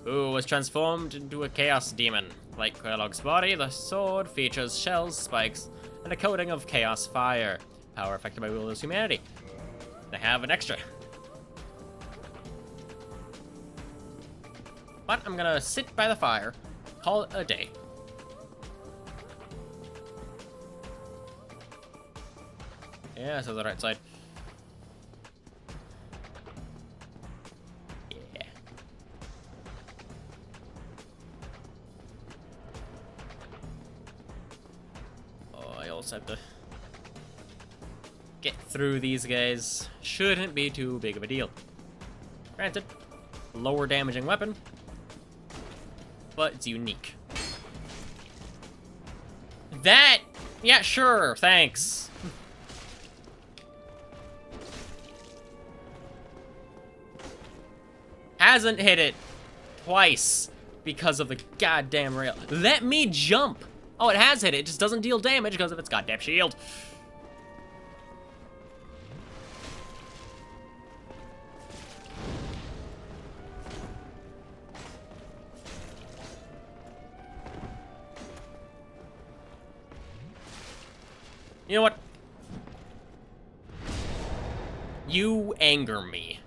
who was transformed into a chaos demon. Like Quelaag's body, the sword features shells, spikes, and a coating of chaos fire. Power affected by will of humanity. They have an extra. But I'm gonna sit by the fire, call it a day. Yeah, so the right side. Have to get through these guys. Shouldn't be too big of a deal. Granted, lower damaging weapon, but it's unique. That, yeah, sure, thanks. Hasn't hit it twice because of the goddamn rail. Let me jump. Oh, it has hit it. It just doesn't deal damage because of its goddamn shield. You know what? You anger me.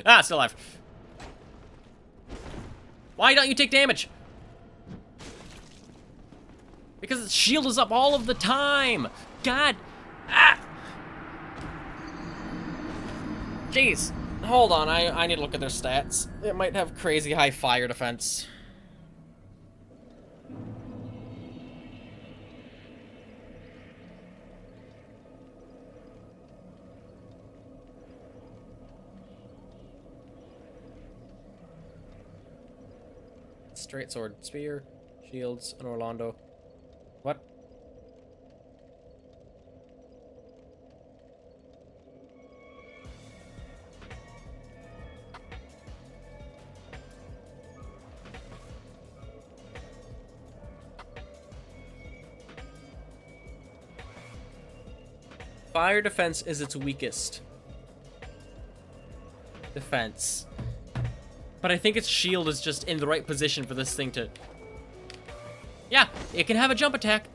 Ah, still alive. Why don't you take damage? Because its shield is up all of the time. God. Ah. Jeez. Hold on, I need to look at their stats. It might have crazy high fire defense. Straight sword, spear, shields, and Orlando. What? Fire defense is its weakest defense. But I think its shield is just in the right position for this thing to... Yeah, it can have a jump attack.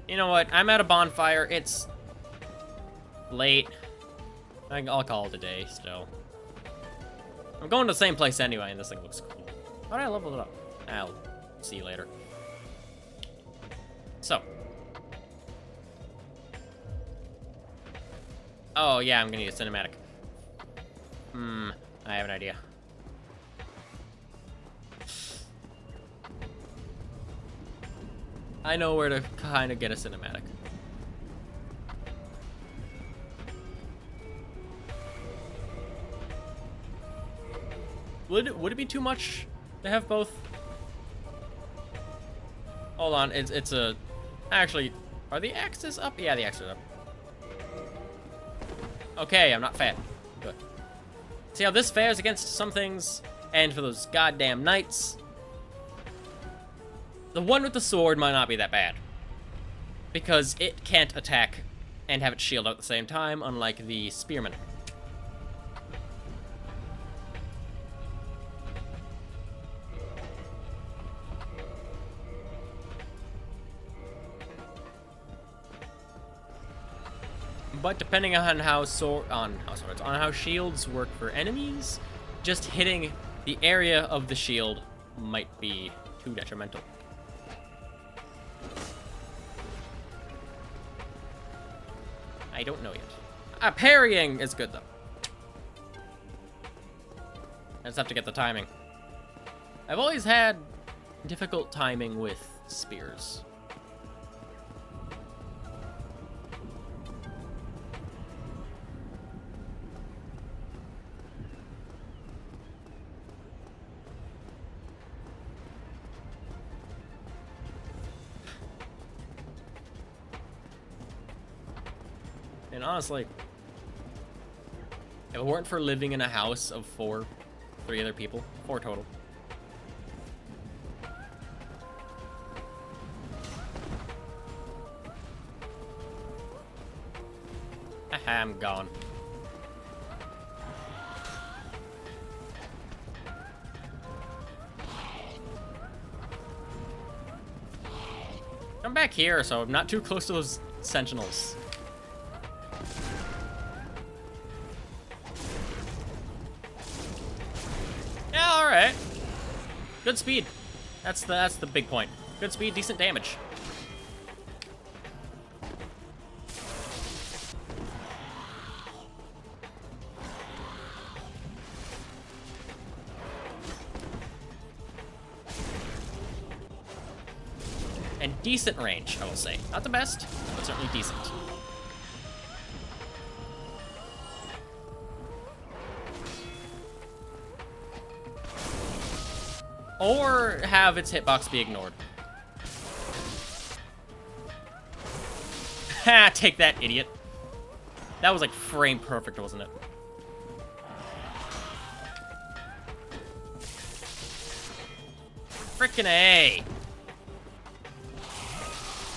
You know what? I'm at a bonfire. It's late. I'll call it a day still. I'm going to the same place anyway, and this thing looks cool. How did I level it up? I'll see you later. So. Oh, yeah, I'm gonna need a cinematic. I have an idea. I know where to kind of get a cinematic. Would it be too much to have both? Hold on, it's a... Actually, are the axes up? Yeah, the axes are up. Okay, I'm not fat. Good. See how this fares against some things, and for those goddamn knights. The one with the sword might not be that bad. Because it can't attack and have its shield out at the same time, unlike the spearman. But depending on how how shields work for enemies, just hitting the area of the shield might be too detrimental. I don't know yet. Parrying is good though. I just have to get the timing. I've always had difficult timing with spears. And honestly, if it weren't for living in a house of 3 other people, 4 total. Haha, I'm gone. Come back here so I'm not too close to those sentinels. Alright. Good speed. That's the big point. Good speed, decent damage. And decent range, I will say. Not the best, but certainly decent. Or have its hitbox be ignored. Ha! Take that, idiot. That was like frame perfect, wasn't it? Frickin' A!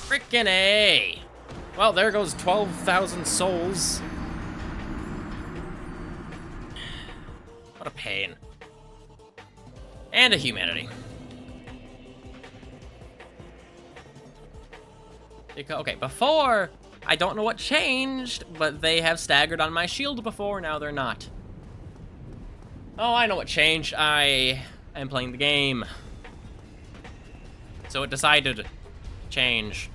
Frickin' A! Well, there goes 12,000 souls. What a pain. And a humanity. Because, okay, before, I don't know what changed, but they have staggered on my shield before, now they're not. Oh, I know what changed. I am playing the game. So it decided to change.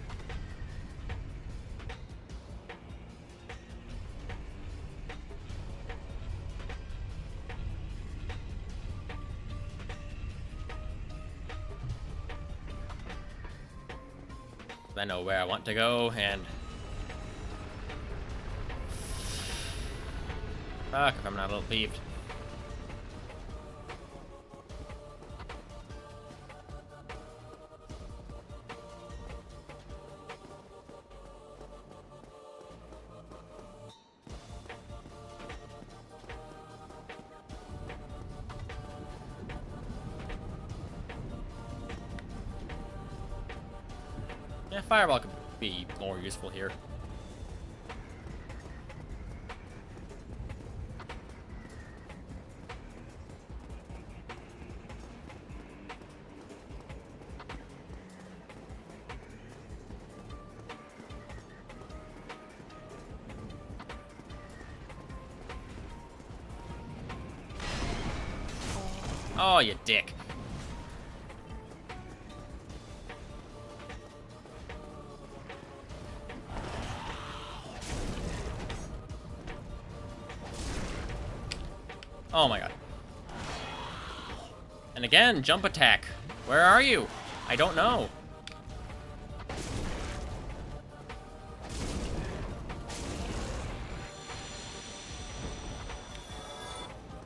I know where I want to go, and fuck if I'm not a little peeved. Yeah, fireball could be more useful here. Oh, you dick. Oh my god. And again, jump attack. Where are you? I don't know.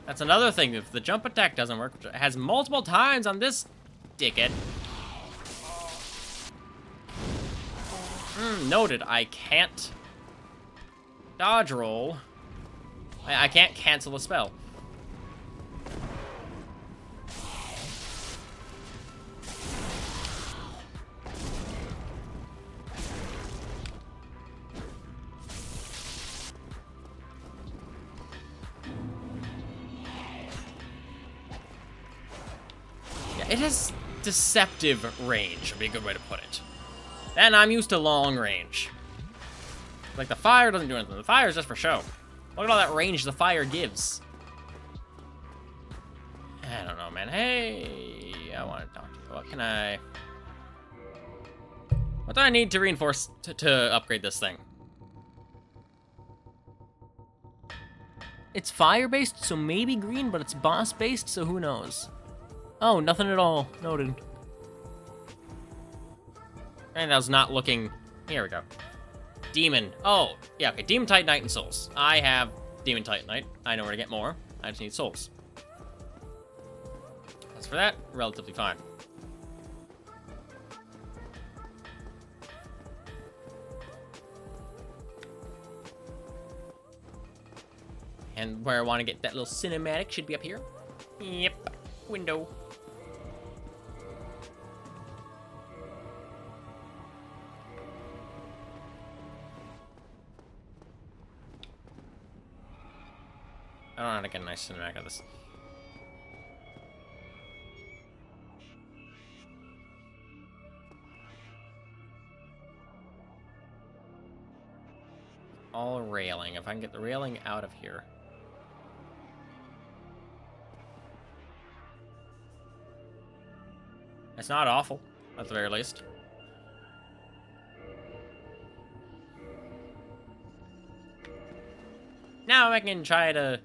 That's another thing. If the jump attack doesn't work, which it has multiple times on this dickhead. Noted. I can't dodge roll. I can't cancel a spell. It has deceptive range, would be a good way to put it. And I'm used to long range. Like, the fire doesn't do anything. The fire is just for show. Look at all that range the fire gives. I don't know, man. Hey, I want to talk to you. What can I... What do I need to reinforce to upgrade this thing? It's fire-based, so maybe green, but it's boss-based, so who knows? Oh, nothing at all. Noted. And I was not looking... Here we go. Demon. Oh, yeah, okay. Demon Titanite and Souls. I have Demon Titanite. I know where to get more. I just need Souls. As for that, relatively fine. And where I want to get that little cinematic should be up here. Yep. Window. I don't know how to get a nice cinematic of this. All railing. If I can get the railing out of here. It's not awful, at the very least. Now I can try to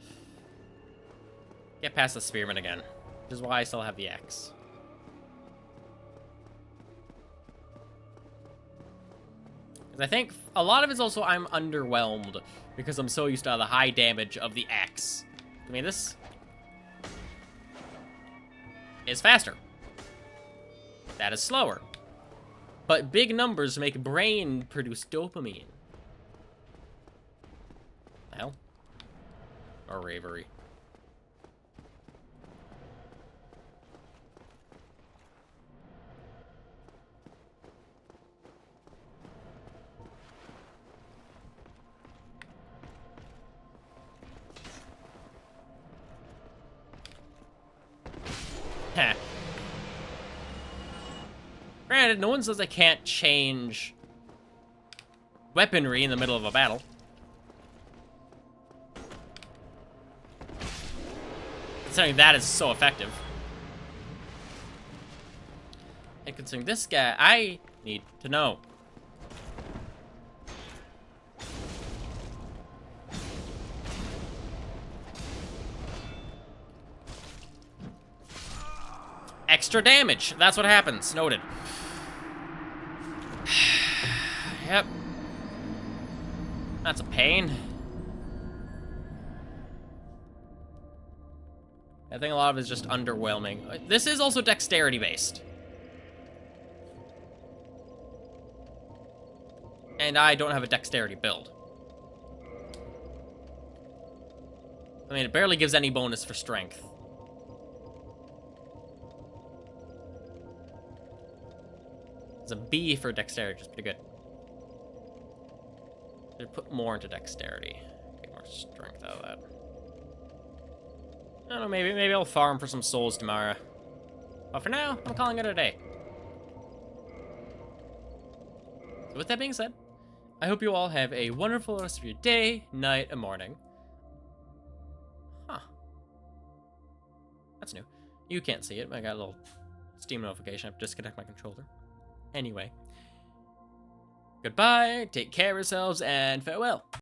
get past the spearman again, which is why I still have the axe. Because I think a lot of it's also I'm underwhelmed because I'm so used to the high damage of the axe. I mean, this is faster. That is slower. But big numbers make brain produce dopamine. Hell. Or ravery. Heh. Granted, no one says I can't change weaponry in the middle of a battle. Considering that is so effective. And considering this guy, I need to know. Extra damage. That's what happens. Noted. Yep. That's a pain. I think a lot of it is just underwhelming. This is also dexterity based. And I don't have a dexterity build. I mean, it barely gives any bonus for strength. It's a B for dexterity, which is pretty good. Should put more into dexterity. Get more strength out of that. I don't know, maybe I'll farm for some souls tomorrow. But for now, I'm calling it a day. So with that being said, I hope you all have a wonderful rest of your day, night, and morning. Huh. That's new. You can't see it, but I got a little Steam notification. I have to disconnect my controller. Anyway. Goodbye, take care of yourselves, and farewell.